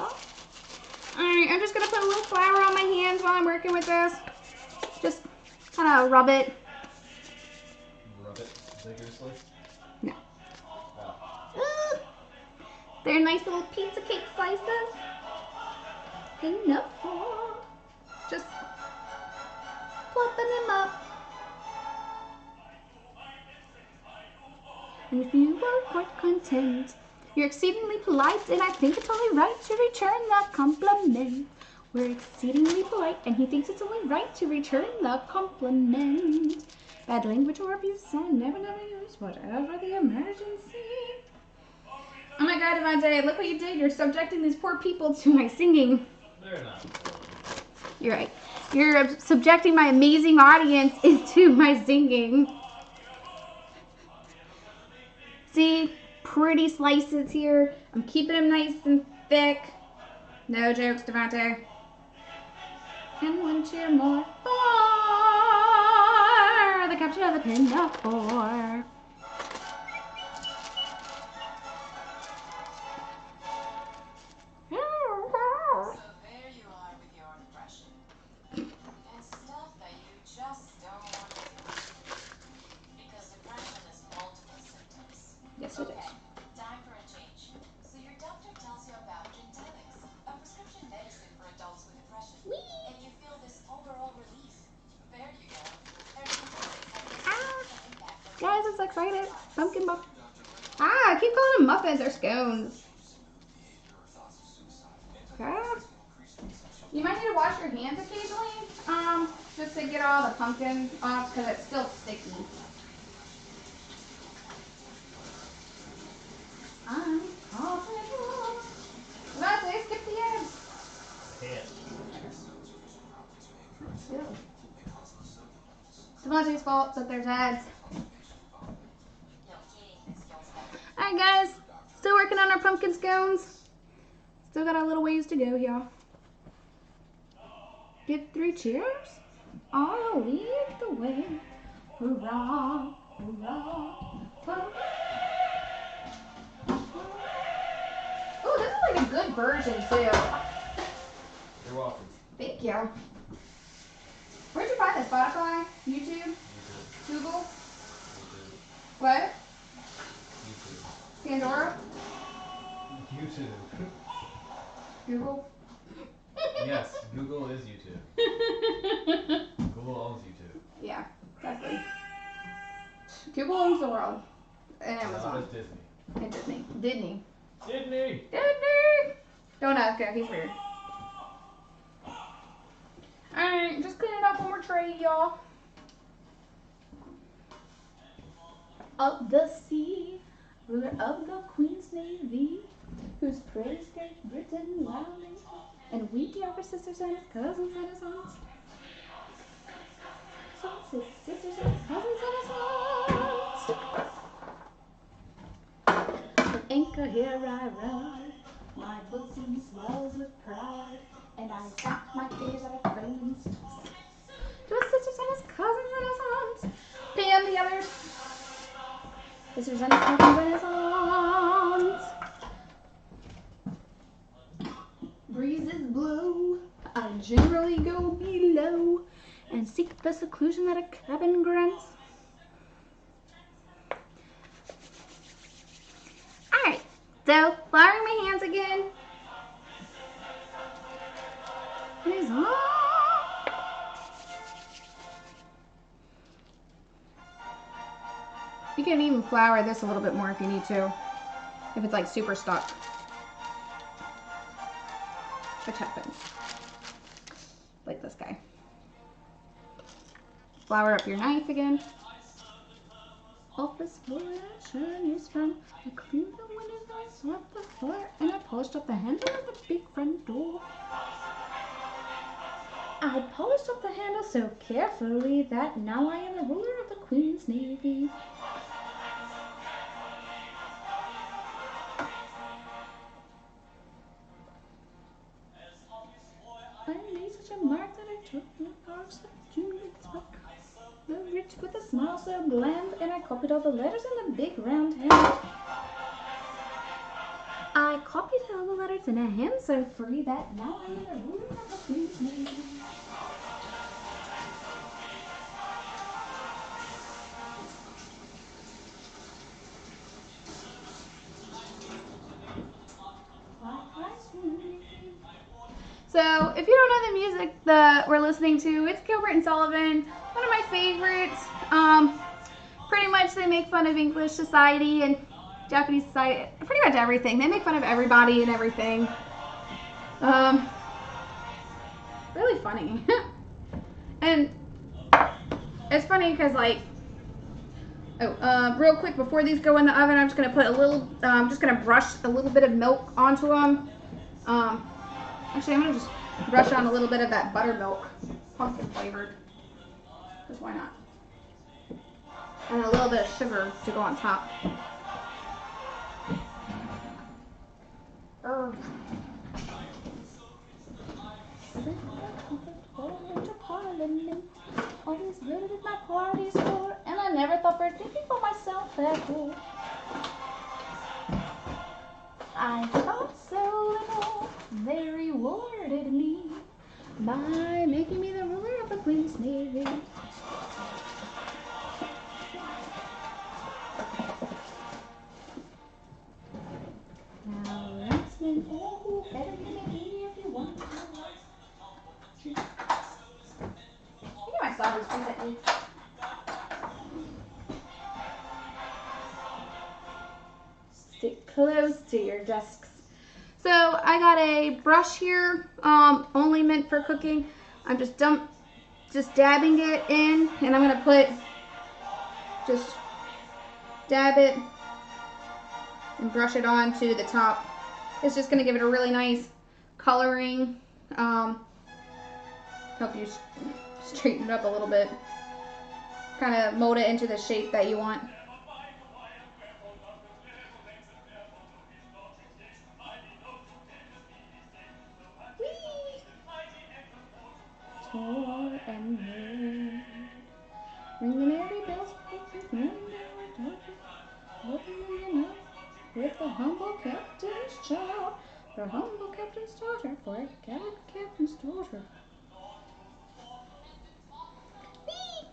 Alright, I'm just gonna put a little flour on my hands while I'm working with this. Just kind of rub it. Rub it vigorously? No. Oh. They're nice little pizza cake slices. Enough for just plopping them up. And if you are quite content, you're exceedingly polite, and I think it's only right to return the compliment. We're exceedingly polite, and he thinks it's only right to return the compliment. Bad language or abuse, I never use whatever the emergency. Oh my God, Devontae, look what you did. You're subjecting these poor people to my singing. They're not. You're right. You're subjecting my amazing audience into my singing. See? Pretty slices here. I'm keeping them nice and thick. No jokes, Devontae. And one cheer more for the capture of the pinafore. So there you are with your depression. And stuff that you just don't want to do. Because depression is multiple so excited. Pumpkin muffins. Ah, I keep calling them muffins or scones. Okay. You might need to wash your hands occasionally, just to get all the pumpkin off because it's still sticky. I'm confident. Let's skip the eggs. Can't. It's Devontae's fault that there's ads. No, eating the skills better. Alright guys, still working on our pumpkin scones. Still got a little ways to go here. Give 3 cheers. I'll lead the way. Hurrah, hurrah, hurrah. Oh, this is like a good version too. You're welcome. Thank you. Where'd you find this? Spotify? YouTube? Google? What? Pandora? YouTube. Google? Yes, Google is YouTube. Google owns YouTube. Yeah, exactly. Google owns the world. And Amazon. It's Disney. And Disney. Disney. Disney. Disney! Don't ask him, he's weird. Alright, just cleaning up one more tray, y'all. Of the sea, ruler of the Queen's Navy, whose praise great Britain loudly, and we are his sisters and his cousins and his aunts. Sons, his sisters and his cousins and his aunts. With anchor here I ride, my bosom swells with pride, and I tap my fears at a friend's toss. To his sisters and his cousins and his aunts. Pam the others. Sisters and his cousins and his aunts. Breezes blow, I generally go below and seek the seclusion that a cabin grants. Alright, so flouring my hands again. And it's on. You can even flour this a little bit more if you need to, if it's like super stuck. Which happens. Like this guy. Flour up your knife again. Office exploration is from. I cleaned the windows, I swept the floor, and I polished up the handle of the big front door. I polished up the handle so carefully that now I am the ruler of the Queen's Navy. I made such a mark that I took my arms like June struck. The rich with a smile so bland, and I copied all the letters in a big round hand. I copied all the letters in a hand so free that now I am the ruler of the Queen's Navy. So, if you don't know the music that we're listening to, it's Gilbert and Sullivan, one of my favorites. Pretty much they make fun of English society and Japanese society, pretty much everything. They make fun of everybody and everything. Really funny. And it's funny because like, real quick before these go in the oven, I'm just gonna put a little, just gonna brush a little bit of milk onto them. Actually, I'm gonna just brush on a little bit of that buttermilk, pumpkin flavored, because why not? And a little bit of sugar to go on top. Always good at my parties for, and I never thought for thinking for myself before. I thought so little, they rewarded me by making me the ruler of the Queen's Navy. Now that's when you better give me if you want to. I think my sauce is recently. sit close to your desks. So I got a brush here, only meant for cooking. I'm just dabbing it in, and I'm gonna just dab it and brush it onto the top. It's just gonna give it a really nice coloring. Help you straighten it up a little bit. Kind of mold it into the shape that you want. Whee! Tall and red, ring the merry bells, with the humble captain's child, the humble captain's daughter, for a gallant captain's daughter. Whee!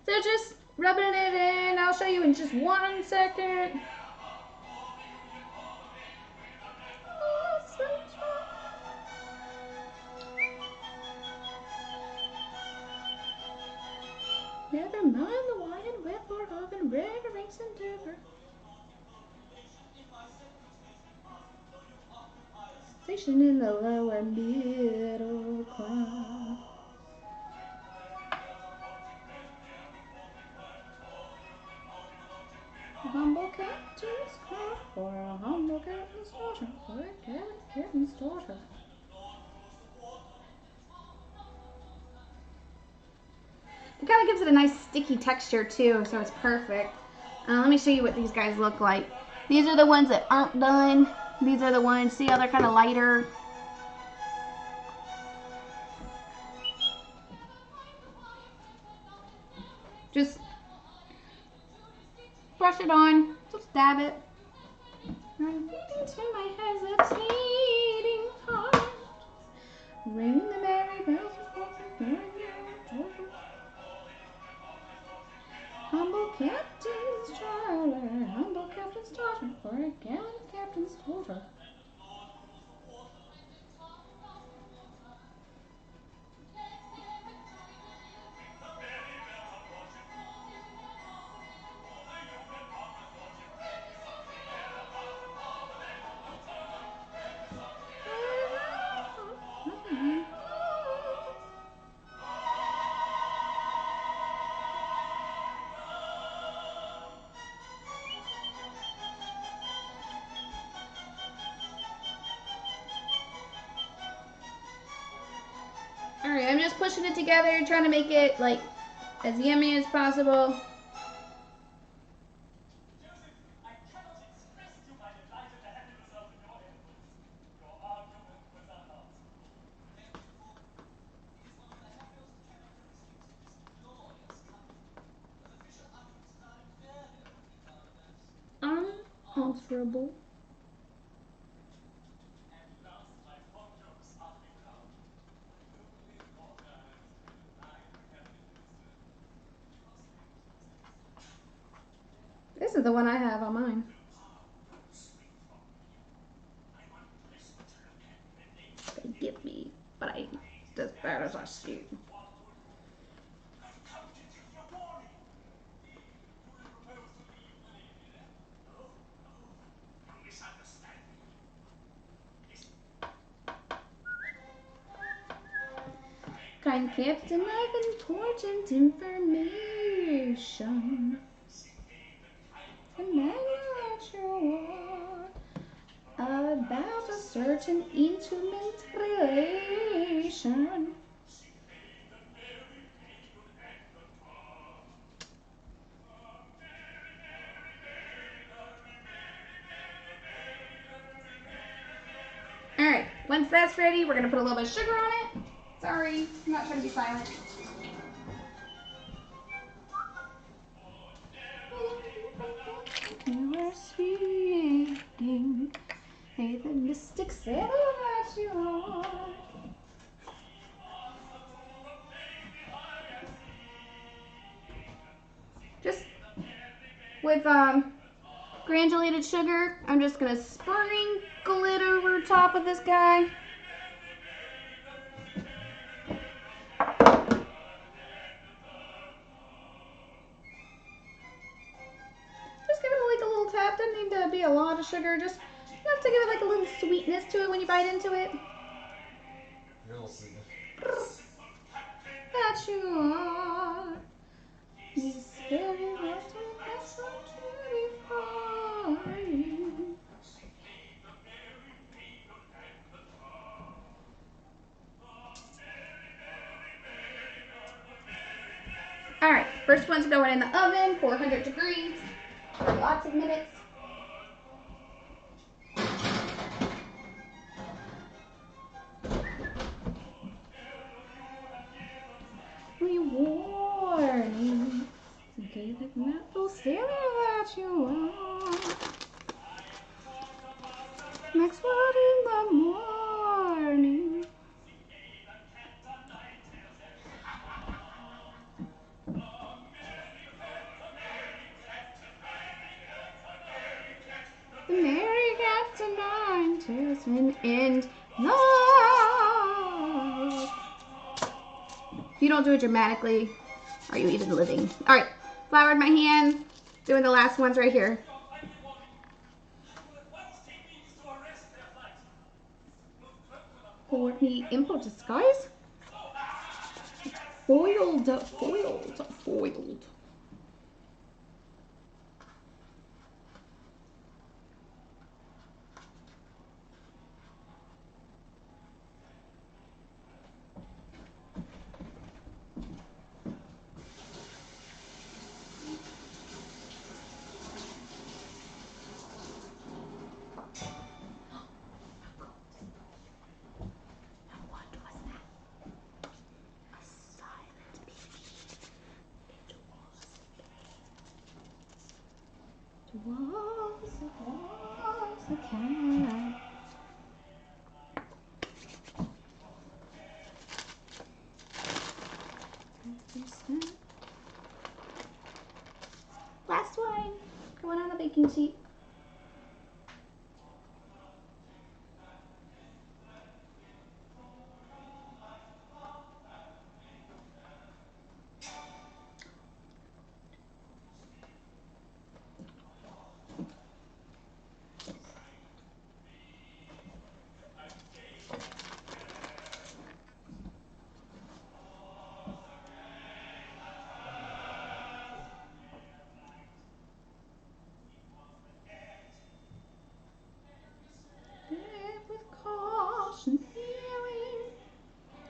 So just rubbing it in. I'll show you in just 1 second. Never mind the why and wherefore of and reverence endeavor. Station in the lower middle class. A humble captain's call for a humble captain's daughter, for a gallant captain's daughter. It kind of gives it a nice sticky texture too, so it's perfect. Let me show you what these guys look like. These are the ones that aren't done. These are the ones, see how they're kind of lighter? Just brush it on, just dab it. I'm beating to my hesitating heart. Ring the merry bells of humble captain's child, humble captain's daughter, for a gallant captain's daughter. Alright, I'm just pushing it together, trying to make it like as yummy as possible. Unanswerable. This is the one I have on mine. They give me, but I as bad as I see. Kind captain of important information. The manual about a certain intimate relation. Alright, once that's ready, we're going to put a little bit of sugar on it. Sorry, I'm not trying to be silent. You are speaking, hey, the mystic said that you are. Just with granulated sugar, I'm just gonna sprinkle it over top of this guy. Just give it like a little tap. Doesn't need to be be a lot of sugar, just enough to give it like a little sweetness to it when you bite into it. Real sweetness. That you are. These fairy lights will pass on to be fine. Alright, first one's going in the oven, 400 degrees, for lots of minutes. Warning, in case it's not so silly that you are. Next one in the morning. The merry cat tonight to an end. No. If you don't do it dramatically, are you even living? All right, floured my hands. Doing the last ones right here. For the info disguise. Foiled. It was a cat. Last one, going on a baking sheet. With caution feeling,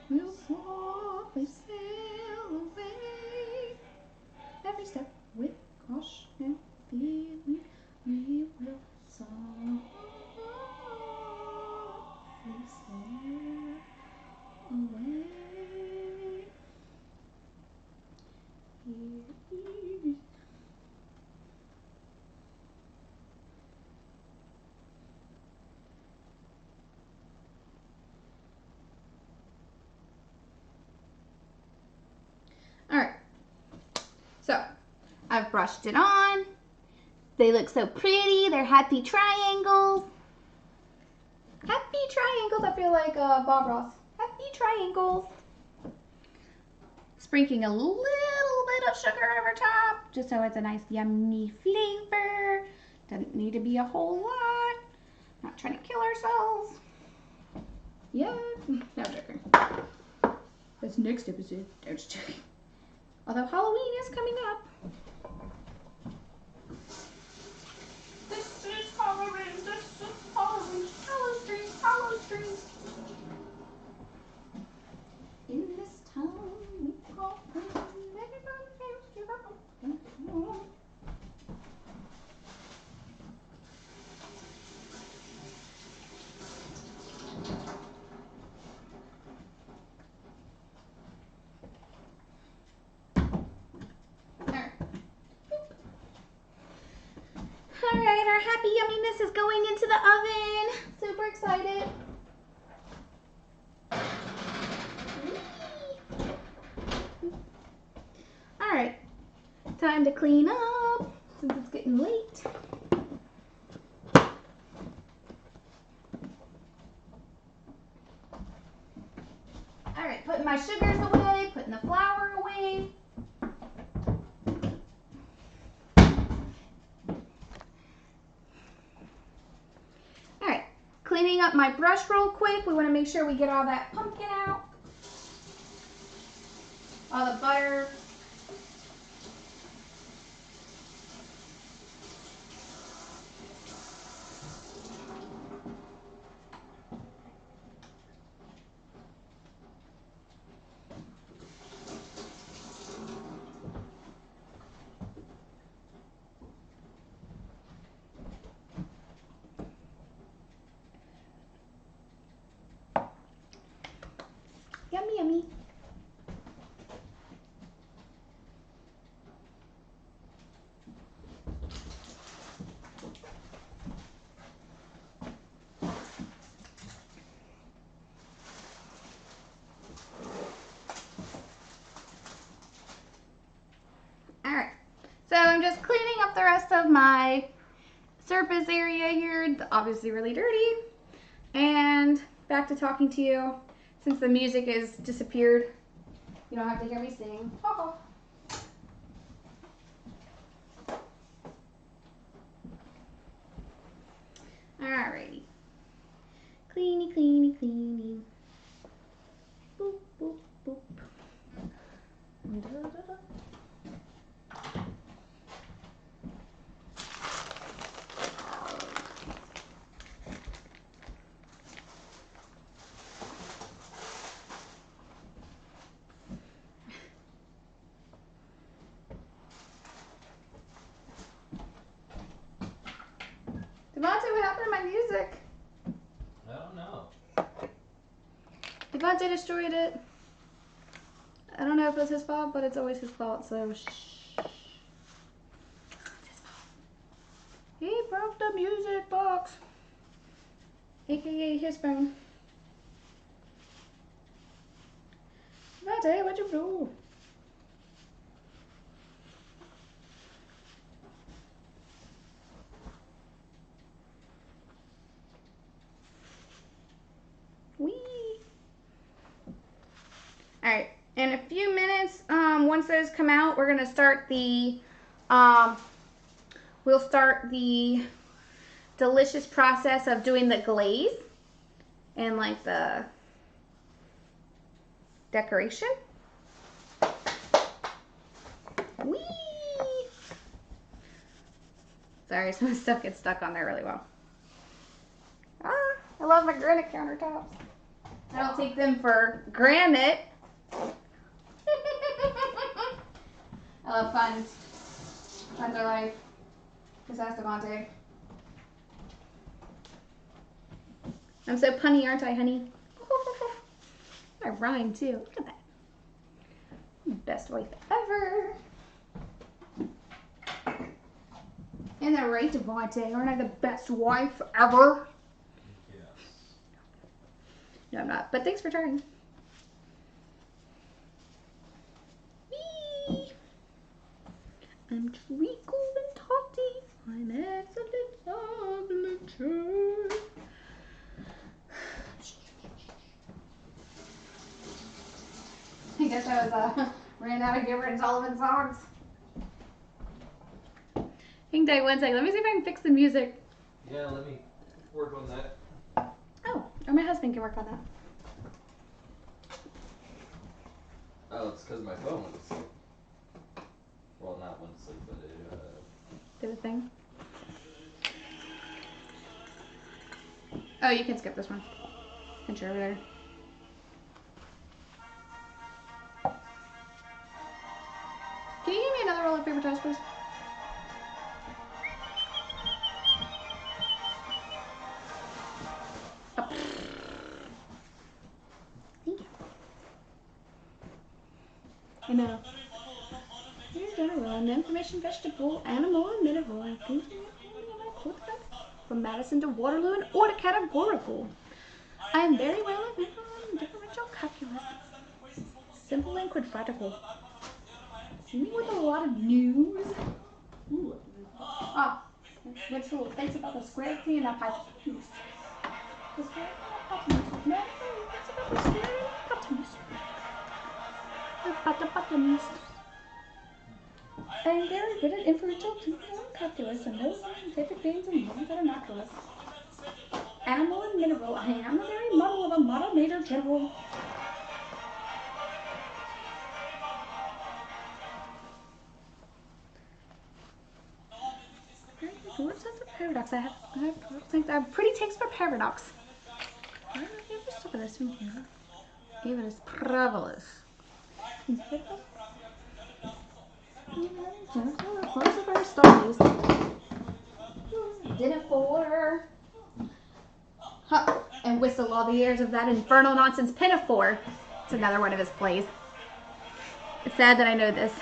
we'll softly sail away. Every step with caution feeling, we will softly sail away. Alright, so I've brushed it on. They look so pretty. They're happy triangles. Happy triangles. I feel like Bob Ross. Happy triangles. Sprinkling a little bit of sugar over top, just so it's a nice yummy flavor. Doesn't need to be a whole lot. Not trying to kill ourselves. Yeah, no joking. That's next episode. No, just joking. Although Halloween is coming up. This is Halloween. This is Halloween. Hollow Street. In this town we call home. Everybody feels you got home. Alright, our happy yumminess is going into the oven. Super excited. Alright, time to clean up since it's getting late. Alright, putting my sugars away, putting the flour away. up my brush real quick. We want to make sure we get all that pumpkin out. All the butter. Yummy, yummy. Alright, so I'm just cleaning up the rest of my surface area here. It's obviously really dirty. And back to talking to you. Since the music has disappeared, you don't have to hear me sing. Alrighty. Cleany, cleany, cleany. Boop, boop, boop. Da-da-da. Devontae, what happened to my music? I don't know. Devontae destroyed it. I don't know if it was his fault, but it's always his fault, so shh. It's his fault. He broke the music box. AKA his phone. Devontae, what'd you do? Whee! Alright, in a few minutes, once those come out, we're gonna start the, we'll start the delicious process of doing the glaze and like the decoration. Whee! Sorry, some stuff gets stuck on there really well. Ah, I love my granite countertops. I don't take them for granite. I love puns. Puns are life. Just ask Devontae. I'm so punny, aren't I, honey? I rhyme too. Look at that. Best wife ever. Isn't that right, Devontae? Aren't I the best wife ever? Yes. No, I'm not. But thanks for trying. Whee! I'm Treacle and Totty. I'm excellent tablature. I guess I was ran out of Gilbert and Sullivan songs. Hang tight one second. Let me see if I can fix the music. Yeah, let me work on that. Oh, or my husband can work on that. Oh, it's because my phone went to sleep. Well, not went to sleep, but it, Did a thing. Oh, you can skip this one. Pinch her over there. Can you give me another roll of paper towels, please? Oh. Thank you. I know. Here's an information vegetable, animal, and mineral. From Madison to Waterloo and or to categorical. I am very well informed in differential calculus. Simple and quadratical. See me with a lot of news. Ooh. Ah, which rule? Thanks about the square root and the hypotenuse. The square root and the hypotenuse. No, it's about the square root and the hypotenuse. The hypotenuse. I am very good at inferential calculus and those scientific things and ones that are not to us. Animal and mineral. I am the very model of a model major general. What sense of paradox? I have pretty taste for paradox. Why don't I give this this from here? Even is marvelous. Philosopher stories. Dinner for. Huh. And whistle all the years of that infernal nonsense pinafore. It's another one of his plays. It's sad that I know this.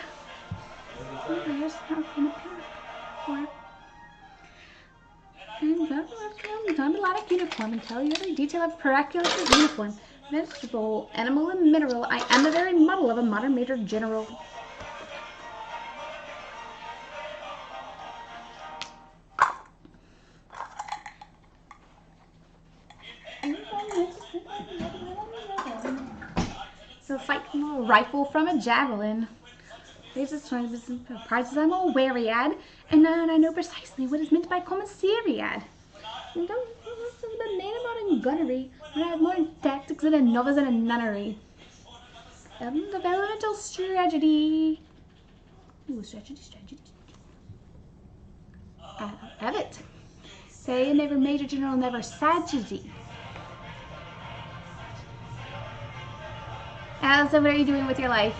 Unmelodic uniform and tell you every detail of Paraculus's uniform. Vegetable, animal, and mineral. I am the very model of a modern major general. So fight from a rifle from a javelin. There's a prizes I'm all wary at, and I know precisely what is meant by commissariat. And don't the name about in gunnery when I have more tactics than a novice in a nunnery. Developmental strategy. Ooh, strategy. I have it. Say never major general, never tragedy. So what are you doing with your life?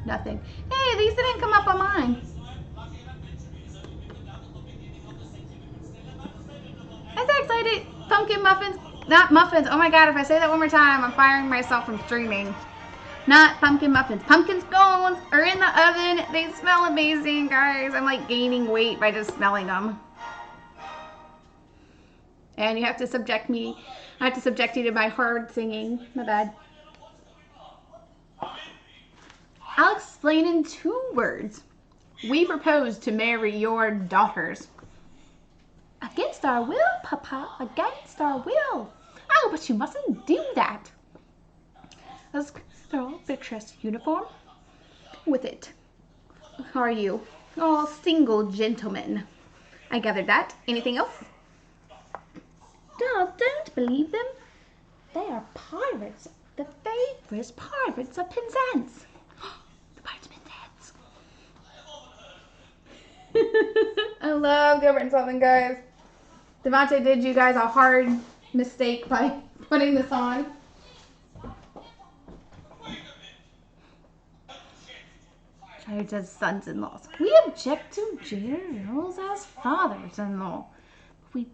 Nothing. Hey, these didn't come up on mine. I'm so excited. Pumpkin muffins. Not muffins. Oh my god, if I say that one more time, I'm firing myself from streaming. Not pumpkin muffins. Pumpkin scones are in the oven. They smell amazing, guys. I'm like gaining weight by just smelling them. And you have to subject me. I have to subject you to my hard singing. My bad. I'll explain in 2 words. We propose to marry your daughters. Against our will, Papa. Against our will. Oh, but you mustn't do that. They're all picturesque uniform. With it. Are you? All single gentlemen. I gathered that. Anything else? Don't believe them. They are pirates. The favorite pirates of Penzance. The pirates of Penzance. I love Gilbert and Sullivan, guys. Devontae did you guys a hard mistake by putting this on. Pirates as sons-in-laws. We object to generals as fathers-in-law. We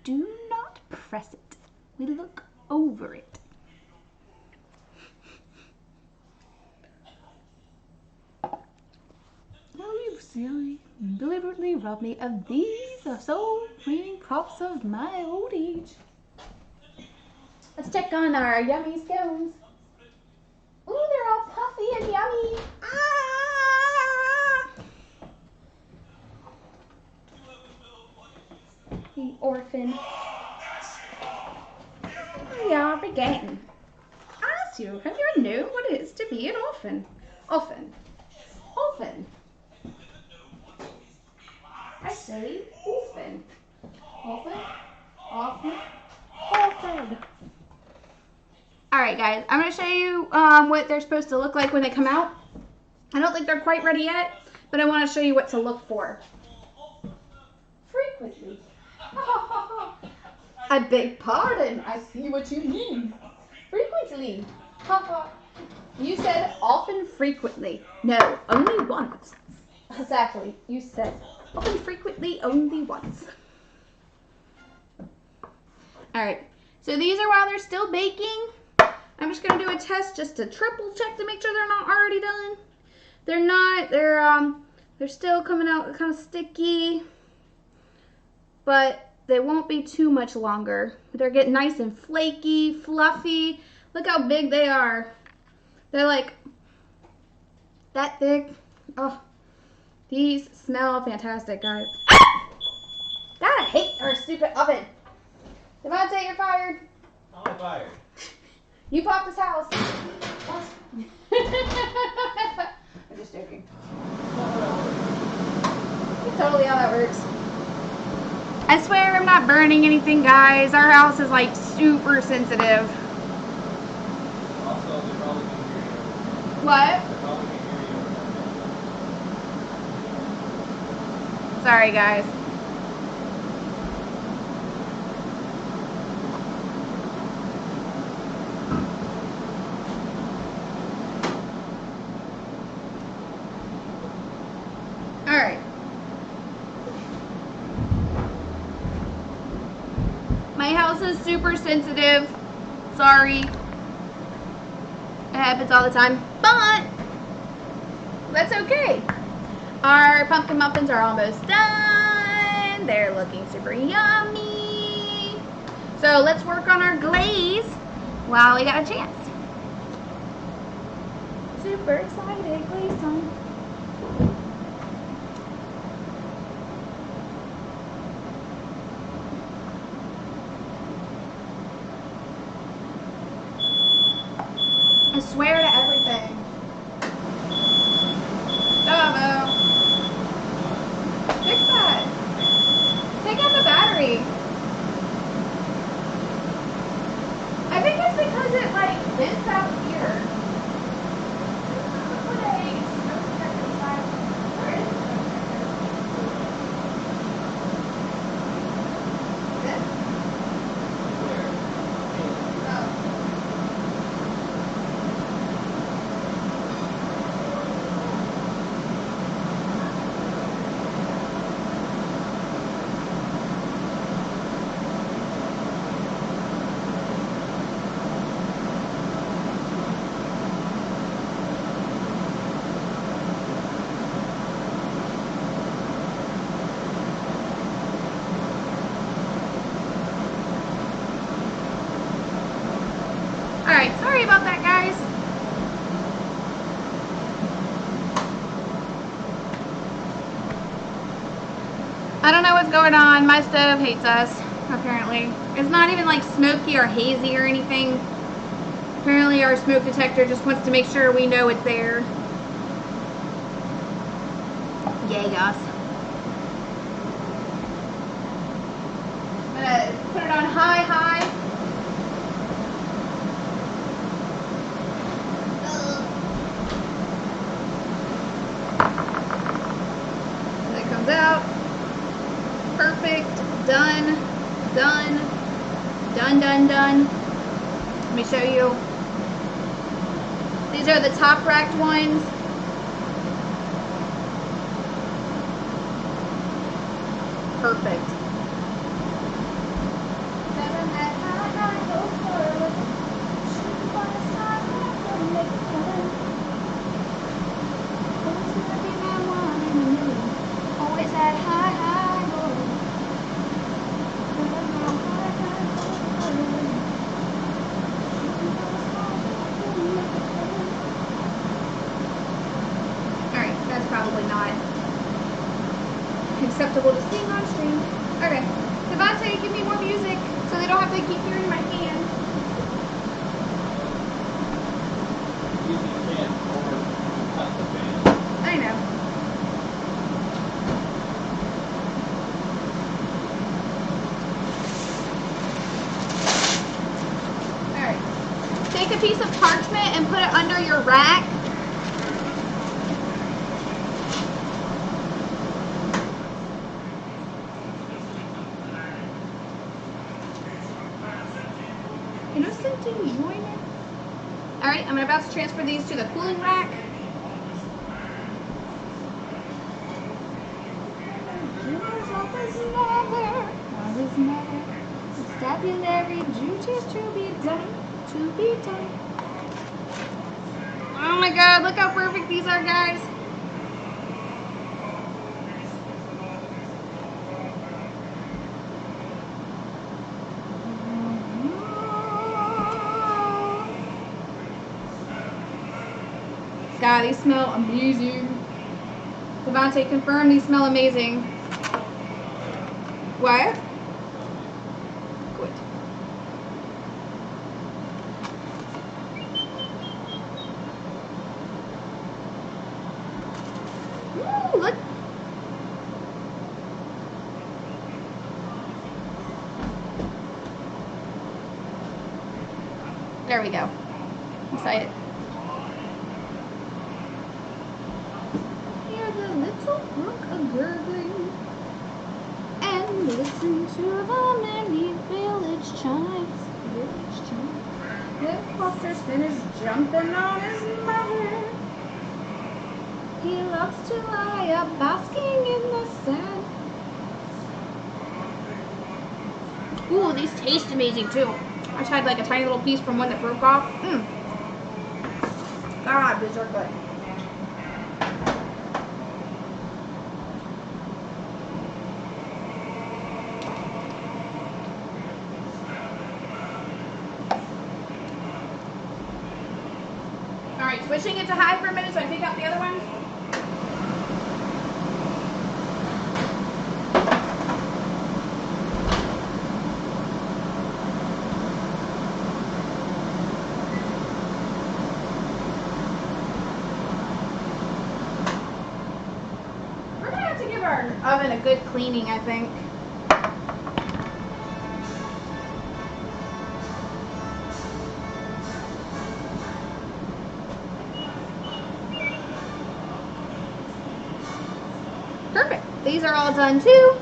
do not press it. We look over it. Oh, you silly, deliberately rob me of these so many props of my old age. Let's check on our yummy scones. Ooh, they're all puffy and yummy. Ah! The orphan. We are beginning. As you have you known what it is to be an orphan? Orphan. I say orphan. Orphan. Alright guys, I'm going to show you what they're supposed to look like when they come out. I don't think they're quite ready yet, but I want to show you what to look for. Frequently. I beg pardon, I see what you mean. Frequently. You said often frequently. No, only once. Exactly. You said often frequently only once. Alright. So these are while they're still baking. I'm just going to do a test just to triple check to make sure they're not already done. They're not. They're still coming out kind of sticky. But they won't be too much longer. They're getting nice and flaky, fluffy. Look how big they are. They're like that thick. Oh, these smell fantastic, guys. God, I hate our stupid oven. Devontae, you're fired. I'm fired. You popped this house. I'm just joking. It's totally how that works. I swear I'm not burning anything, guys. Our house is like super sensitive. Also, they probably can hear you. What? They probably can hear you. Sorry, guys. Alright. My house is super sensitive. Sorry. It happens all the time. But that's okay. Our pumpkin muffins are almost done. They're looking super yummy. So let's work on our glaze while we got a chance. Super excited, glaze time. I swear to everything. Bravo. Fix that. Take out the battery. I think it's because it like vents out here. Put a smoke detector inside. Where is the smoke detector? This? Oh. Alright, sorry about that, guys. I don't know what's going on. My stove hates us, apparently. It's not even like smoky or hazy or anything. Apparently our smoke detector just wants to make sure we know it's there. Yay, us. I'm gonna put it on high. That comes out. Perfect. Done. Done. Done, done, done. Let me show you. These are the top racked ones. Perfect. Always at high goals. Alright, that's probably not acceptable to sing on stream. Okay. Devontae, give me more music so they don't have to keep hearing my hand. Using a fan or cut the fan. I know. Alright. Take a piece of parchment and put it under your rack. Innocent enjoyment. Alright, I'm about to transfer these to the cooling rack. Vocabulary duties to be done, to be done. Oh my god, look how perfect these are, guys. God, these smell amazing. Devontae, confirm these smell amazing. What? Good. Ooh, look. There we go. Excited. Hear the little brook a-gurgling, and listen to the many village chimes. The foster spinner's jumping on his mother. He loves to lie up basking in the sand. Ooh, these taste amazing too. I just had like a tiny little piece from one that broke off. God, these are good. Alright, switching it to high for a minute so I can pick up the other one. We're gonna have to give our oven a good cleaning, I think. Perfect. These are all done too.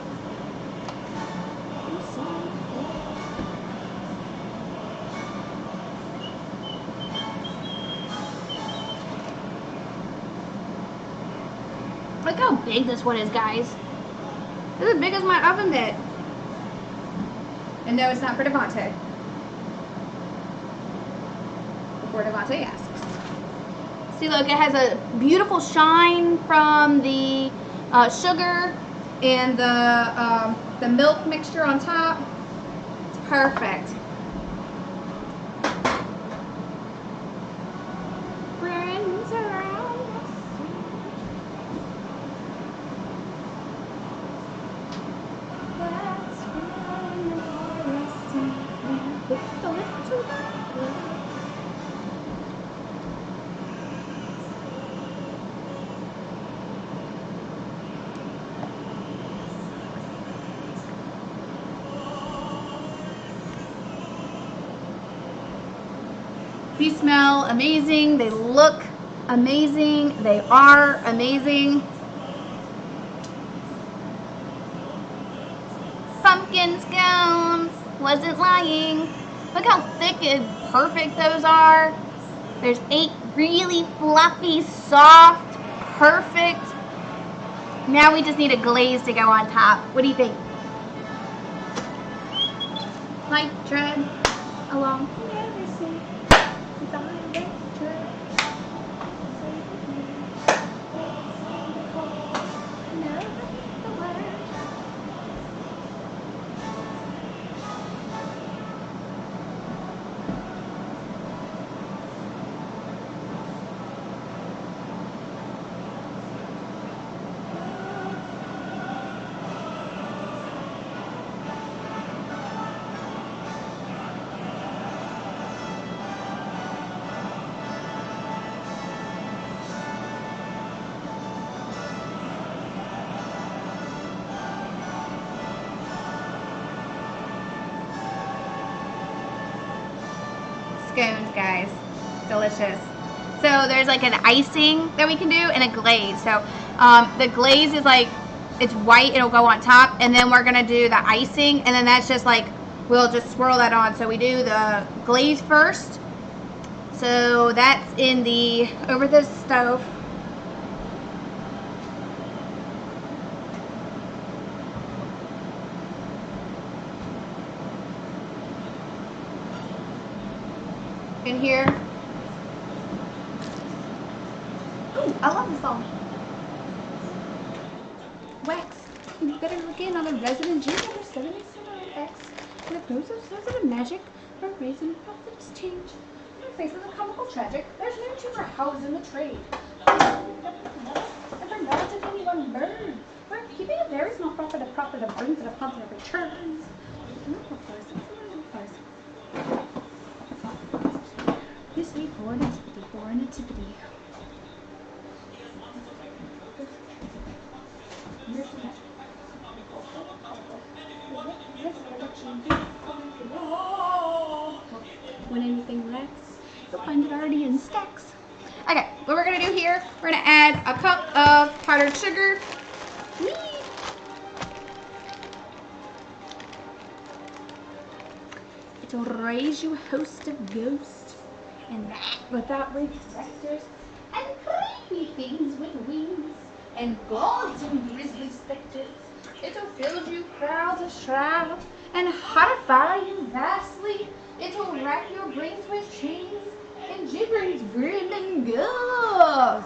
Look how big this one is, guys. This is as big as my oven mitt. And no, it's not for Devontae. Before Devontae asks. See, look, it has a beautiful shine from the sugar and the milk mixture on top. It's perfect. Friends around us. That's when the forest is with the little bird. These smell amazing. They look amazing. They are amazing. Pumpkin scones. Wasn't lying. Look how thick and perfect those are. There's 8 really fluffy, soft, perfect. Now we just need a glaze to go on top. What do you think? Like, tread along. Scones, guys. Delicious. So there's like an icing that we can do and a glaze. So the glaze is like, it's white, it'll go on top, and then we're gonna do the icing, and then that's just like, we'll just swirl that on. So we do the glaze first. So that's in the, over the stove. In here. Ooh, I love this song. Wax. You better look in on a resident G number 77X. And if those are the magic, our raisin profits change. In the face of the comical tragic, there's no cheaper house in the trade. Ever melted anyone burn? We're keeping a very small profit of brings it upon their returns. This week, born a tippity. When anything lacks, find it already in stacks. Okay, what we're gonna do here, we're gonna add a cup of powdered sugar. Whee! It'll raise you a host of ghosts, and that without specters and creepy things with wings, and gods and grisly specters. It'll fill you crowds of shrouds and horrify you vastly. It'll rack your brains with chains and gibberish grim and ghostly.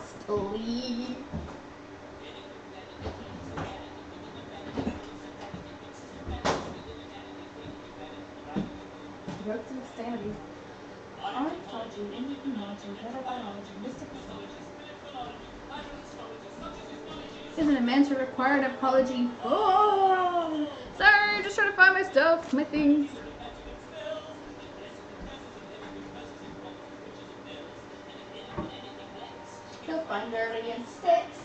Ropes of insanity. Ornithology, entomology, metabiology, mystical science. Is an immense required apology. Oh, sorry, just trying to find my stuff, my things. You'll find dirty and sticks.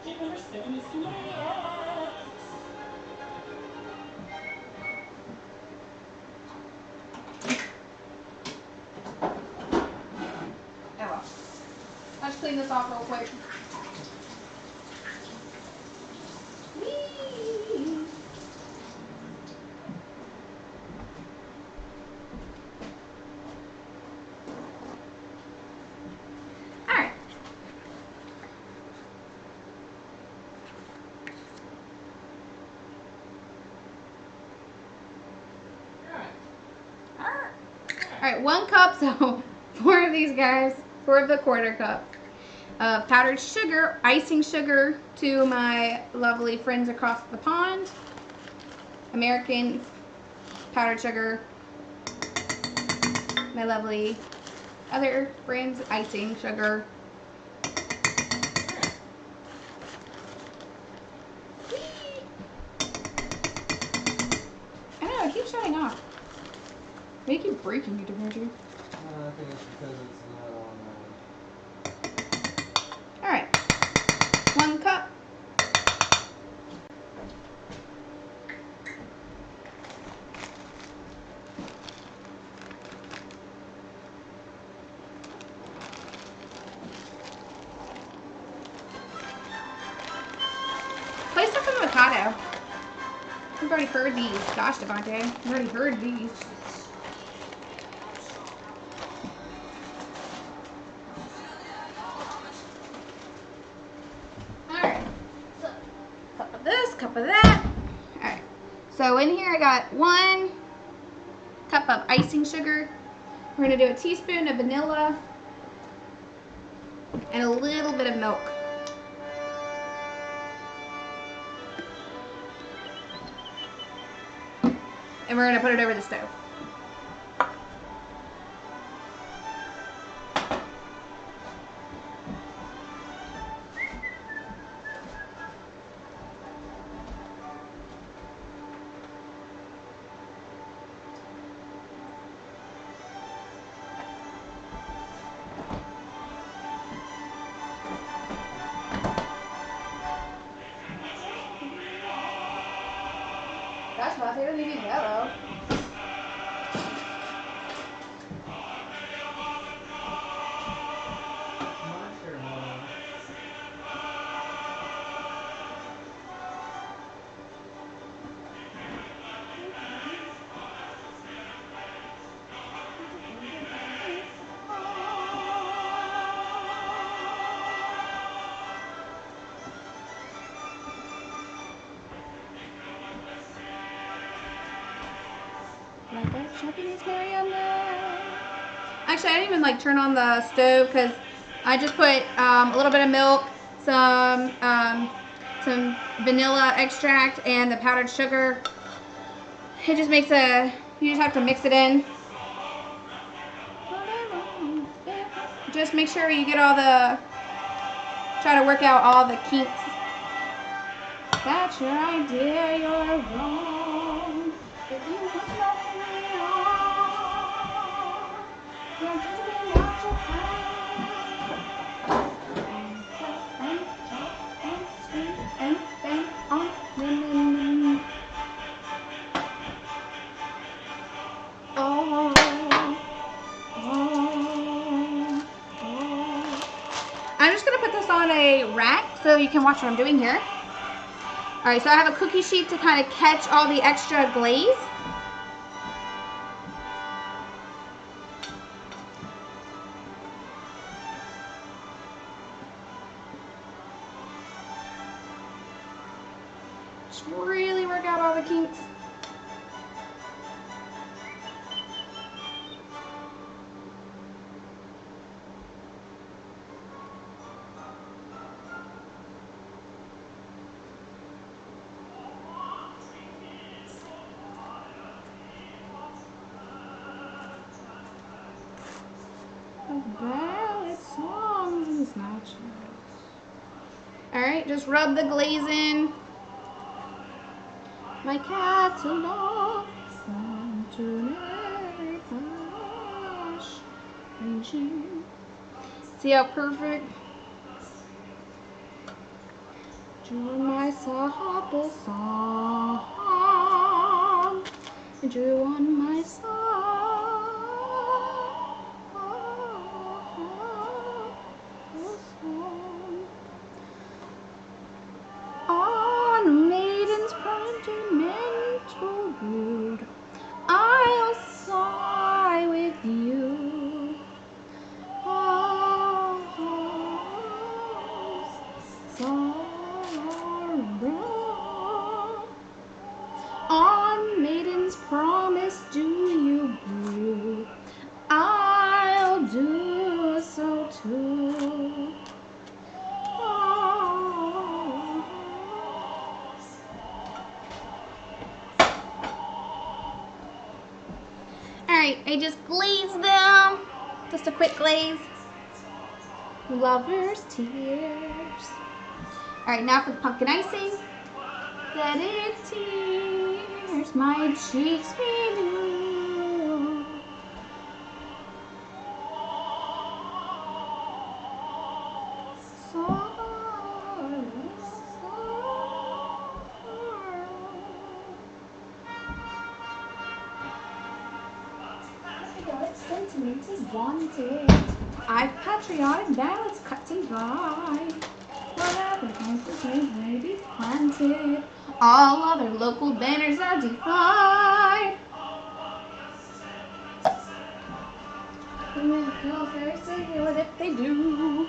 Number 7 snacks. Oh well. Let's clean this off real quick. Whee! Alright. Alright, 1 cup, so 4 of these guys, 4 of the 1/4 cup of powdered sugar, icing sugar to my lovely friends across the pond. American powdered sugar. My lovely other friends, icing sugar. Whee! I don't know, it keeps shutting off. They keep breaking you, don't you? I think it's because it's not on Alright. 1 cup. Play stuff in avocado. We've already heard these. Gosh, Devontae. We've already heard these. Alright. So, cup of this, cup of that. Alright. So in here I got 1 cup of icing sugar. We're going to do a teaspoon of vanilla and a little bit of milk. And we're going to put it over the stove. Gosh, Monty, I don't need yellow. Like a Japanese marionette. Actually, I didn't even like turn on the stove because I just put a little bit of milk, some vanilla extract, and the powdered sugar. It just makes you just have to mix it in. Just make sure you get try to work out all the kinks. That's your idea, you're wrong. If you want to know who we are, you're doing what you and scream and bang on women. Oh, oh. you can watch what I'm doing here. Alright, so I have a cookie sheet to kind of catch all the extra glaze. Just really work out all the kinks. Ballad songs and snatches. Alright, just rub the glaze in. My catalog see how perfect? Drew my supple song. Drew on my song. On a maiden's mental brood, I'll sigh with you. Sorrow. On maiden's promise do you brew, I'll do so too. Alright, I just glazed them. Just a quick glaze. Lover's tears. Alright, now for the pumpkin icing. That it tears my cheeks renew. Sorrow. Sentiment is wanted. I've patriotic ballads cut to dry. Whatever consequences may be planted, all other local banners are defied. Women feel very secure if they do.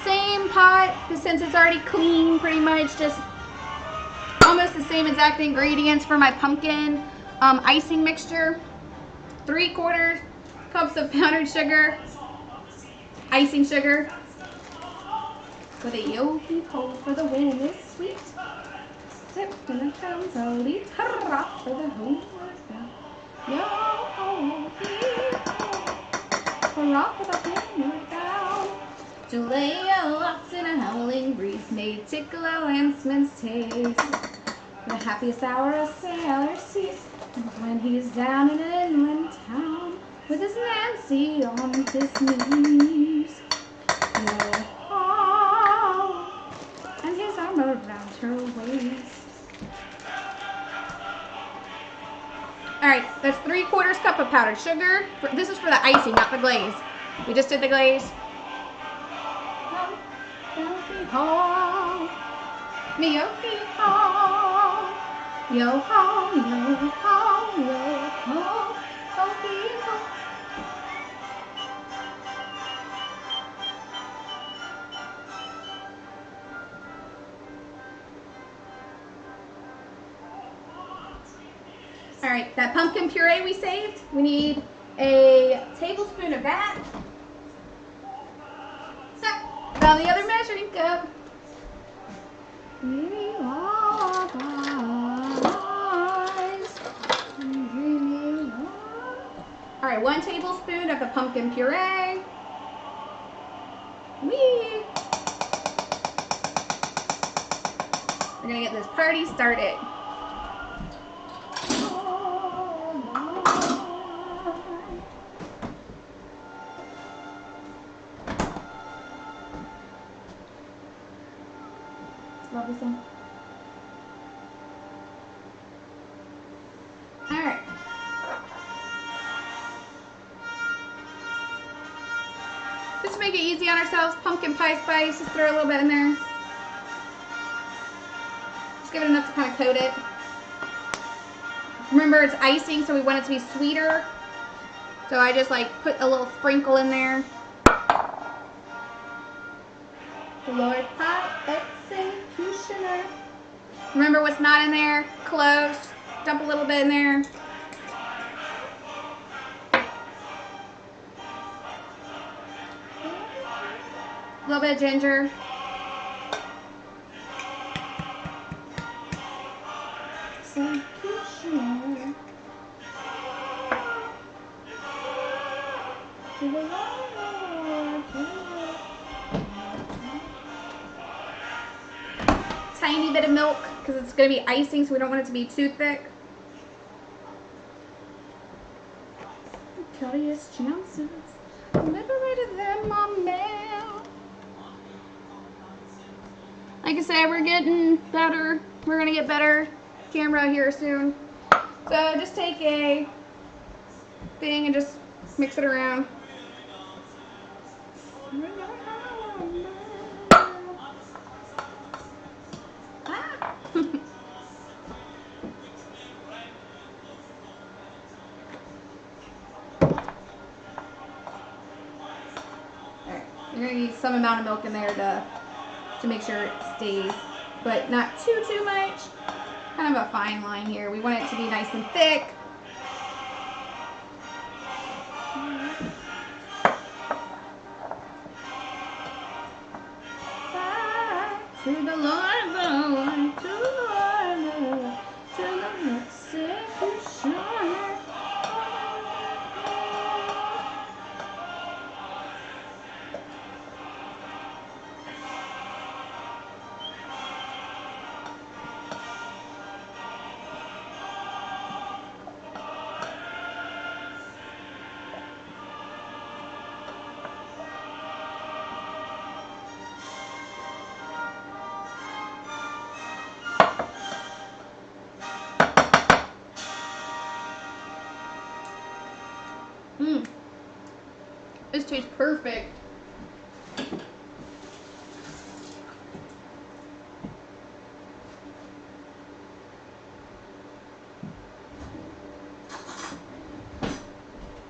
Same pot, but since it's already clean, pretty much just almost the same exact ingredients for my pumpkin icing mixture. 3/4 cups of powdered sugar, icing sugar, with a yo-hee-ho for the win is sweet. Sip in the tones, a leaf, hurrah for the homeward bound. Yo-ho-hee-ho, hurrah for the homeward bound. To lay aloft in a howling breeze may tickle a landsman's taste. The happiest hour a sailor sees when he's down in an inland town with his Nancy on his knees. Yo-ho, and his arm around her waist. Alright, that's 3/4 cup of powdered sugar. This is for the icing, not the glaze. We just did the glaze. Yo-hee-ho, me yo-hee-ho, yo-ho, yo-ho, yo-ho, ho-hee-ho. Alright, that pumpkin puree we saved, we need a tablespoon of that. Now the other measuring cup. Alright, 1 tablespoon of the pumpkin puree. We're gonna get this party started. Love this one. Alright. Just to make it easy on ourselves, pumpkin pie spice, just throw a little bit in there. Just give it enough to kind of coat it. Remember, it's icing, so we want it to be sweeter. So I just like put a little sprinkle in there. The Lord Pie Executioner. Remember what's not in there? Cloves. Dump a little bit in there. A little bit of ginger. Executioner. To the Lord. Tiny bit of milk because it's going to be icing, so we don't want it to be too thick. Curious chances. Never rated them on mail. Like I said, we're getting better. We're going to get better camera here soon. So just take a thing and just mix it around. Ah. Alright, you're going to need some amount of milk in there to make sure it stays, but not too much. Kind of a fine line here. We want it to be nice and thick. To the Lord, Lord, to the Lord, to the executioner. This tastes perfect. I'm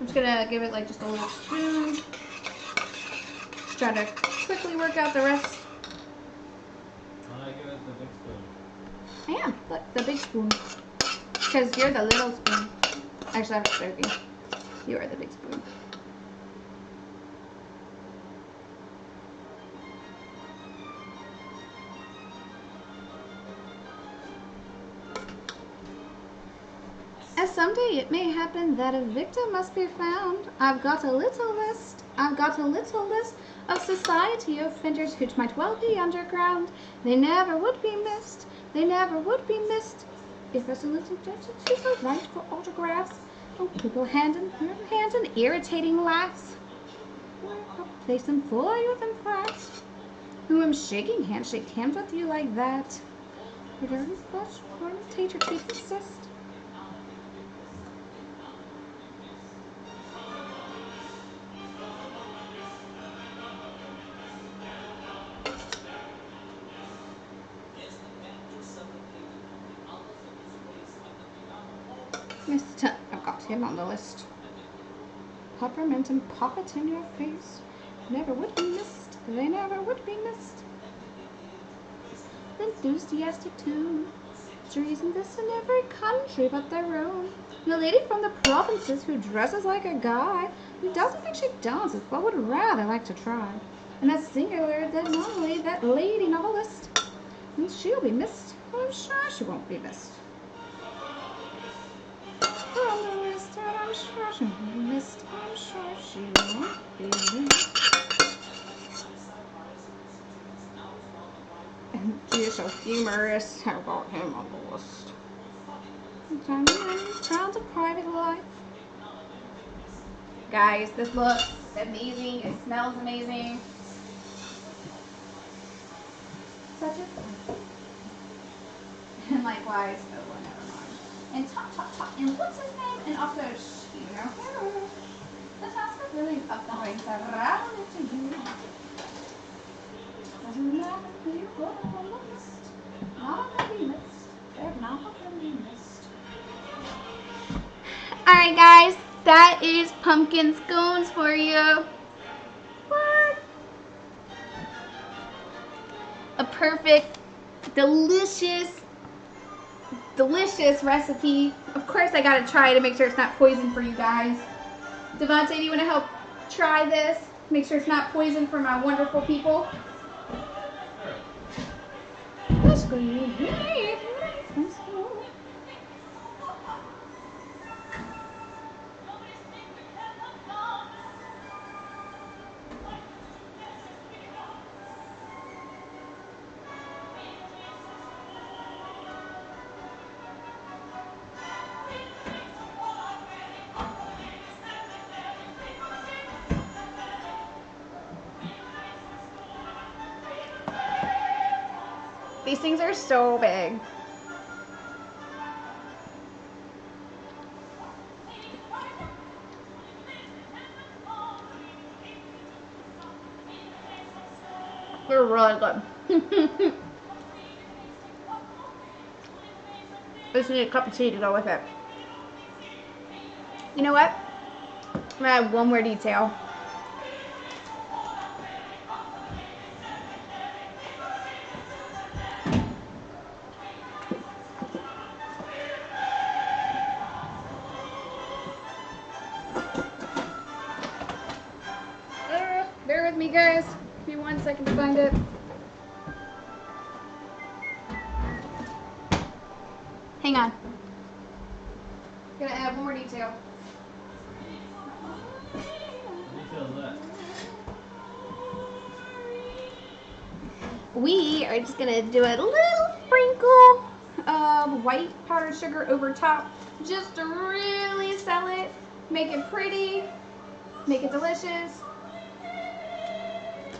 just gonna give it like just a little spoon. Try to quickly work out the rest. Why give it the big spoon? I am, look, the big spoon. Because you're the little spoon. Actually, I'm joking. You are the big spoon. As someday it may happen that a victim must be found, I've got a little list of society offenders who might well be underground. They never would be missed, if a solicitor to the right for autographs. Oh, people hand in irritating laughs. I'll place them for you then fast. Who am shaking hands, shake hands with you like that. Your dirty flesh, tater teeth insist. I've got him on the list. Peppermint and pop it in your face. Never would be missed. They never would be missed. Enthusiastic too. Trees in this and every country but their own. The lady from the provinces who dresses like a guy, who doesn't think she dances but would rather like to try. And that singular, that lady novelist. And she'll be missed. I'm sure she won't be missed. On the list, and I'm sure she won't be missed. I'm sure she won't be missed. And she's so humorous. I got him on the list. Sounds of private life. Guys, this looks amazing. It smells amazing. Such a fun. And likewise, oh, well, never mind. And top. And what's his name? And also, you know, the task is really up the hoist around it to you. Doesn't matter if you go on the list. Not a heavy list. They're not a heavy list. Alright guys, that is pumpkin scones for you. What? A perfect, delicious recipe. Of course I gotta try to make sure it's not poison for you guys. Devontae, do you want to help try this? Make sure it's not poison for my wonderful people. These things are so big. They're really good. I just need a cup of tea to go with it. You know what? I'm gonna add one more detail. Bear with me, guys. Give me 1 second to find it. Hang on. Gonna add one more detail. What detail is that? We are just gonna do a little sprinkle of white powdered sugar over top, just to really sell it, make it pretty, make it delicious,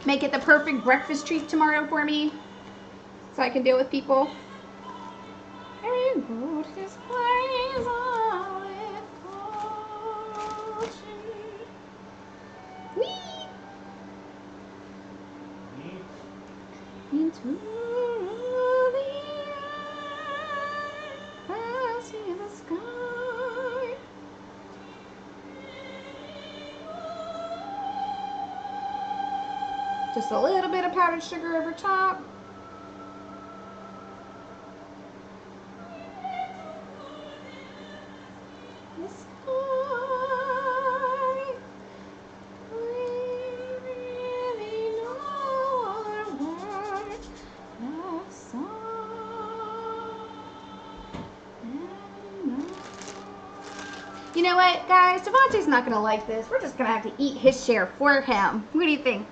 make it the perfect breakfast treat tomorrow for me, so I can deal with people. Very good, his plays on with caution. Whee! Into the air, I see the sky. Just a little bit of powdered sugar over top. The sky. We really know our worth of song and love. You know what, guys? Devontae's not gonna like this. We're just gonna have to eat his share for him. What do you think?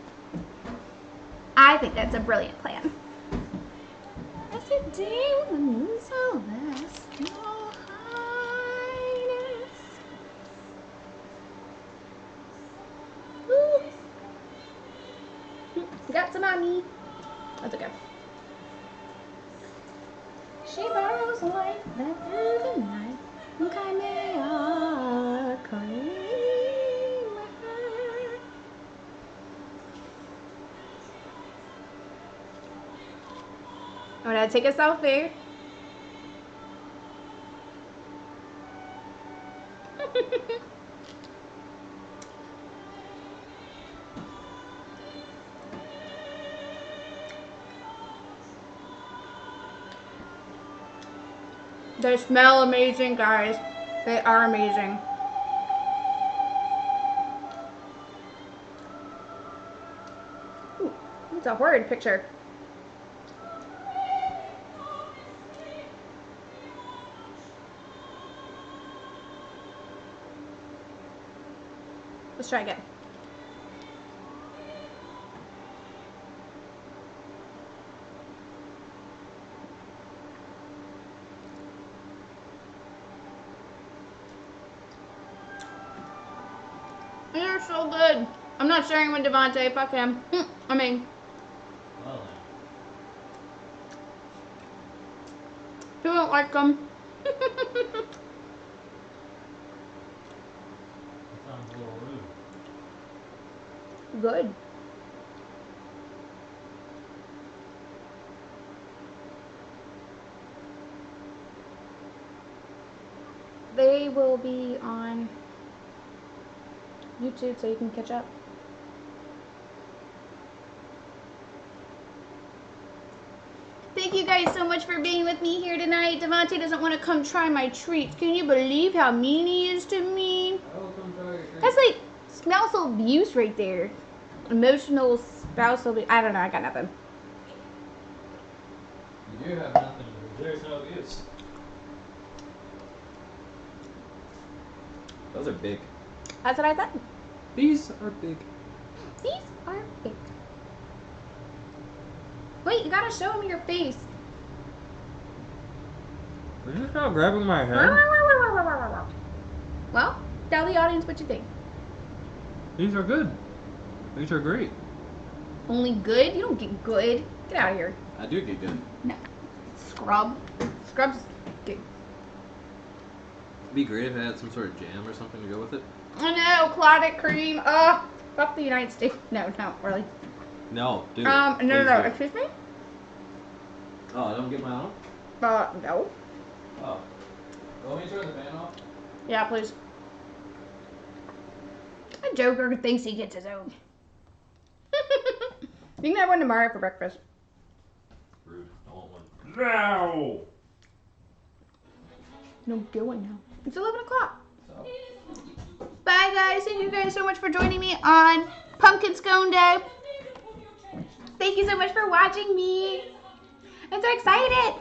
I think that's a brilliant plan. As a day with the moon so last your highness. Ooh. Got some on me. That's okay. She burrows like that through the night. Chimera cream with her. I'm gonna take a selfie. They smell amazing, guys. They are amazing. Ooh, that's a horrid picture. Let's try again. They're so good. I'm not sharing with Devontae. Fuck him. I mean, Well then. who don't like them? That sounds a little rude. Good. They will be on YouTube so you can catch up. Thank you guys so much for being with me here tonight. Devontae doesn't want to come try my treats. Can you believe how mean he is to me? Oh, come try your treat. That's like spousal abuse right there. Emotional spousal abuse. I don't know. I got nothing. You do have nothing. There's no abuse. Those are big. That's what I thought. These are big. These are big. Wait, you gotta show him your face. Did you stop grabbing my head? Well, tell the audience what you think. These are good. These are great. Only good? You don't get good. Get out of here. I do get good. No. Scrub. Scrub's good. It'd be great if it had some sort of jam or something to go with it. I know, clotted cream. Ugh. Fuck the United States. No, really. No, dude. No. Please do. Excuse me? Oh, I don't get my own? No. Oh. Want me to turn the fan off? Yeah, please. A joker thinks he gets his own. You can have one tomorrow for breakfast. Rude. I want one. Now! No going now. It's 11 o'clock. So? Bye, guys. Thank you guys so much for joining me on Pumpkin Scone Day. Thank you so much for watching me. I'm so excited.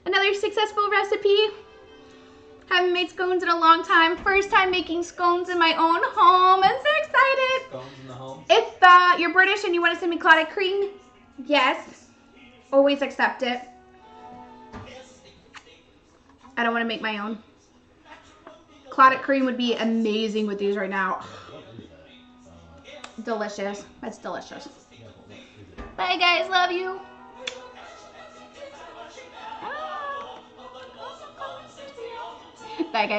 Another successful recipe. Haven't made scones in a long time. First time making scones in my own home. I'm so excited. Scones in the home? If you're British and you want to send me clotted cream, yes. Always accept it. I don't want to make my own. Clotted cream would be amazing with these right now. Delicious. That's delicious. Bye, guys. Love you.